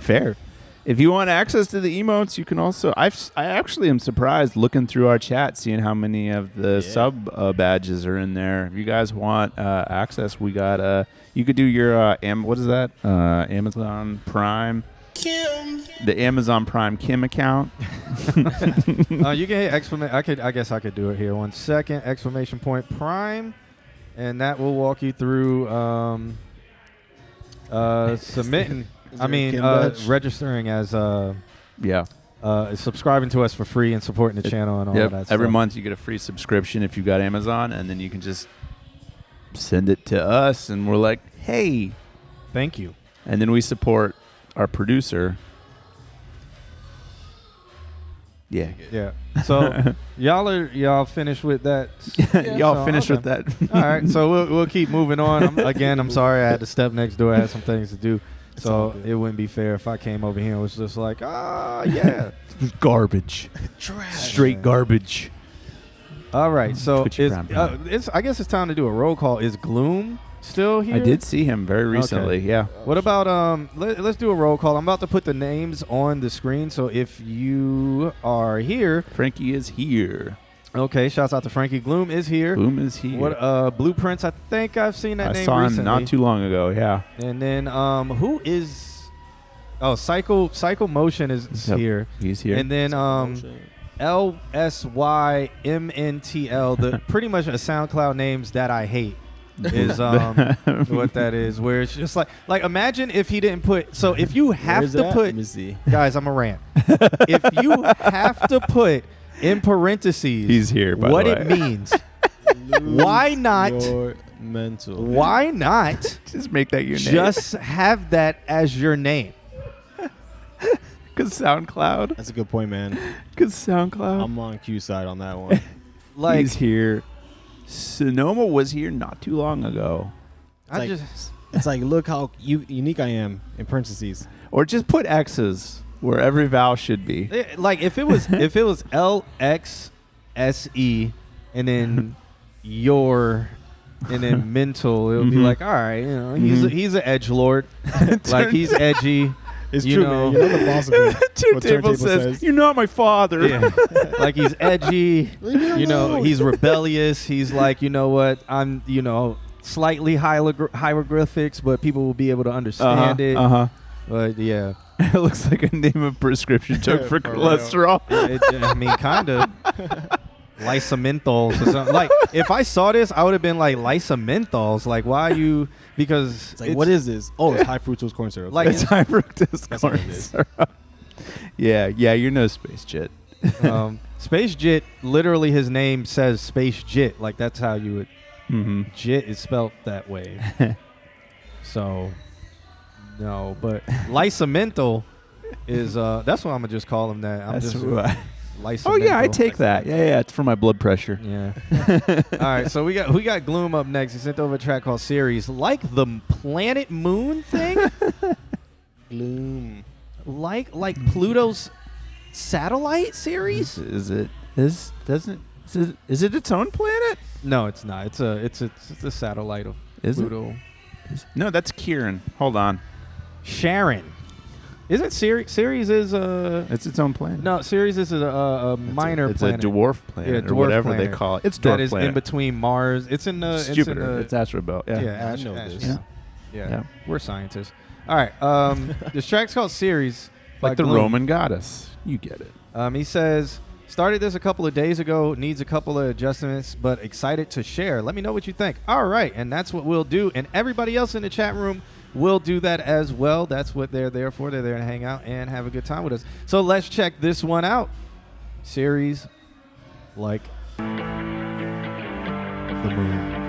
fair. If you want access to the emotes, you can also. I actually am surprised looking through our chat, seeing how many of the sub badges are in there. If you guys want access, we got. You could do your what is that? Amazon Prime. Kim. The Amazon Prime Kim account. You can hit exclamation. I guess I could do it here. 1 second. Exclamation point Prime, and that will walk you through submitting. Registering as subscribing to us for free and supporting the channel and all of that stuff. Every month you get a free subscription if you've got Amazon, and then you can just send it to us, and we're like, hey. Thank you. And then we support our producer. Yeah. Yeah. So y'all finished with that? Y'all finished with that. All right. So we'll keep moving on. I'm sorry I had to step next door. I had some things to do. So it wouldn't be fair if I came over here and was just like, yeah. Garbage. Straight garbage. All right. So Twitchy I guess it's time to do a roll call. Is Gloom still here? I did see him very recently. Okay. Yeah. What about let's do a roll call. I'm about to put the names on the screen. So if you are here, Frankie is here. okay. Shouts out to Frankie. Gloom is here. Gloom is here. What Blueprints? I think I've seen that I name saw him recently. not too long ago. Yeah. And then who is? Oh, Psycho Motion is Yep. here. He's here. And then LSYMNTL, the pretty much a SoundCloud names that I hate is what that is. Where it's just like imagine if he didn't put. So if you have to put, Let me see. guys, I'm a rant. If you have to put in parentheses, He's here, by what the it way. means. Why not? Your mental. Why not Just make that your name. just have that as your name? Because SoundCloud. That's a good point, man. Because SoundCloud. I'm on Q side on that one. Like He's here. Sonoma was here not too long ago. It's like, look how unique I am in parentheses. Or just put X's where every vowel should be. like if it was LXSE and then your and then mental, it would be like, all right, you know, he's an edgelord. Like he's edgy. It's you true, know. man. You're not the boss of it. Turntable says, "You're not my father." Yeah. Like he's edgy. You know, he's rebellious. He's like, you know what? I'm, you know, slightly hieroglyphics, but people will be able to understand it. But yeah, It looks like a name of prescription drug for cholesterol. I mean, kind of. Lysamenthals or something. Like, if I saw this, I would have been like, Lysamenthals? Like, why are you? Because it's like, what is this? Oh, it's high fructose corn syrup. Like, It's high fructose That's corn what it is. syrup. Yeah, you're no space jet. Space Jit, literally his name says Space Jit. Like, that's how you would. Mm-hmm. Jit is spelled that way. So, no. But Lysamental is, that's what I'm going to just call him that. I'm That's just who I- Lysamental. Oh yeah, I take that. Yeah, it's for my blood pressure. Yeah. All right, so we got Gloom up next. He sent over a track called Series. Like the Planet Moon thing? Gloom. Like Pluto's satellite series? Is it its own planet? No, it's not. It's a satellite of Is it? Pluto. No, that's Kieran. Hold on. Sharon. Isn't Ceres is a It's its own planet. no? Ceres is a minor It's planet. a dwarf planet, Yeah, or dwarf whatever planet. they call it. It's dwarf that is planet. in between Mars. It's in the It's Jupiter. It's It's Astrobelt. Yeah. yeah. I know this. Yeah. We're scientists. All right. This track's called Ceres. by Like the Gloom. Roman goddess. You get it. He says, started this a couple of days ago, needs a couple of adjustments, but excited to share. Let me know what you think. All right, and that's what we'll do. And everybody else in the chat room will do that as well. That's what they're there for. They're there to hang out and have a good time with us. So let's check this one out. Series like the moon.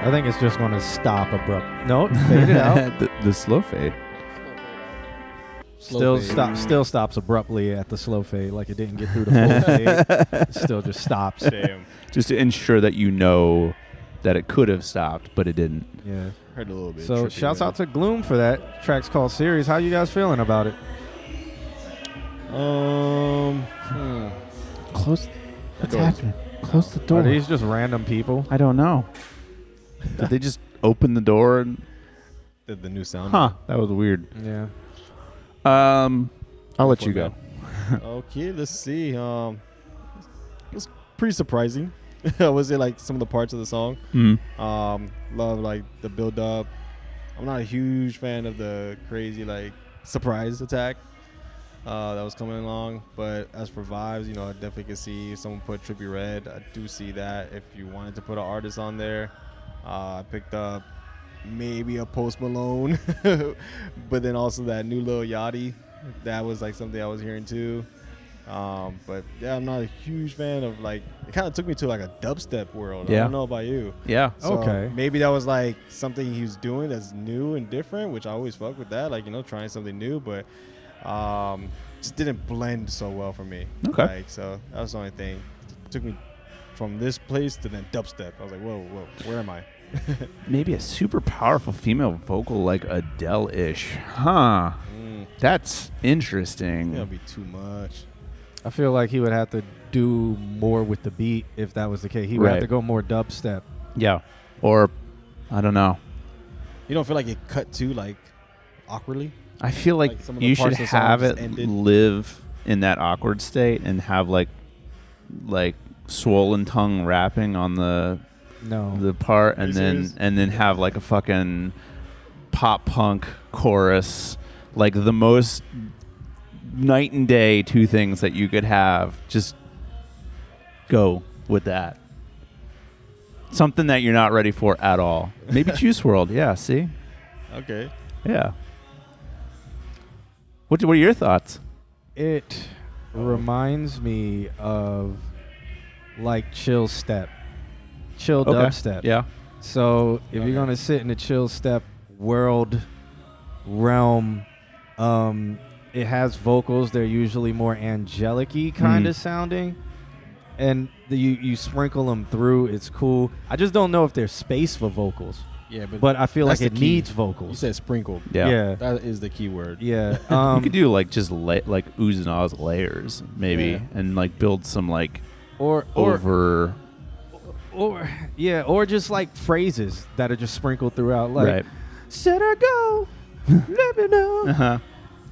I think it's just going to stop abrupt. No, fade it out. the slow fade. Still stops abruptly at the slow fade, like it didn't get through the full fade. It still just stops. Damn. Just to ensure that you know that it could have stopped, but it didn't. Yeah. Heard a little bit. So trippy shouts there. out to Gloom for that. Track's called Series. How you guys feeling about it? Close. What's happening? Close the door. Are these just random people? I don't know. Did they just open the door and? Did the new sound? Huh. That was weird. Yeah. I'll let you go. Okay, let's see. It was pretty surprising. Was it like some of the parts of the song? Love like the build up. I'm not a huge fan of the crazy like surprise attack that was coming along, but as for vibes, I definitely could see if someone put Trippie Redd. I do see that. If you wanted to put an artist on there, I picked up maybe a Post Malone, but then also that new Lil Yachty. That was like something I was hearing too. But yeah, I'm not a huge fan of like, it kind of took me to like a dubstep world. Yeah. I don't know about you. Yeah. So Okay. maybe that was like something he was doing that's new and different, which I always fuck with that, like, trying something new, but just didn't blend so well for me. Okay. Like, so that was the only thing. It took me from this place to then dubstep. I was like, whoa, where am I? Maybe a super powerful female vocal like Adele-ish. Huh. That's interesting. That'll be too much. I feel like he would have to do more with the beat if that was the case. He would have Right. to go more dubstep. Yeah. Or, I don't know. You don't feel like it cut too like awkwardly? I feel like Some of the you should parts of the song have just it ended. live in that awkward state and have like swollen tongue rapping on the part, and then have like a fucking pop punk chorus, like the most night and day two things that you could have. Just go with that. Something that you're not ready for at all. Maybe Juice WRLD. Yeah. See. Okay. Yeah. What are your thoughts? It reminds me of like chill dubstep. Yeah. So if you're gonna sit in the chill step world realm, it has vocals. They're usually more angelic-y kind of sounding, and you sprinkle them through. It's cool. I just don't know if there's space for vocals. Yeah, but I feel like that's it the key. needs vocals. You said sprinkled. Yeah. That is the key word. Yeah. You could do like just like oohs and ahs layers maybe, and like build some like or just like phrases that are just sprinkled throughout, like right. "Said I go, let me know,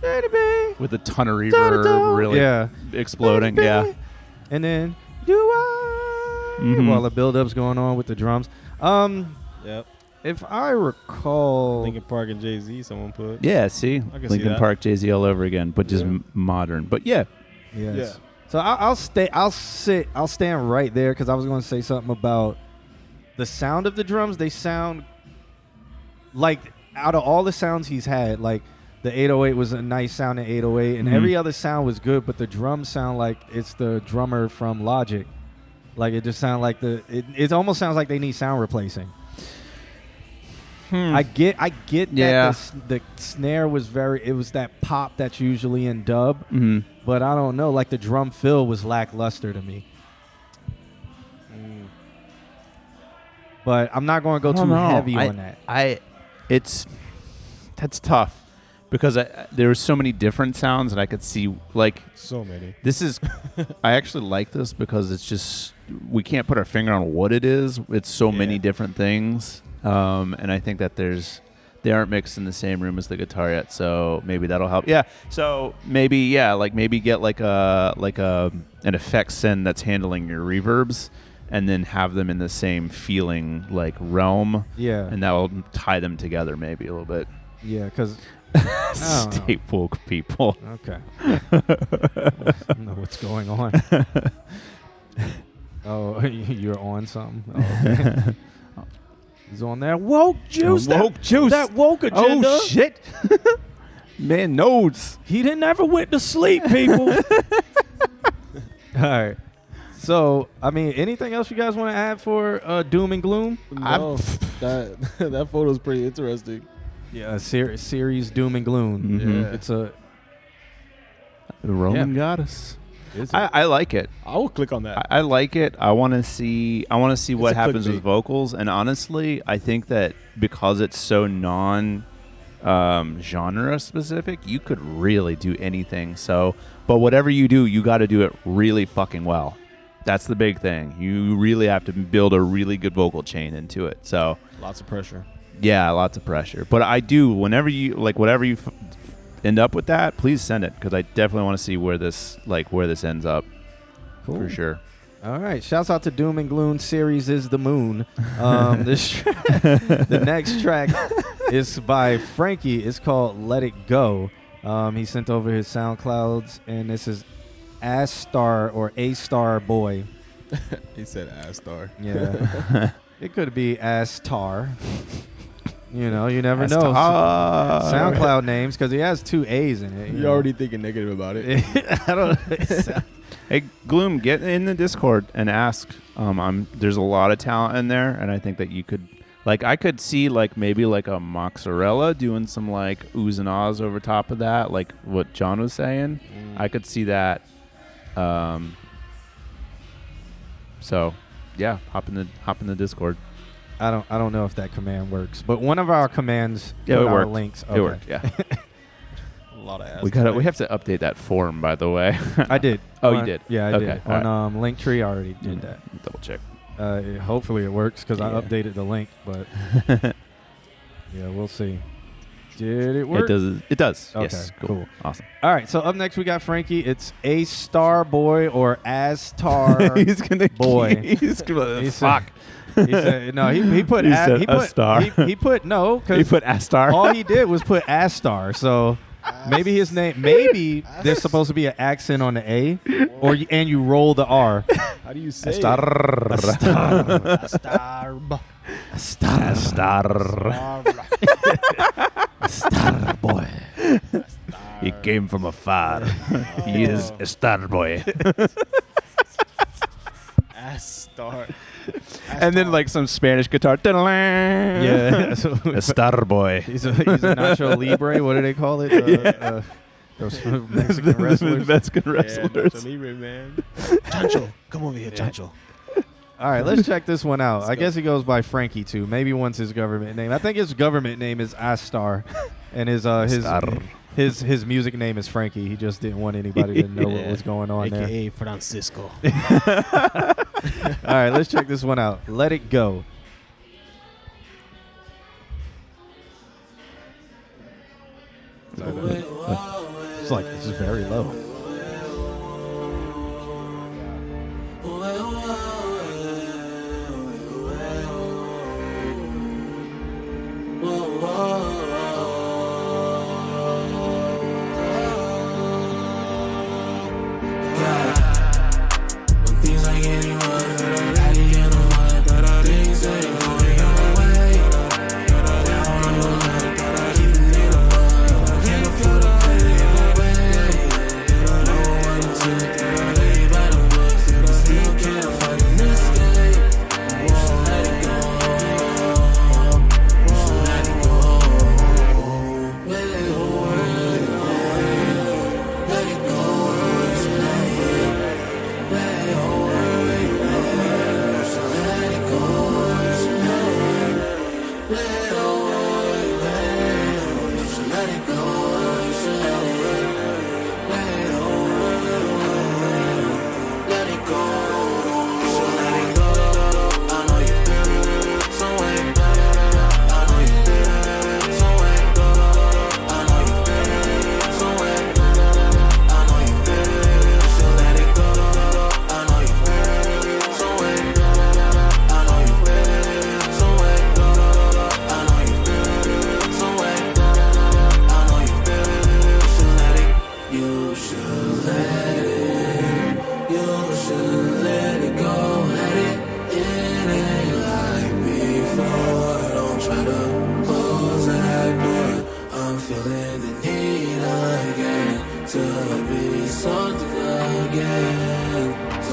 baby," with a ton of reverb, really exploding, baby. And then do I while the build-up's going on with the drums. Yep. If I recall, Linkin Park and Jay-Z, someone put. Yeah, see, I can see Linkin that. Park, Jay-Z all over again, but just modern. But yeah, yes. Yeah. So I'll stand right there because I was going to say something about the sound of the drums. They sound like, out of all the sounds he's had, like the 808 was a nice sounding 808, and every other sound was good, but the drums sound like it's the drummer from Logic. Like it just sounds like it almost sounds like they need sound replacing. I get that the snare was it was that pop that's usually in dub, but I don't know, like the drum fill was lackluster to me. But I'm not going to go too heavy on that. That's tough because there were so many different sounds, and I could see like So many. this is. I actually like this because it's just we can't put our finger on what it is. It's so many different things. And I think that they aren't mixed in the same room as the guitar yet, so maybe that'll help. Yeah. So maybe get like an effects send that's handling your reverbs, and then have them in the same feeling like realm. Yeah. And that will tie them together maybe a little bit. Yeah, because Stay woke, people. Okay. I don't know what's going on. Oh, you're on something? Oh, okay. He's on that woke juice. That woke agenda. Oh, shit. Man knows. He didn't ever went to sleep, people. All right. So, I mean, anything else you guys want to add for Doom and Gloom? No, that photo's pretty interesting. Yeah, series Doom and Gloom. Yeah. It's a The Roman goddess. I like it. I will click on that. I like it. I want to see what happens with vocals. And honestly, I think that because it's so genre specific, you could really do anything. So, but whatever you do, you got to do it really fucking well. That's the big thing. You really have to build a really good vocal chain into it. So Lots of pressure. Yeah, lots of pressure. But I do, whenever you whatever you end up with that, please send it, because I definitely want to see where this ends up. Cool. For sure. All right. Shouts out to Doom and Gloom. Series is the moon. The next track is by Frankie. It's called Let It Go. He sent over his SoundClouds, and this is Ass Star or A Star Boy. He said Ass Star. Yeah. It could be Ass Tar. You know, you never know. SoundCloud names, because he has 2 A's in it. You're already thinking negative about it. I don't. Hey, Gloom, get in the Discord and ask. There's a lot of talent in there, and I think that you could, I could see maybe a Mozzarella doing some oohs and ahs over top of that, like what John was saying. I could see that. So, yeah, hop in the Discord. I don't know if that command works, but one of our commands it worked. Links. Okay. It worked. Yeah. A lot of ass. We have to update that form, by the way. I did. You did? Yeah, I did. All on Linktree, I already did that. Double check. Hopefully it works, because I updated the link, but yeah, we'll see. Did it work? It does. Okay, yes. cool. Awesome. All right, so up next we got Frankie. It's A Star Boy or Astar He's gonna Boy. He's gonna fuck. He said no. He put he put He put no. He put Astar. All he did was put Astar. So maybe his name. Maybe there's supposed to be an accent on the A, and you roll the R. How do you say Astar. Star Boy. He came from afar. He is a star boy. Ass Star? And then some Spanish guitar. Yeah. A star boy. He's a Nacho Libre. What do they call it? Those Mexican wrestlers. Mexican Yeah, wrestlers. Nacho Libre, man. Chancho, come over here, Chancho. All right, let's check this one out. I guess he goes by Frankie too. Maybe once his government name. I think his government name is Astar, and his music name is Frankie. He just didn't want anybody to know what was going on there. AKA Francisco. All right, let's check this one out. Let It Go. It's very low.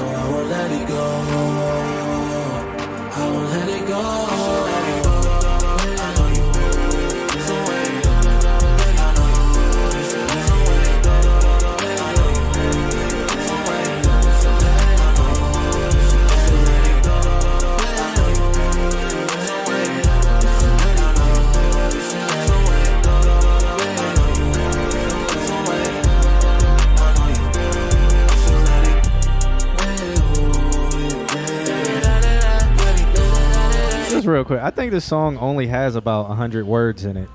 so I won't let it go. I won't let it go. Let it go. I know you feel some way. I know you feel some way. I know you feel some way. I know you feel let it go. I know you feel some way. I know you feel some way. I know you feel some way. I know you feel let it Just real quick, I think this song only has about 100 words in it.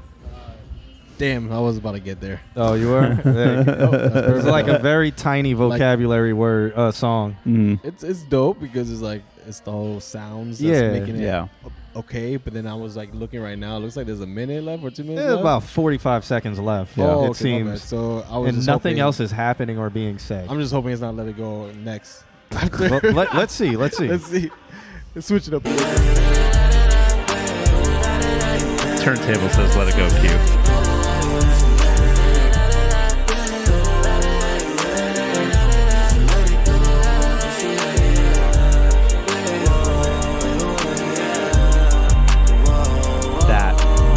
Damn, I was about to get there. Oh, you were? It's like a very tiny vocabulary word song. It's dope because it's the whole sounds that's making it okay. But then I was like looking right now, it looks like there's a minute left or 2 minutes There's left. about 45 seconds left. Oh, it okay, seems. So I was and just nothing hoping, else is happening or being said. I'm just hoping it's not Let It Go next. Well, let's see. Let's see. Let's switch it up. Turntable says let it go, Q.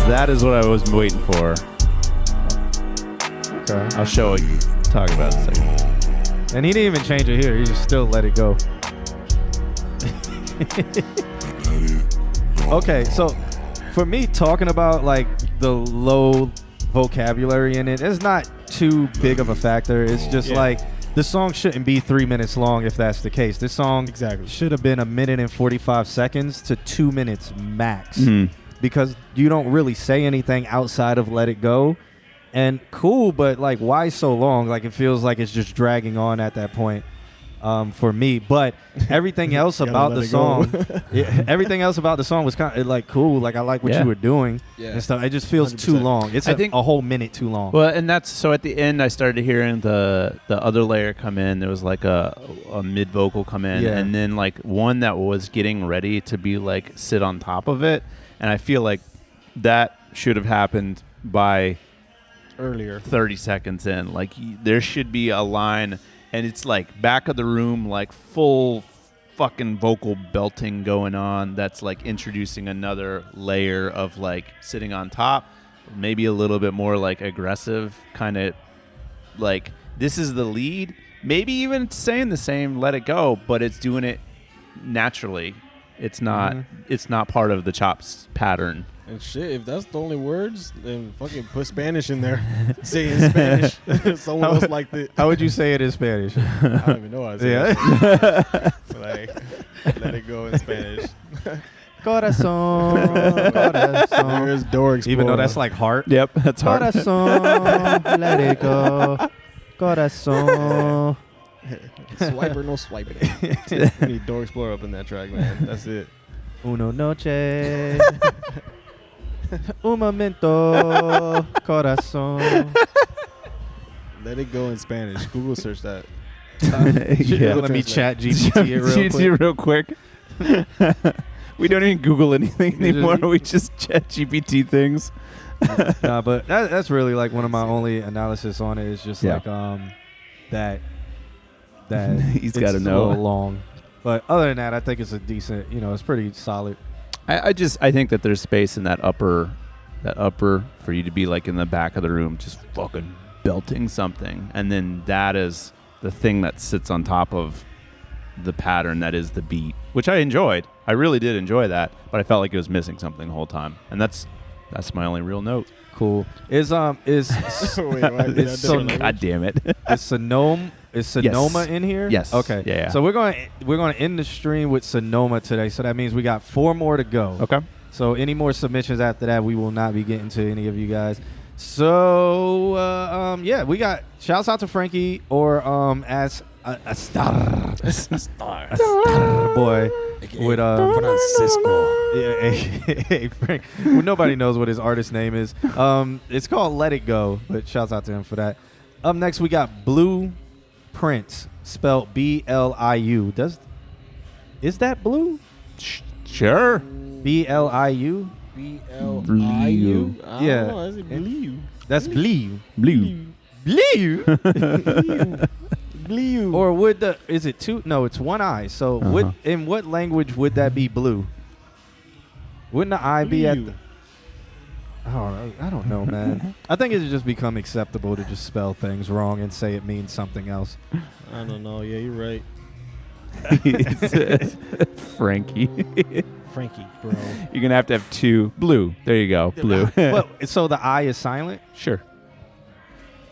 That is what I was waiting for. Okay. I'll show you. Talk about it in a second. And he didn't even change it here. He just still let it go. Okay, so for me, talking about like the low vocabulary in it, it's not too big of a factor. It's just like the song shouldn't be 3 minutes long if that's the case. This song should have been 1 minute and 45 seconds to 2 minutes max. Because you don't really say anything outside of Let It Go. And cool, but like, why so long? Like, it feels like it's just dragging on at that point for me. But everything else about the song, everything else about the song was kind of like cool. Like, I like what you were doing and stuff. It just feels 100%. Too long. It's a whole minute too long. Well, and that's so at the end, I started hearing the other layer come in. There was like a mid vocal come in, and then like one that was getting ready to be like sit on top of it. And I feel like that should have happened by earlier 30 seconds in. Like there should be a line, and it's like back of the room, like full fucking vocal belting going on. That's like introducing another layer of like sitting on top, maybe a little bit more like aggressive, kind of like this is the lead. Maybe even saying the same "Let It Go," but it's doing it naturally. It's not. It's not part of the chops pattern. And shit, if that's the only words, then fucking put Spanish in there. Say it in Spanish. Someone else liked it. How would you say it in Spanish? I don't even know how to say it. Like, let it go in Spanish. Corazón, corazón. There's Door Explorer. Even though that's like heart. Yep, that's heart. Corazón, let it go. Corazón. Swipe or no swipe it. We need Door Explorer up in that track, man. That's it. Uno noche. Un momento. Corazón. Let it go in Spanish. Google search that. Let me chat GPT it real quick. We don't even Google anything anymore. We just chat GPT things. Nah, but that's really like one of my only analysis on it. Is just like that he's got to know. A little long, but other than that, I think it's a decent. It's pretty solid. I think that there's space in that upper for you to be like in the back of the room, just fucking belting something, and then that is the thing that sits on top of the pattern that is the beat, which I enjoyed. I really did enjoy that, but I felt like it was missing something the whole time, and that's my only real note. Cool. Is God damn it. Is Sonoma in here? Yes. Okay. Yeah. So we're going to end the stream with Sonoma today. So that means we got 4 more to go. Okay. So any more submissions after that, we will not be getting to any of you guys. So we got shouts out to Frankie or as a star boy with Francisco. Hey Frank. Well, nobody knows what his artist name is. It's called Let It Go, but shouts out to him for that. Up next, we got Blue Prince, spelled B-L-I-U. Is that blue? Sure. B-L-I-U? B-L-I-U? Yeah. Know, is it blue? That's blue. Blue. Blue. Blue. Or would is it two? No, it's one I. So in what language would that be blue? Wouldn't the I be at the... I don't know, man. I think it's just become acceptable to just spell things wrong and say it means something else. I don't know. Yeah, you're right. Frankie. Frankie, bro. You're going to have two. Blue. There you go. Blue. So the I is silent? Sure.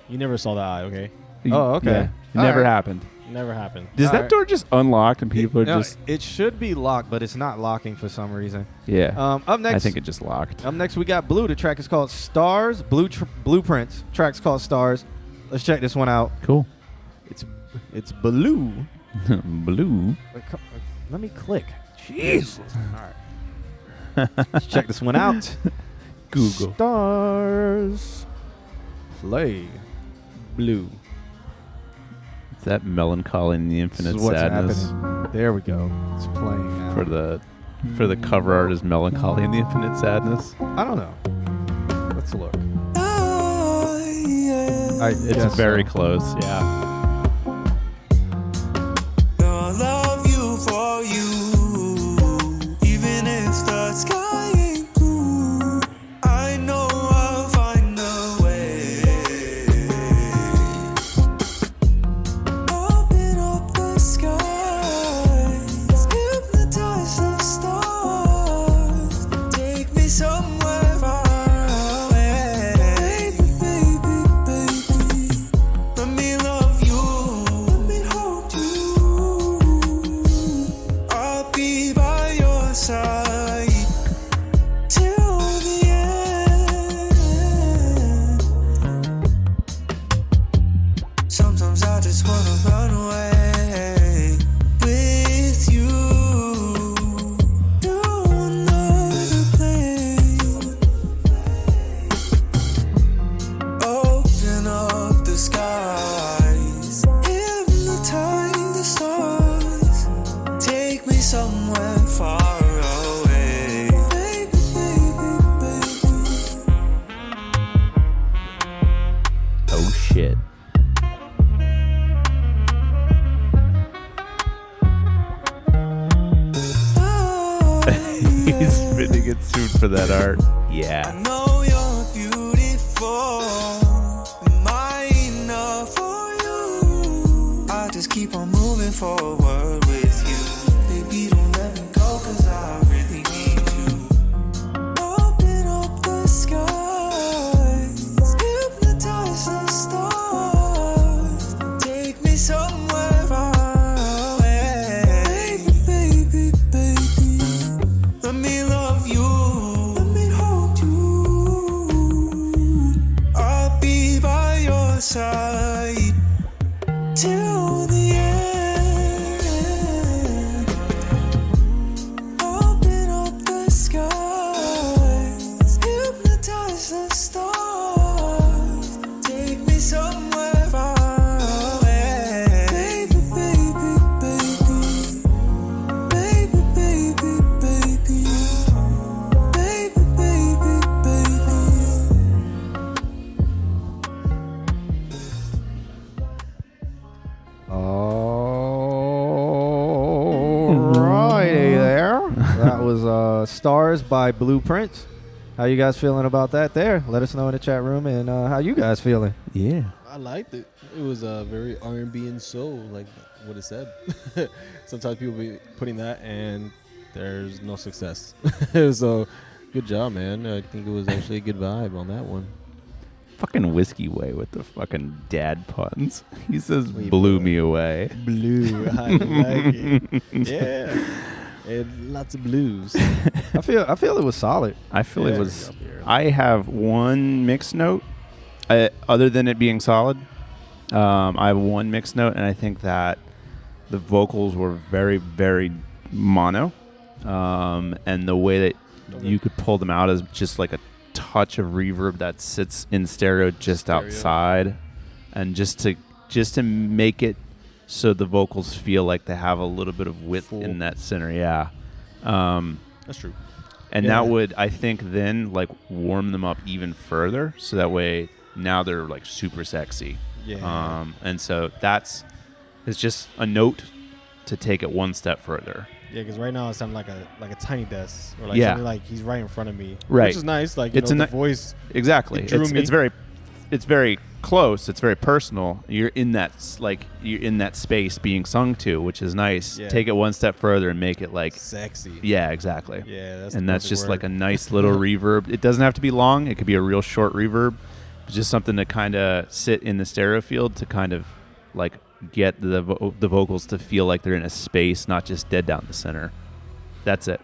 You never saw the eye, okay? Oh, okay. Yeah, it never happened. Never happened. Does that door just unlock and people are just... It should be locked, but it's not locking for some reason. Yeah. Up next... I think it just locked. Up next, we got Blue. The track is called Stars. Blueprints. Track's called Stars. Let's check this one out. Cool. It's Blue. Blue? Let me click. Jesus. All right. Let's check this one out. Google. Stars. Play. Blue. Is that Melancholy in the Infinite This is what's Sadness? happening. There we go. It's playing now. For the cover art is Melancholy in the Infinite Sadness. I don't know. Let's look. It's very close, yeah. I love you for you, even if the sky ain't blue. I know I'll find a way. Open up the skies, hypnotize the stars, take me somewhere far away. Baby, baby, baby, let me love you, let me hold you. I'll be by your side till the end. Sometimes I just wanna run away with you to another place. Open up the skies, hypnotize the stars, take me somewhere far away. Baby, baby, baby. Oh, shit. He's gonna get sued for that art. I Yeah. know you're beautiful. Am I enough for you? I just keep on moving forward with you. Baby, don't let me go, 'cause I really need you. Open up the skies, hypnotize the stars, take me somewhere far away. Baby, baby, baby, let me love you, let me hold you. I'll be by your side till the end. Open up the skies, hypnotize the stars, take me somewhere far away. Baby, baby, baby, baby, baby, baby, baby, baby, baby. Alrighty there. That was Stars by Blueprints. How you guys feeling about that there? Let us know in the chat room, and how you guys feeling? Yeah. I liked it. It was very R&B and soul, like what it said. Sometimes people be putting that and there's no success. So good job, man. I think it was actually a good vibe on that one. Fucking Whiskey Way with the fucking dad puns. He says, Wait, blew me away. Blue. I like it. Yeah. And lots of blues. I feel it was solid. I feel it was... I have one mixed note, other than it being solid. I have one mixed note, and I think that the vocals were very, very mono. And the way that you could pull them out is just like a touch of reverb that sits in stereo just outside, and just to make it so the vocals feel like they have a little bit of width in that center. Yeah. That's true. And that would, I think, then like warm them up even further, so that way now they're like super sexy. Yeah. And so that's It's just a note to take it one step further. Yeah, because right now it sounds like a tiny desk, or like Yeah. something like he's right in front of me, Right. Which is nice. Like It's the a voice. Exactly. It drew me. It's very close. It's very personal. You're in that space being sung to, which is nice. Yeah. Take it one step further and make it like Sexy. Yeah, exactly. Yeah, that's and the that's perfect just word. like a nice little reverb. It doesn't have to be long. It could be a real short reverb. It's just something to kind of sit in the stereo field to kind of like get the vocals to feel like they're in a space, not just dead down the center. That's it.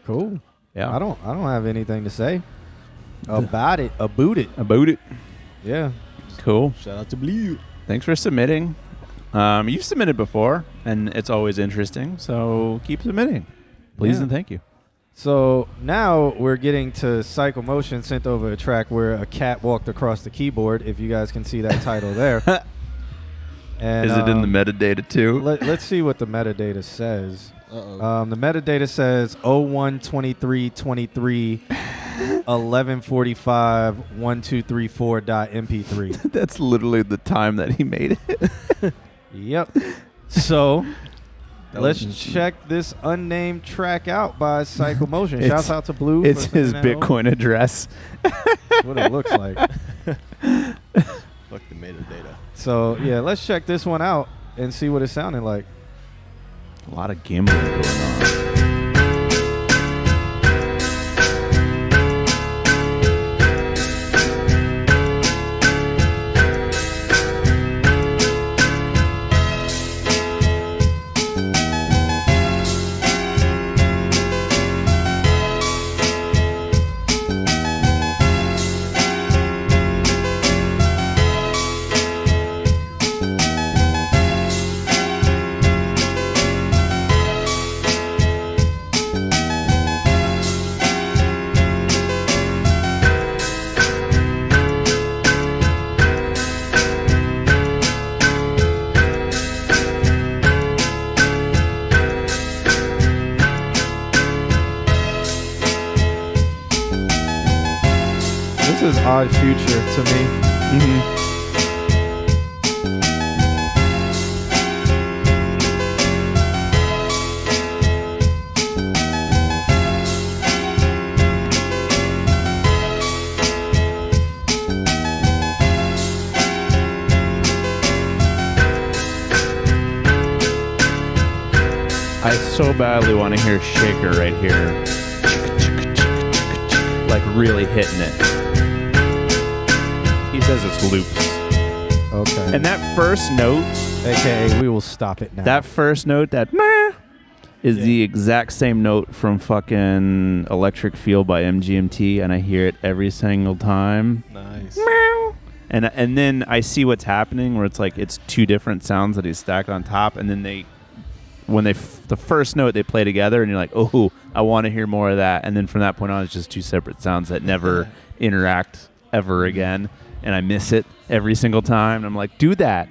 Cool. Yeah. I don't have anything to say about it. About it. Yeah. Cool. Shout out to Blue. Thanks for submitting. You've submitted before, and it's always interesting. So keep submitting, please, Yeah. and thank you. So now we're getting to Cycle Motion sent over a track where a cat walked across the keyboard. If you guys can see that title there. And, Is it in the metadata too? Let's see what the metadata says. Uh-oh. The metadata says 012323 11451234.mp3. That's literally the time that he made it. Yep. So let's check this unnamed track out by Cycle Motion. Shouts out to Blue. It's for his sending that Bitcoin address. That's what it looks like. Fuck the metadata. So yeah, let's check this one out and see what it sounded like. A lot of gambling going on. This is Odd Future to me. I so badly want to hear Shaker right here. Like really hitting it. He says it's loops. Okay. And that first note, AKA, we will stop it now. that first note, that meh, is the exact same note from fucking Electric Feel by MGMT, and I hear it every single time. Nice. And then I see what's happening, where it's like it's two different sounds that he's stacked on top, and then the first note they play together, and you're like, oh, I want to hear more of that. And then from that point on, it's just two separate sounds that never interact ever again, and I miss it every single time. And I'm like, do that.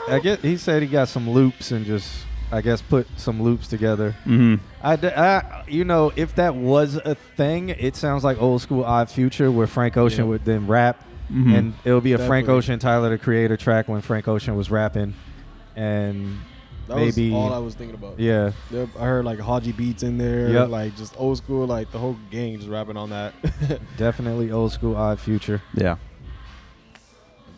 I get. He said he got some loops and just, I guess, put some loops together. Mm-hmm. You know, if that was a thing, it sounds like old school Odd Future, where Frank Ocean would then rap. Mm-hmm. And it'll be a Frank Definitely. Ocean, Tyler the Creator track when Frank Ocean was rapping, and That maybe was all I was thinking about. yeah, Yep, I heard like Haji beats in there, Yep. like just old school, like the whole gang just rapping on that. definitely old school Odd Future. Yeah.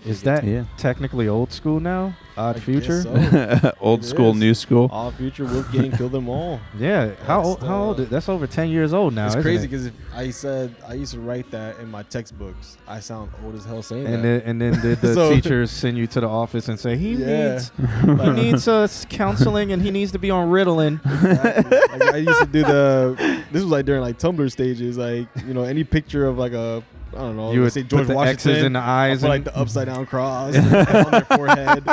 Is that Yeah. technically old school now? Odd I Future? guess so. Old It school, is. new school. All Future, Wolf Gang, kill them all. Yeah. How That's old? the- That's over 10 years old now. It's isn't crazy it? because I used to write that in my textbooks. I sound old as hell saying And that. then did the So- teachers send you to the office and say he Yeah. needs counseling and he needs to be on Ritalin? Exactly. Like I used to do this was like during like Tumblr stages, like, you know, any picture of like a, I don't know, You let's would say George put the Washington, X's in the I'll eyes put like and- the upside down cross on their forehead,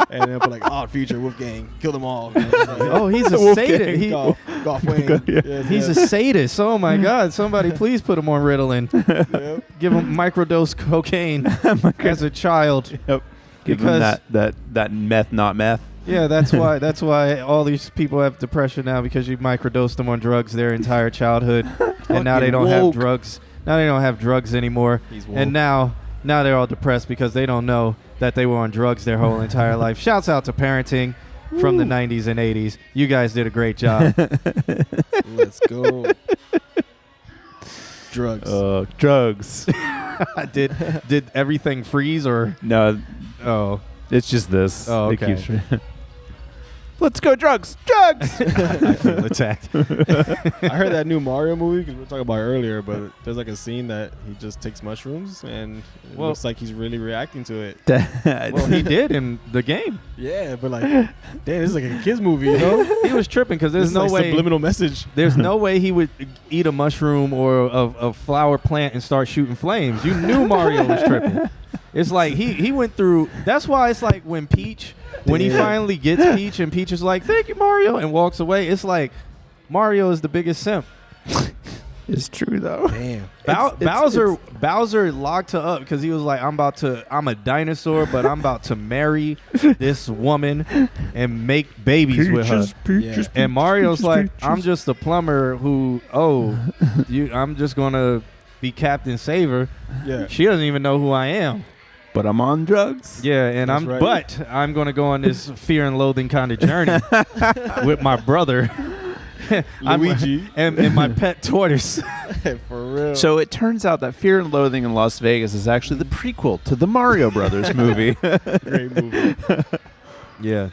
and then put like Odd Future, Wolf Gang, kill them all. Oh, he's a sadist. Golf Wayne. Yes, He's a yes. sadist. Oh my God! Somebody please put him on Ritalin. Yep. Give him microdose cocaine as a child. Yep. Give Because- them that meth, not meth. Yeah, that's why all these people have depression now, because you microdosed them on drugs their entire childhood, and now they Fucking don't have woke. drugs. Now they don't have drugs anymore. He's woke. And now now they're all depressed because they don't know that they were on drugs their whole entire life. Shouts out to parenting from the 90s and 80s. You guys did a great job. Let's go. Drugs. Drugs. Did everything freeze or No, oh it's just this. Oh, It okay. keeps- Let's go drugs. Drugs. I feel attacked. I heard that new Mario movie because we were talking about it earlier, but there's like a scene that he just takes mushrooms and it looks like he's really reacting to it. Well, he did in the game. Yeah, but like, damn, this is like a kid's movie, you know? He was tripping because there's This is no like way. subliminal message. There's no way he would eat a mushroom or a flower plant and start shooting flames. You knew Mario was tripping. It's like he went through. That's why it's like when Peach, when he finally gets Peach and Peach is like, "Thank you, Mario," and walks away. It's like Mario is the biggest simp. It's true though. Damn. Bowser locked her up because he was like, I'm a dinosaur, but I'm about to marry this woman and make babies with her. Peaches, And Mario's peaches, like, peaches. I'm just a plumber who, I'm just going to be Captain Saver. Yeah. She doesn't even know who I am. But I'm on drugs. Yeah, and That's right. I'm going to go on this fear and loathing kind of journey with my brother. Luigi. and my pet tortoise. For real. So it turns out that Fear and Loathing in Las Vegas is actually the prequel to the Mario Brothers movie. Great movie. Yeah.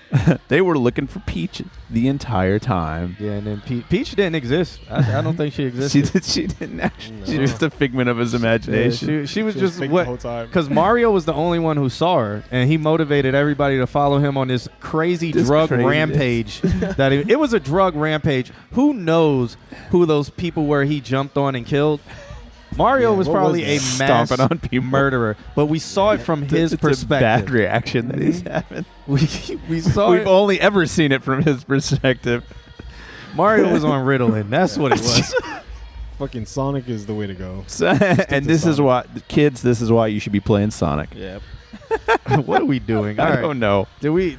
They were looking for Peach the entire time. Yeah, and then Peach didn't exist. I don't think she existed. She didn't actually. No. She was just a figment of his Yeah, imagination. she was She just fake what the whole time. because Mario was the only one who saw her, and he motivated everybody to follow him on this crazy This drug crazy- rampage. That it was a drug rampage. Who knows who those people were he jumped on and killed? Mario Yeah, was what probably a was mass Stomping on people. murderer, but we saw it from his It's a bad perspective. reaction that he's having. We saw We've it. only ever seen it from his perspective. Mario was on Ritalin. That's what it was. Fucking Sonic is the way to go. And this is why, kids, this is why you should be playing Sonic. Yep. What are we doing? All I right. don't know. Did we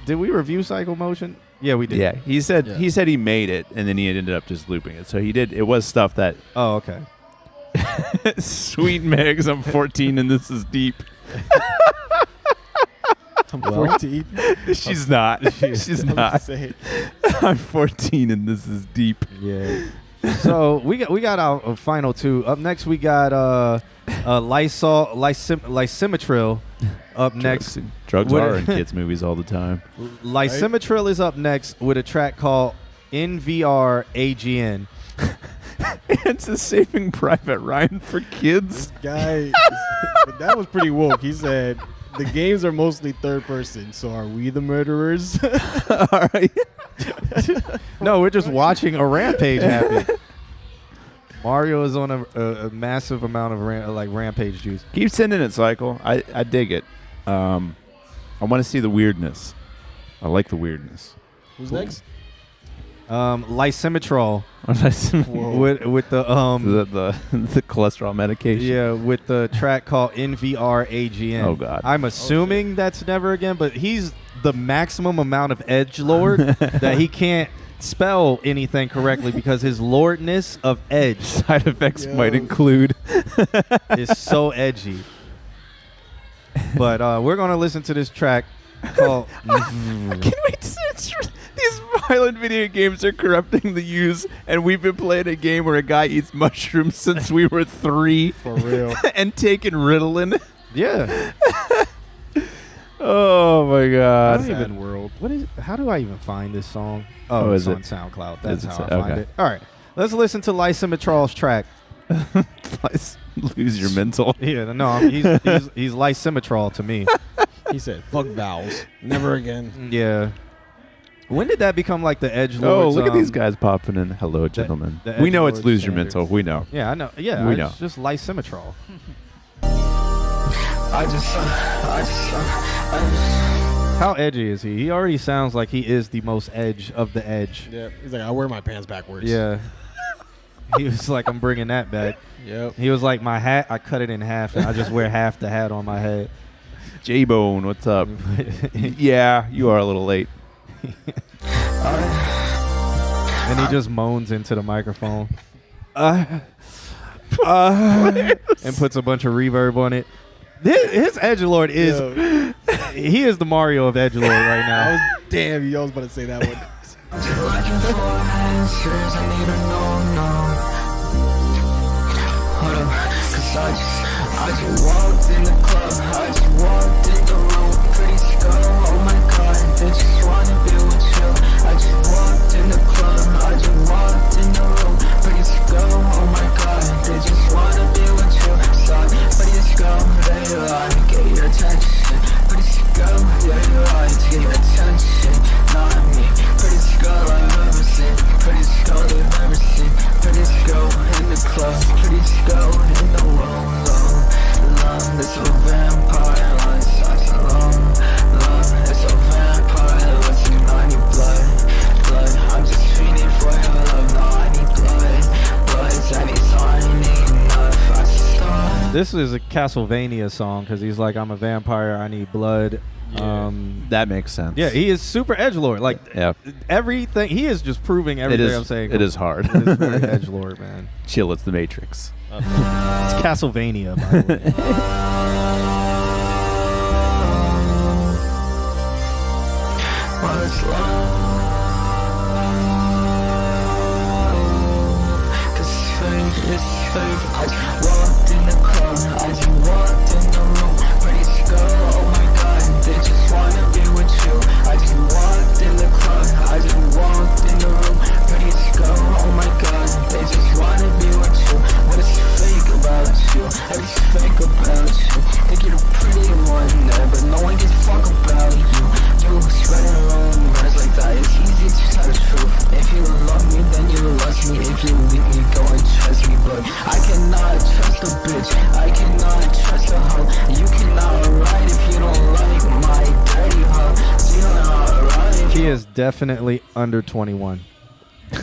review Cycle Motion? Yeah, we did. Yeah, he said Yeah. he made it, and then he ended up just looping it. So he did. It was stuff that Oh, okay. Sweet Megs, I'm 14 and this is deep. I'm 14. She's not. She's not. Say it. I'm 14 and this is deep. Yeah. So we got our final two. Up next we got Lysimetril. Up next, Drugs What- are in kids' movies all the time. Lysimetril is up next with a track called NVR AGN. It's a Saving Private Ryan for kids. Guy, but that was pretty woke. He said, the games are mostly third person, so are we the murderers? All right. No, we're just watching a rampage happen. Mario is on a massive amount of rampage juice. Keep sending it, Cycle. I dig it. I want to see the weirdness. I like the weirdness. Who's next? Lysimetrol Whoa. with the the cholesterol medication. yeah, with the track called NVR AGN. Oh, God. I'm assuming that's never again, but he's the maximum amount of edgelord that he can't spell anything correctly because his lordness of edge Side effects Yo. might include. is so edgy. But we're gonna listen to this track called Can we these violent video games are corrupting the youth, and we've been playing a game where a guy eats mushrooms since we were 3 For real. and taking Ritalin. yeah. Oh my I God! don't even world. What is? How do I even find this song? Oh, it's is on it? SoundCloud. That's Is it how I so- find okay. it. All right, let's listen to Lysimetrol's track. Lose your mental. Yeah, no, he's Lysimetrol to me. He said, fuck vowels. Never again. Yeah. When did that become like the edgelords? Oh, look at these guys popping in. Hello, gentlemen. the We know it's edgelord lose your standards. mental. We know. Yeah, I know. Yeah, We it's know. just Lysimetrol. How edgy is he? He already sounds like he is the most edge of the edge. Yeah. He's like, I wear my pants backwards. Yeah. He was like, I'm bringing that back. Yep. He was like, my hat, I cut it in half, and I just wear half the hat on my head. J-Bone, what's up? Yeah, you are a little late. And he just moans into the microphone. And puts a bunch of reverb on it. His edgelord is he is the Mario of edgelord right now. Damn, you always about to say that one. Looking for answers, I need to know now. Hold up, 'cause I just walked in the club, I just walked in the room, pretty skull, oh my god, they just wanna be with you. I just walked in the club, I just walked in the room, pretty skull, oh my god, they just wanna be with you. Son, pretty skull, they wanna get your attention, pretty skull, yeah, you want to get attention, not me, pretty skull I've ever seen, pretty skull they've ever seen, pretty skull in the club, pretty skull in the room, love, it's a vampire, like such a love, it's a vampire, listen, I need blood, I'm just feeding for your love, no, I need blood, I need enough, I start. This is a Castlevania song because he's like, I'm a vampire, I need blood. Yeah. That makes sense. Yeah, he is super edgelord. Like everything, he is just proving everything I'm saying. It is hard. It is very edgelord, man. Chill, it's the Matrix. It's Castlevania, by the way. What's love? 'Cause faith is faith. I just walked in the club, I just walked in the room, ready to go, oh my god, they just wanna be with you. I just walked in the club, I just walked in the room, ready to go, oh my god, they just wanna be with you. What is fake about you? Everything's fake about you. Think you're the pretty one there, but no one gives a fuck about you. You spreading around words like that, it's easy to tell the truth. If you love me, then you love me. If you leave me, go and trust me. But I cannot trust a bitch, I cannot trust a hoe. You cannot ride if you don't like my dirty hoe. So you're not right if He is definitely under 21.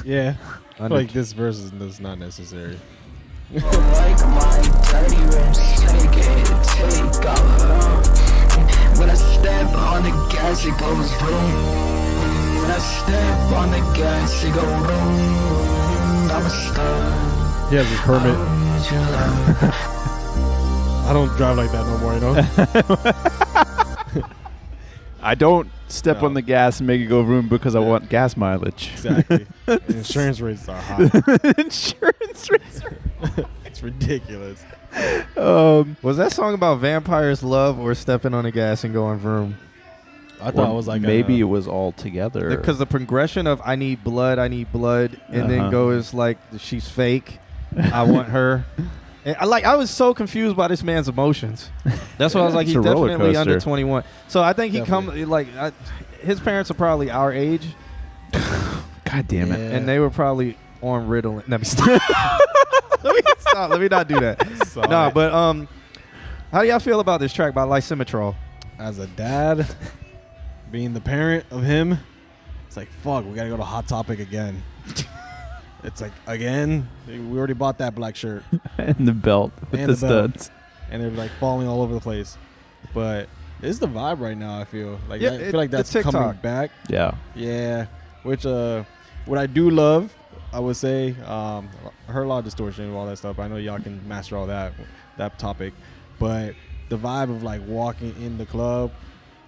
Yeah. I feel Under like this verse is not necessary. you don't like my dirty rims. Take it, take off. When I step on the gas, it goes boom. When I step on the gas, it goes boom. I'm a star. He has his permit. I don't drive like that no more, you know? I don't step on the gas and make it go vroom because I want gas mileage. Exactly. Insurance rates are high. Insurance rates. It's ridiculous. Was that song about vampires' love or stepping on the gas and going vroom? I thought it was like maybe it was all together. Because the progression of I need blood, and then goes like she's fake, I want her. And I was so confused by this man's emotions. That's why I was like, he's definitely under 21. So I think his parents are probably our age. God damn it! Yeah. And they were probably on Ritalin. Let me stop. Let me not do that. Sorry. No, but how do y'all feel about this track by Lysimetral? As a dad, being the parent of him, it's like, fuck, we gotta go to Hot Topic again. It's like, again? We already bought that black shirt. And the belt with And the the belt. studs. And they're like falling all over the place. But it's the vibe right now, I feel. Like Yeah, I feel like that's the TikTok. coming back. Yeah. Yeah. Which what I do love, I would say, I heard a lot of distortion and all that stuff. I know y'all can master all that topic. But the vibe of like walking in the club,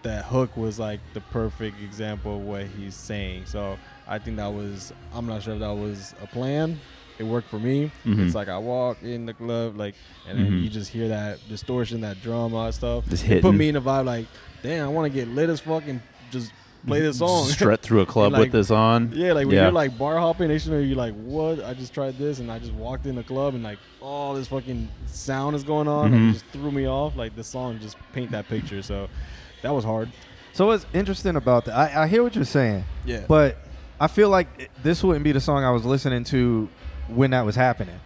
that hook was like the perfect example of what he's saying. So I think I'm not sure if that was a plan. It worked for me. Mm-hmm. It's like I walk in the club, like, and then you just hear that distortion, that drum, all that stuff. Just It hitting. put me in a vibe like, damn, I want to get lit as fuck and just play this song. Strut through a club And, like, with this on. Yeah, like when you're like bar hopping, next thing you know, you're like, what? I just tried this and I just walked in the club and like all this fucking sound is going on and it just threw me off. Like the song just paint that picture. So that was hard. So what's interesting about that, I hear what you're saying. Yeah. But I feel like this wouldn't be the song I was listening to when that was happening.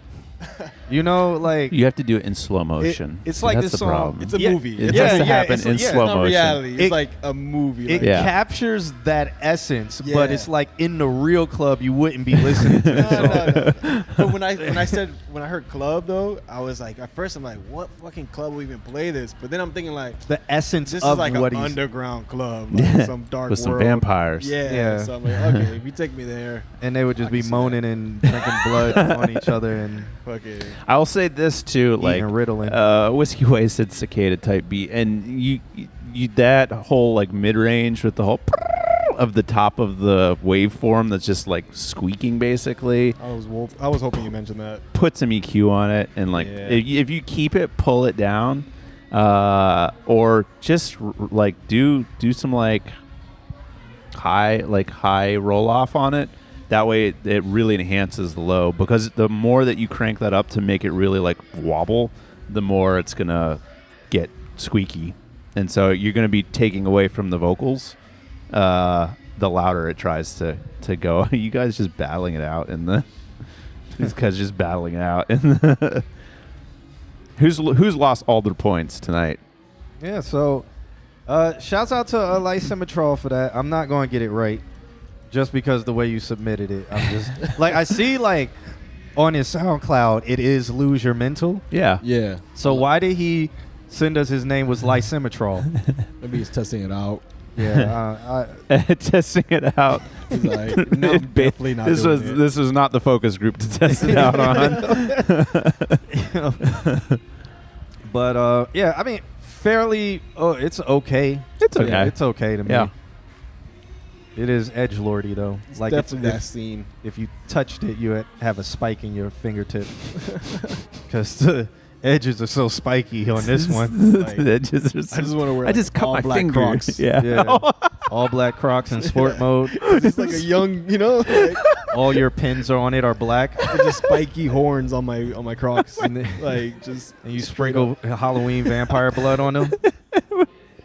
You know, like You have to do it in slow motion. it's like That's this the song. problem. It's a Yeah, movie. It It's has like, to happen it's in like- yeah, slow it's not motion. reality. It's It- like a movie. it Like, Yeah. captures that essence, Yeah. but it's like in the real club you wouldn't be listening to this song. no. But when I heard club though, I was like, at first I'm like, what fucking club will even play this? But then I'm thinking like, The essence this of is like what an he's underground club, like some dark With some world. vampires. Yeah. So I'm like, okay, if you take me there, and they would just I be can see moaning and drinking blood on each other and fucking I'll say this too, like Ritalin. Whiskey Way said cicada type beat, and you that whole like mid range with the whole of the top of the waveform that's just like squeaking basically. I was hoping you mentioned that. Put some EQ on it, and like if you keep it, pull it down, or just like do some like high roll off on it. That way it really enhances the low, because the more that you crank that up to make it really like wobble, the more it's gonna get squeaky, and so you're gonna be taking away from the vocals. The louder it tries to go. You guys just battling it out in the. These guys just battling it out in the. Who's lost all their points tonight? Yeah. So, shouts out to Lysimetrol for that. I'm not going to get it right. Just because the way you submitted it, I'm just like I see like on his SoundCloud it is Lose Your Mental. Yeah. Yeah. So why did he send us his name was Lysimetrol? Maybe he's testing it out. Yeah. Testing it out. He's like, no, I'm definitely not. This was not the focus group to test it out on. But yeah, I mean, fairly. Oh, it's okay. It's okay. Yeah, it's okay to me. Yeah. It is edgelordy though. It's like definitely that scene. If you touched it, you would have a spike in your fingertip. Because the edges are so spiky on this one. Like, the edges are so I just want to wear. I just cut my finger. Crocs. Yeah. All black Crocs in sport mode. Just like a young, like, all your pins are on it are black. With just spiky horns on my Crocs. And you sprinkle Halloween vampire blood on them.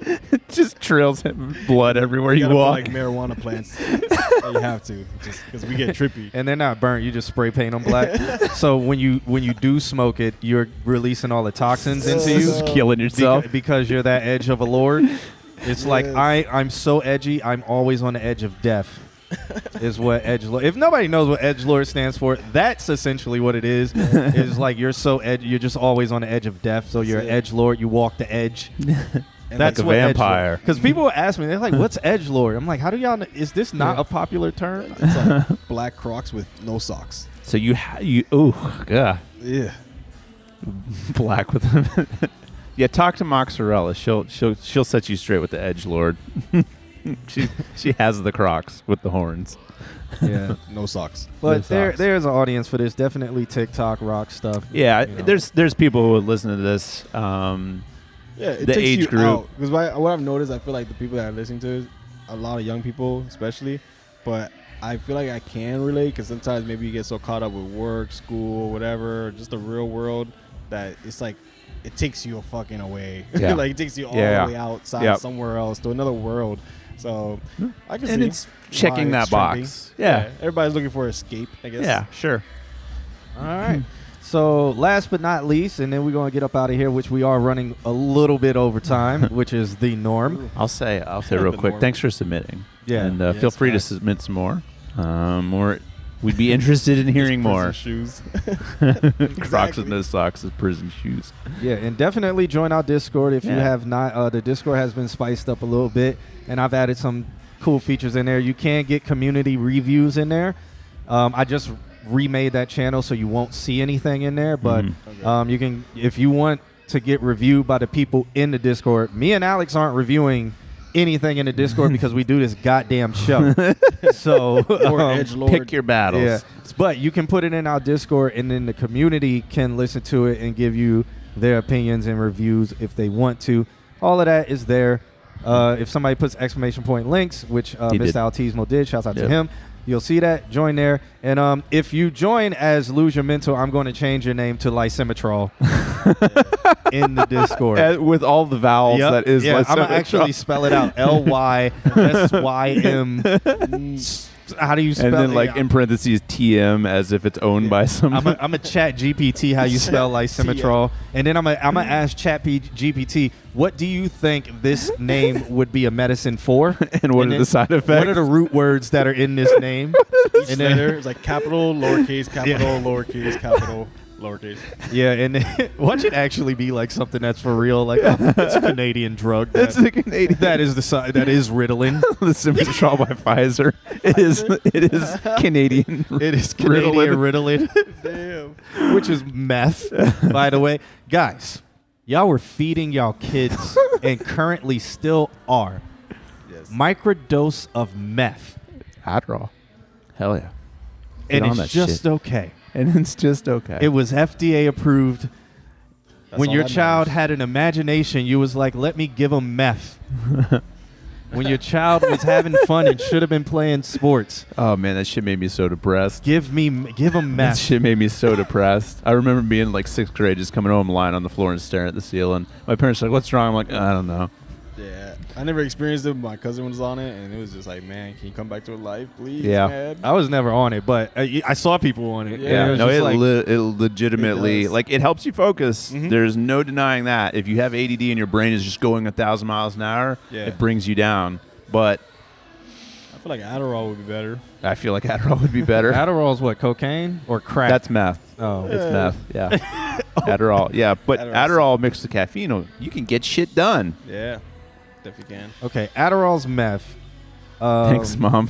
It just trails blood everywhere you walk. Like marijuana plants. You have to, just because we get trippy. And they're not burnt. You just spray paint them black. So when you do smoke it, you're releasing all the toxins into you. Just killing yourself. Because you're that edge of a lord. It's like I'm so edgy. I'm always on the edge of death. Is what edgelord. If nobody knows what edgelord stands for, that's essentially what it is. It's like you're so edgy. You're just always on the edge of death. So you're an edgelord. You walk the edge. That's like a vampire. Because people will ask me, they're like, "What's edgelord?" I'm like, "How do y'all know? Is this not a popular term?" It's like black Crocs with no socks. So you god. Yeah. Black with them. Yeah, talk to Moxarella. She'll set you straight with the edgelord. she has the Crocs with the horns. Yeah, no socks. But there's an audience for this. Definitely TikTok rock stuff. Yeah, there's people who would listen to this. Yeah, it the takes age you group. Because what I've noticed, I feel like the people that are listening to it, a lot of young people especially, but I feel like I can relate because sometimes maybe you get so caught up with work, school, whatever, just the real world, that it's like it takes you fucking away. Yeah. Like it takes you all the way outside somewhere else to another world. So I can see. And it's checking that box. Yeah. Everybody's looking for escape, I guess. Yeah, sure. All right. So last but not least, and then we're going to get up out of here, which we are running a little bit over time, which is the norm. I'll say real quick, thanks for submitting. Yeah. And feel free to submit some more. We'd be interested in hearing more. Shoes. Crocs with no socks is prison shoes. Yeah, and definitely join our Discord if you have not. The Discord has been spiced up a little bit, and I've added some cool features in there. You can get community reviews in there. I just remade that channel so you won't see anything in there, but you can, if you want to get reviewed by the people in the Discord. Me and Alex aren't reviewing anything in the Discord because we do this goddamn show. So pick your battles. Yeah, but you can put it in our Discord, and then the community can listen to it and give you their opinions and reviews if they want to. All of that is there. If somebody puts exclamation point links, which Mr. Altismo did, shouts out to him. You'll see that. Join there. And if you join as Lose Your Mental, I'm going to change your name to Lysimetrol in the Discord. With all the vowels that is Lysimetrol. I'm going to actually spell it out. L-Y-S-Y-M. How do you spell it? And then in parentheses TM as if it's owned by someone. I'm a chat GPT how you spell Lysimetrol. And then I'm a ask chat GPT, what do you think this name would be a medicine for? And what are the side effects? What are the root words that are in this name? And then it's like capital, lowercase, capital, lowercase, capital, Lowercase. Yeah, and watch it actually be like something that's for real. Like it's a Canadian drug. It's a Canadian. That is that is Ritalin. Listen, controlled by Pfizer. It is Canadian. It is Canadian Ritalin. Damn. Which is meth, by the way. Guys, y'all were feeding y'all kids and currently still are. Yes. Microdose of meth. Adderall. Hell yeah. And on it's that just shit. okay. And it's just okay. It was FDA approved. That's When all your that child matters. had an imagination, you was like, let me give them meth. When your child was having fun and should have been playing sports, Oh man, that shit made me so depressed. give them That meth. shit made me so depressed. I remember being like 6th grade, just coming home, lying on the floor and staring at the ceiling. My parents were like, "What's wrong?" I'm like, "I don't know." Yeah, I never experienced it. My cousin was on it, and it was just like, man, can you come back to life, please? Yeah. Man? I was never on it, but I saw people on it. Yeah, and was no, just it, like, it legitimately It does. like it helps you focus. Mhm. There's no denying that. If you have ADD and your brain is just going 1,000 miles an hour, Yeah. it brings you down. But I feel like Adderall would be better. I feel like Adderall would be better. Adderall's what, cocaine or crack? That's meth. oh, It's meth. Yeah. Adderall. Yeah, but Adderall mixed with caffeine, you can get shit done. Yeah, definitely can. okay. Adderall's meth. Thanks, Mom.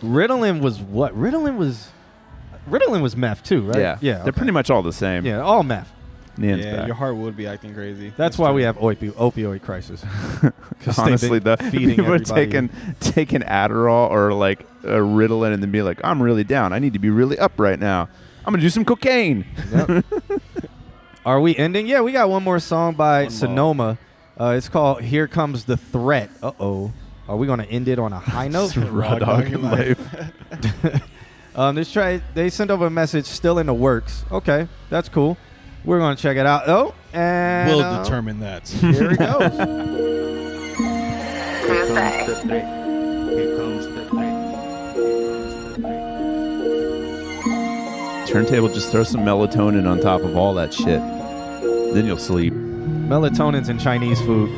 Ritalin was what? Ritalin was meth too, right? Yeah. Yeah. They're pretty much all the same. Yeah, all meth. Nian's Yeah, back. your heart would be acting crazy. That's why we have opioid crisis. 'Cause they've Honestly, been the feeding people are everybody. taking Adderall or like a Ritalin and then be like, I'm really down. I need to be really up right now. I'm gonna do some cocaine. Yep. Are we ending? Yeah, we got one more song by One more. Sonoma. It's called "Here Comes the Threat." Uh-oh. Are we gonna end it on a high note? Raw dog in life. They sent over a message still in the works. Okay, that's cool. We're gonna check it out. Oh, and We'll determine that. here it goes. Turntable, just throw some melatonin on top of all that shit. Then you'll sleep. Melatonin's in Chinese food.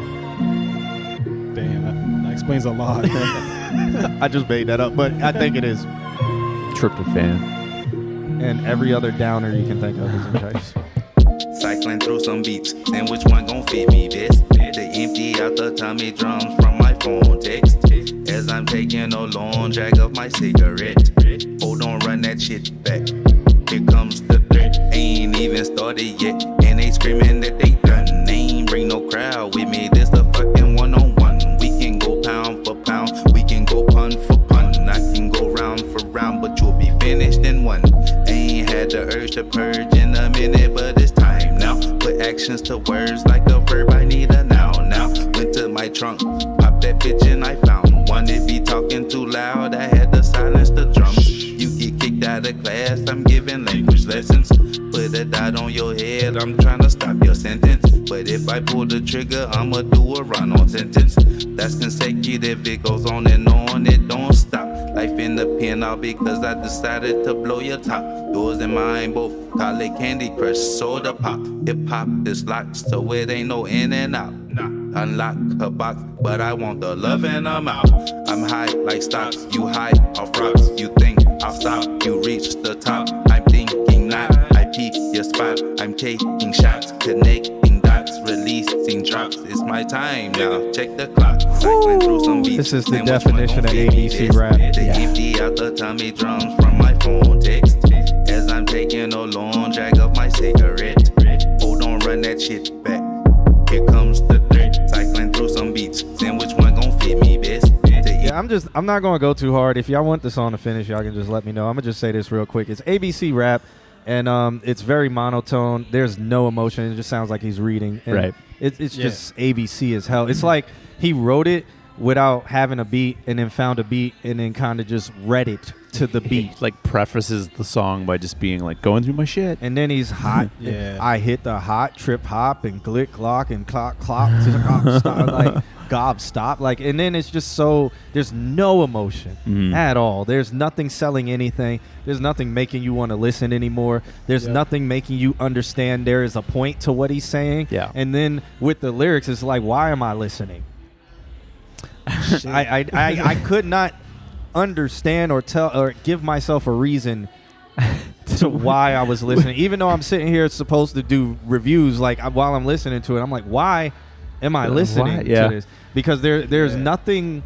Damn, that explains a lot. I just made that up, but I think it is. Tryptophan. And every other downer you can think of is in Chinese. Cycling through some beats, and which one gon' fit me best? They empty out the tummy drums from my phone text. As I'm taking a long drag of my cigarette. Oh, don't run that shit back. Here comes the threat. Ain't even started yet, and they screaming that they done. They ain't bring no crowd with me. This the fucking one-on-one. We can go pound for pound. We can go pun for pun. I can go round for round, but you'll be finished in one. Ain't had the urge to purge in a minute, but it's time now. Put actions to words like a verb. I need a noun now. Went to my trunk, popped that bitch, and I found one. If be talking too loud, I had to silence the drums. You get kicked out of class, I'm giving language lessons. Put a dot on your head, I'm trying to stop your sentence. But if I pull the trigger, I'ma do a run-on sentence. That's consecutive, it goes on, it don't stop. Life in the pen all because I decided to blow your top. Yours and mine both, call it Candy Crush, soda pop. Hip-hop is locked, so it ain't no in and out. Unlock her box, but I want the love and I'm out. I'm high like stocks, you high off rocks. You think I'll stop, you reach the top. I'm thinking not, I peek your spot. I'm taking shots, connecting dots, releasing drops. It's my time now, check the clock. Cycling through some beats. This is the and which one definition gon' of fit me ABC best? rap. They empty out the tummy drums from my phone text. As I'm taking a long drag of my cigarette. Oh, don't run that shit back. Here comes the threat. Cycling through some beats. Saying which one gon' fit me best. Yeah, I'm not gonna go too hard. If y'all want the song to finish, y'all can just let me know. I'm gonna just say this real quick. It's ABC rap, and it's very monotone. There's no emotion. It just sounds like he's reading. And Right. It's just ABC as hell. It's like he wrote it without having a beat, and then found a beat, and then kind of just read it to the beat. Like prefaces the song by just being like going through my shit. And then he's hot. Yeah. I hit the hot trip hop and glick glock and clock stop, like gob stop, like, and then it's just so there's no emotion at all. There's nothing selling anything. There's nothing making you want to listen anymore. There's nothing making you understand there is a point to what he's saying. Yeah. And then with the lyrics, it's like, why am I listening? I could not understand or tell or give myself a reason to why I was listening. Even though I'm sitting here supposed to do reviews, like while I'm listening to it, I'm like, why am I listening to this? Because there's nothing.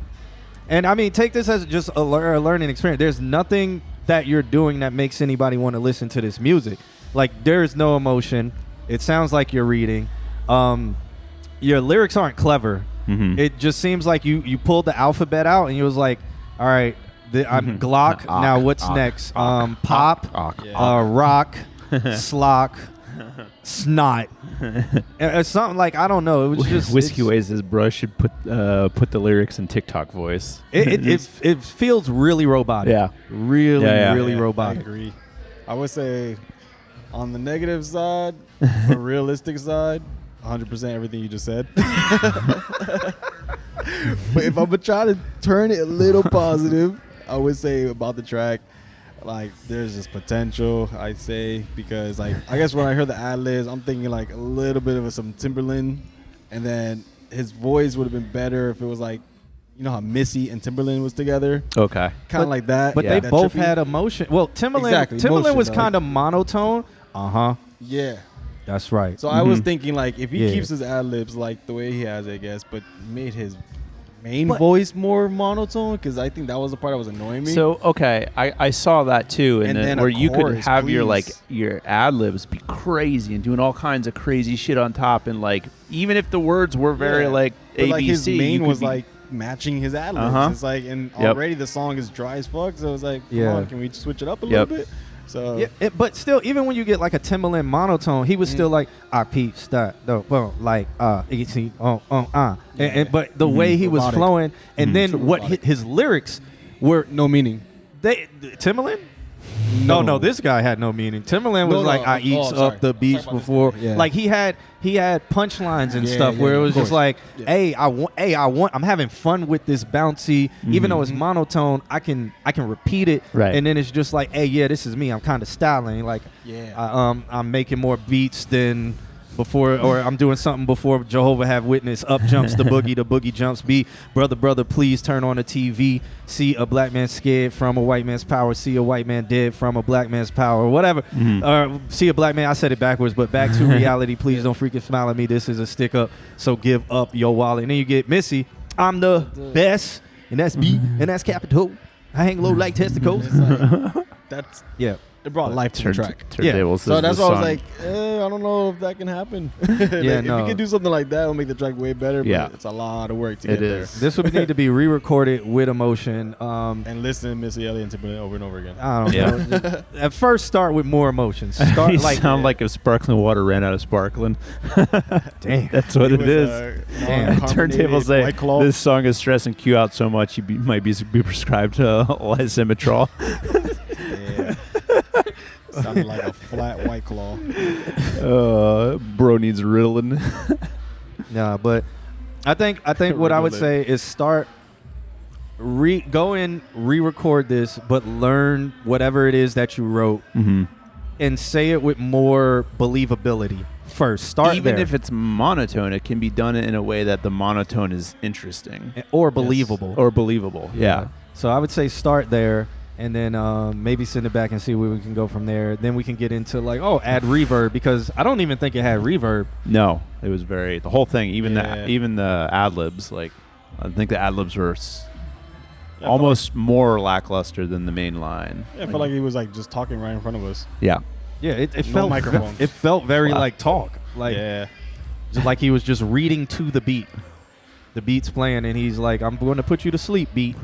And I mean, take this as just a learning experience. There's nothing that you're doing that makes anybody want to listen to this music. Like, there's no emotion. It sounds like you're reading. Your lyrics aren't clever. It just seems like you pulled the alphabet out and you was like, all right, I'm Glock. Now what's next? Pop, rock, slock, snot. It's something like, I don't know. It was just Whiskey Ways his brush should put the lyrics in TikTok voice. It feels really robotic. Yeah, really robotic. I agree. I would say on the negative side, the realistic side, 100% everything you just said. But if I'm gonna try to turn it a little positive, I would say about the track, like, there's just potential, I'd say, because, like, I guess when I heard the ad-libs, I'm thinking like a little bit of some Timberland, and then his voice would have been better if it was like, you know how Missy and Timberland was together? Okay. Kind of like that. But they both had emotion. Well, Timberland was kind of monotone. Yeah. That's right. So I was thinking, like, if he keeps his ad-libs like the way he has, I guess, but made his main voice more monotone, because I think that was the part that was annoying me. So, okay, I saw that too, and then where you could have your ad-libs be crazy and doing all kinds of crazy shit on top, and, like, even if the words were very like but, ABC, like, his main was like matching his ad-libs. It's like, and Yep. already the song is dry as fuck, so it's like, come Yeah. on, can we switch it up a little bit? So Yeah, but still, even when you get like a Timberland monotone, he was still like, I peep that, well, like, but the way he was flowing, and then what his lyrics were no meaning. Timberland? No, this guy had no meaning. Timberland was like, I eats up the beach before. Like, he had punchlines and stuff where it was just like, hey, I'm having fun with this bouncy, even though it's monotone, I can repeat it. Right. And then it's just like, hey, yeah, this is me. I'm kind of styling. Like, I'm making more beats than before, or I'm doing something before Jehovah have witness. Up jumps the boogie jumps beat. Brother, please turn on the TV. See a black man scared from a white man's power. See a white man dead from a black man's power. Whatever. See a black man. I said it backwards, but back to reality. Please don't freaking smile at me. This is a stick up. So give up your wallet. And then you get Missy. I'm the best, and that's B, and that's capital. I hang low like testicles. That's it brought life to the track. So that's why I was like, I don't know if that can happen. If you can do something like that, it'll make the track way better. But it's a lot of work to get there. This would need to be re-recorded with emotion. And listen to Missy Elliott and Timberland over and over again. I don't know. At first, start with more emotions. Start you sound like if sparkling water ran out of sparkling. Damn, that's what it is. Turntables say this song is stressing Q out so much you might be prescribed lysimetol. Sounded like a flat White Claw. Bro needs Ritalin. Yeah, but I think what I would say is start go in, re-record this, but learn whatever it is that you wrote and say it with more believability first. Start even there. if it's monotone, it can be done in a way that the monotone is interesting or believable. Or believable. Yeah. So I would say start there. And then maybe send it back and see where we can go from there. Then we can get into like, add reverb, because I don't even think it had reverb. No, it was the whole thing, even the ad-libs, like, I think the ad-libs were almost more lackluster than the main line. Yeah, I felt like he was like just talking right in front of us. Yeah. Yeah, it no felt microphones. It felt very like talk. Like, just like he was just reading to the beat. The beat's playing, and he's like, I'm going to put you to sleep, beat.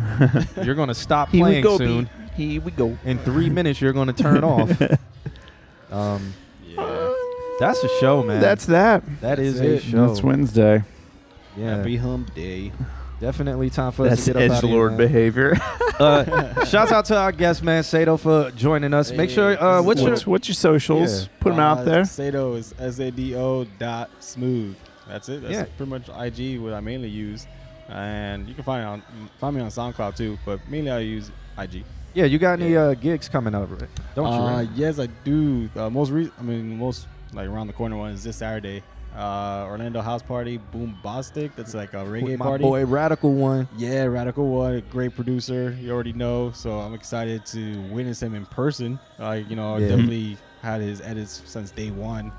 You're going to stop playing soon. Beat. Here we go. In 3 minutes, you're going to turn off. That's a show, man. That is a show. It's Wednesday. Yeah. Happy hump day. Definitely time for us to get up out of here, edgelord man. behavior. Shouts out to our guest, man, Sato, for joining us. Make sure, what's your socials? Yeah. Put them out there. Sato is SADO.smooth. That's it. That's pretty much IG, what I mainly use. And you can find me on SoundCloud too, but mainly I use IG. Yeah, you got any gigs coming up, right? Don't you? Right? Yes, I do. Most like around the corner one is this Saturday. Orlando House Party, Boom Bostic. That's like a reggae my party. boy Radical One. Yeah, Radical One, great producer. You already know. So I'm excited to witness him in person. You know, I definitely had his edits since day one.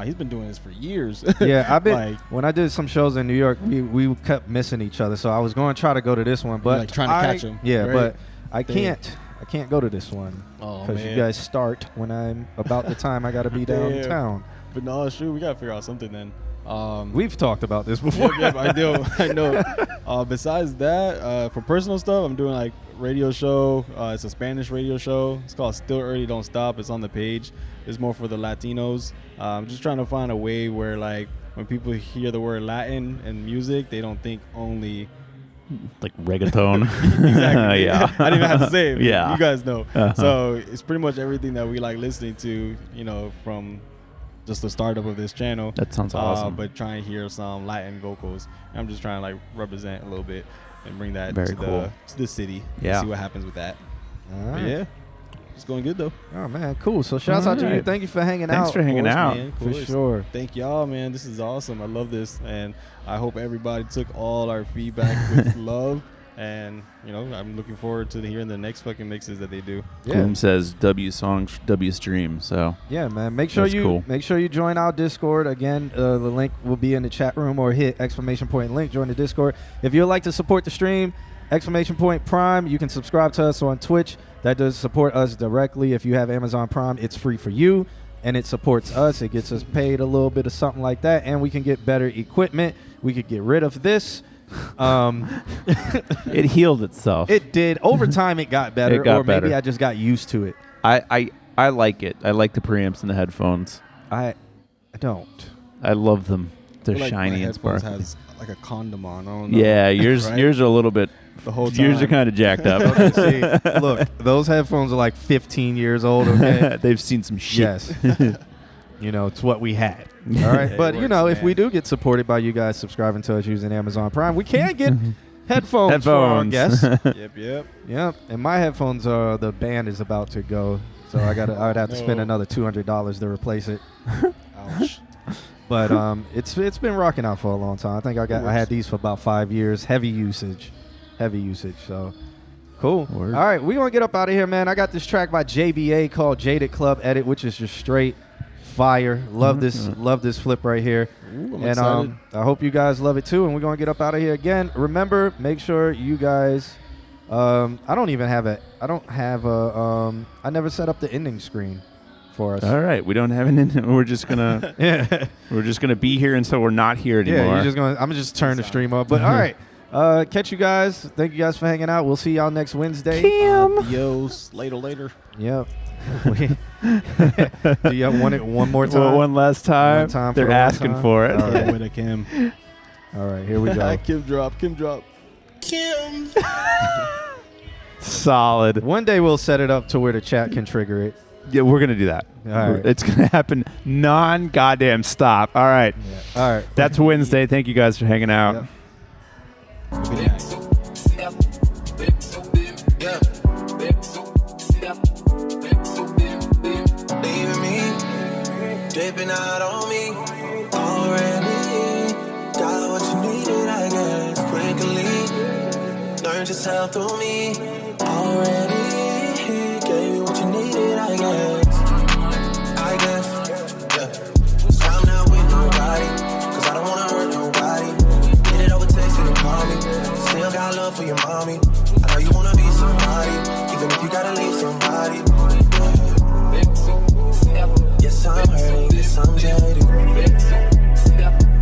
He's been doing this for years. Yeah, I've been when I did some shows in New York, we kept missing each other. So I was going to try to go to this one, but like trying to catch him. Yeah, right? but I can't go to this one because you guys start when I'm about the time I got to be downtown. But no, shoot, we gotta figure out something then. We've talked about this before. Yeah, I know. Besides that, for personal stuff, I'm doing like radio show. It's a Spanish radio show. It's called Still Early Don't Stop. It's on the page. It's more for the Latinos. I'm just trying to find a way where like when people hear the word Latin and music, they don't think only like reggaeton. Exactly. Yeah. I didn't even have to say it. Yeah. You guys know. So it's pretty much everything that we like listening to, you know, from just the startup of this channel. That sounds awesome. But try and hear some Latin vocals. I'm just trying to like represent a little bit and bring that to the city. Yeah. See what happens with that. All right. But yeah. It's going good though. Oh man, cool. So shouts out to you. Thank you for hanging out. Thanks for hanging out. Man, for sure. Thank y'all, man. This is awesome. I love this, and I hope everybody took all our feedback with love. And you know, I'm looking forward to hearing the next fucking mixes that they do. Yeah. Boom says W song W stream. So yeah, man. Make sure you join our Discord. Again, the link will be in the chat room, or hit ! link. Join the Discord. If you'd like to support the stream, !Prime. You can subscribe to us on Twitch. That does support us directly. If you have Amazon Prime, it's free for you, and it supports us. It gets us paid a little bit of something like that, and we can get better equipment. We could get rid of this. It healed itself. It did. Over time, it got better, maybe I just got used to it. I like it. I like the preamps and the headphones. I don't. I love them. They're like shiny and sparkly. Has like a condom on. I don't know. Yeah, yours right? yours are a little bit. The whole time. Yours are kind of jacked up. See, look, those headphones are like 15 years old. Okay, they've seen some shit. Yes. You know, it's what we had. All right. But, you know, if we do get supported by you guys subscribing to us using Amazon Prime, we can get headphones for our guests. Yep. And my headphones the band is about to go. So I would have to spend another $200 to replace it. Ouch. But it's been rocking out for a long time. I think I had these for about 5 years. Heavy usage. So cool. Word. All right, we're going to get up out of here, man. I got this track by JBA called Jaded Club Edit, which is just straight fire. Love this flip right here. Ooh, I'm and excited. I hope you guys love it too. And we're going to get up out of here again. Remember, make sure you guys I never set up the ending screen for us. All right, we don't have an ending. We're just gonna we're just gonna be here until we're not here anymore. Yeah, I'm just turn the stream up. But all right. Catch you guys. Thank you guys for hanging out. We'll see y'all next Wednesday. Adios. Later. Yep. Do you want it one more time? One last time. They're asking for it. All right. With a Kim. All right, here we go. Kim drop. Kim. Solid. One day we'll set it up to where the chat can trigger it. Yeah, we're gonna do that. All right. It's gonna happen non-goddamn stop. All right. Yeah. All right. That's Wednesday. Thank you guys for hanging out. Yep. Leaving me, dripping out on me. Already got what you needed, I guess. Quickly learned yourself through me. Already gave you what you needed, I guess. Yeah. So I'm not with nobody, 'cause I don't wanna hurt nobody. Get it over text and call me. Still got love for your mommy. I know you wanna be somebody, even if you gotta leave somebody. Yes, I'm hurting, yes, I'm jaded.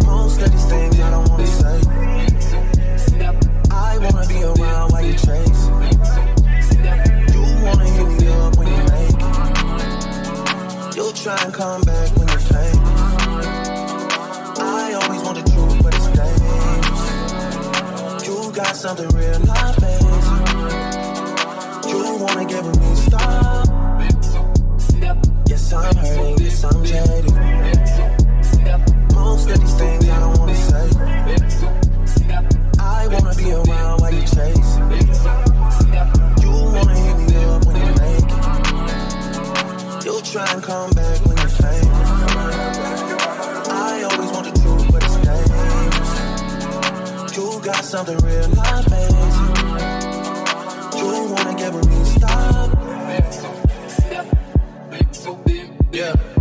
Most of these things I don't wanna say. I wanna be around while you chase. You wanna hit me up when you make it. You'll try and come back when you fake. I always want the truth, but it's dangerous. You got something real, not basic. You wanna get with me, stop. Yes, I'm hurting, yes, I'm jaded. Most of these things I don't wanna say. I wanna be around while you chase. You wanna hit me up when you make it. You'll try and come back when you fake. I always want the truth. something real life, baby. You wanna get with me, stop. Yeah.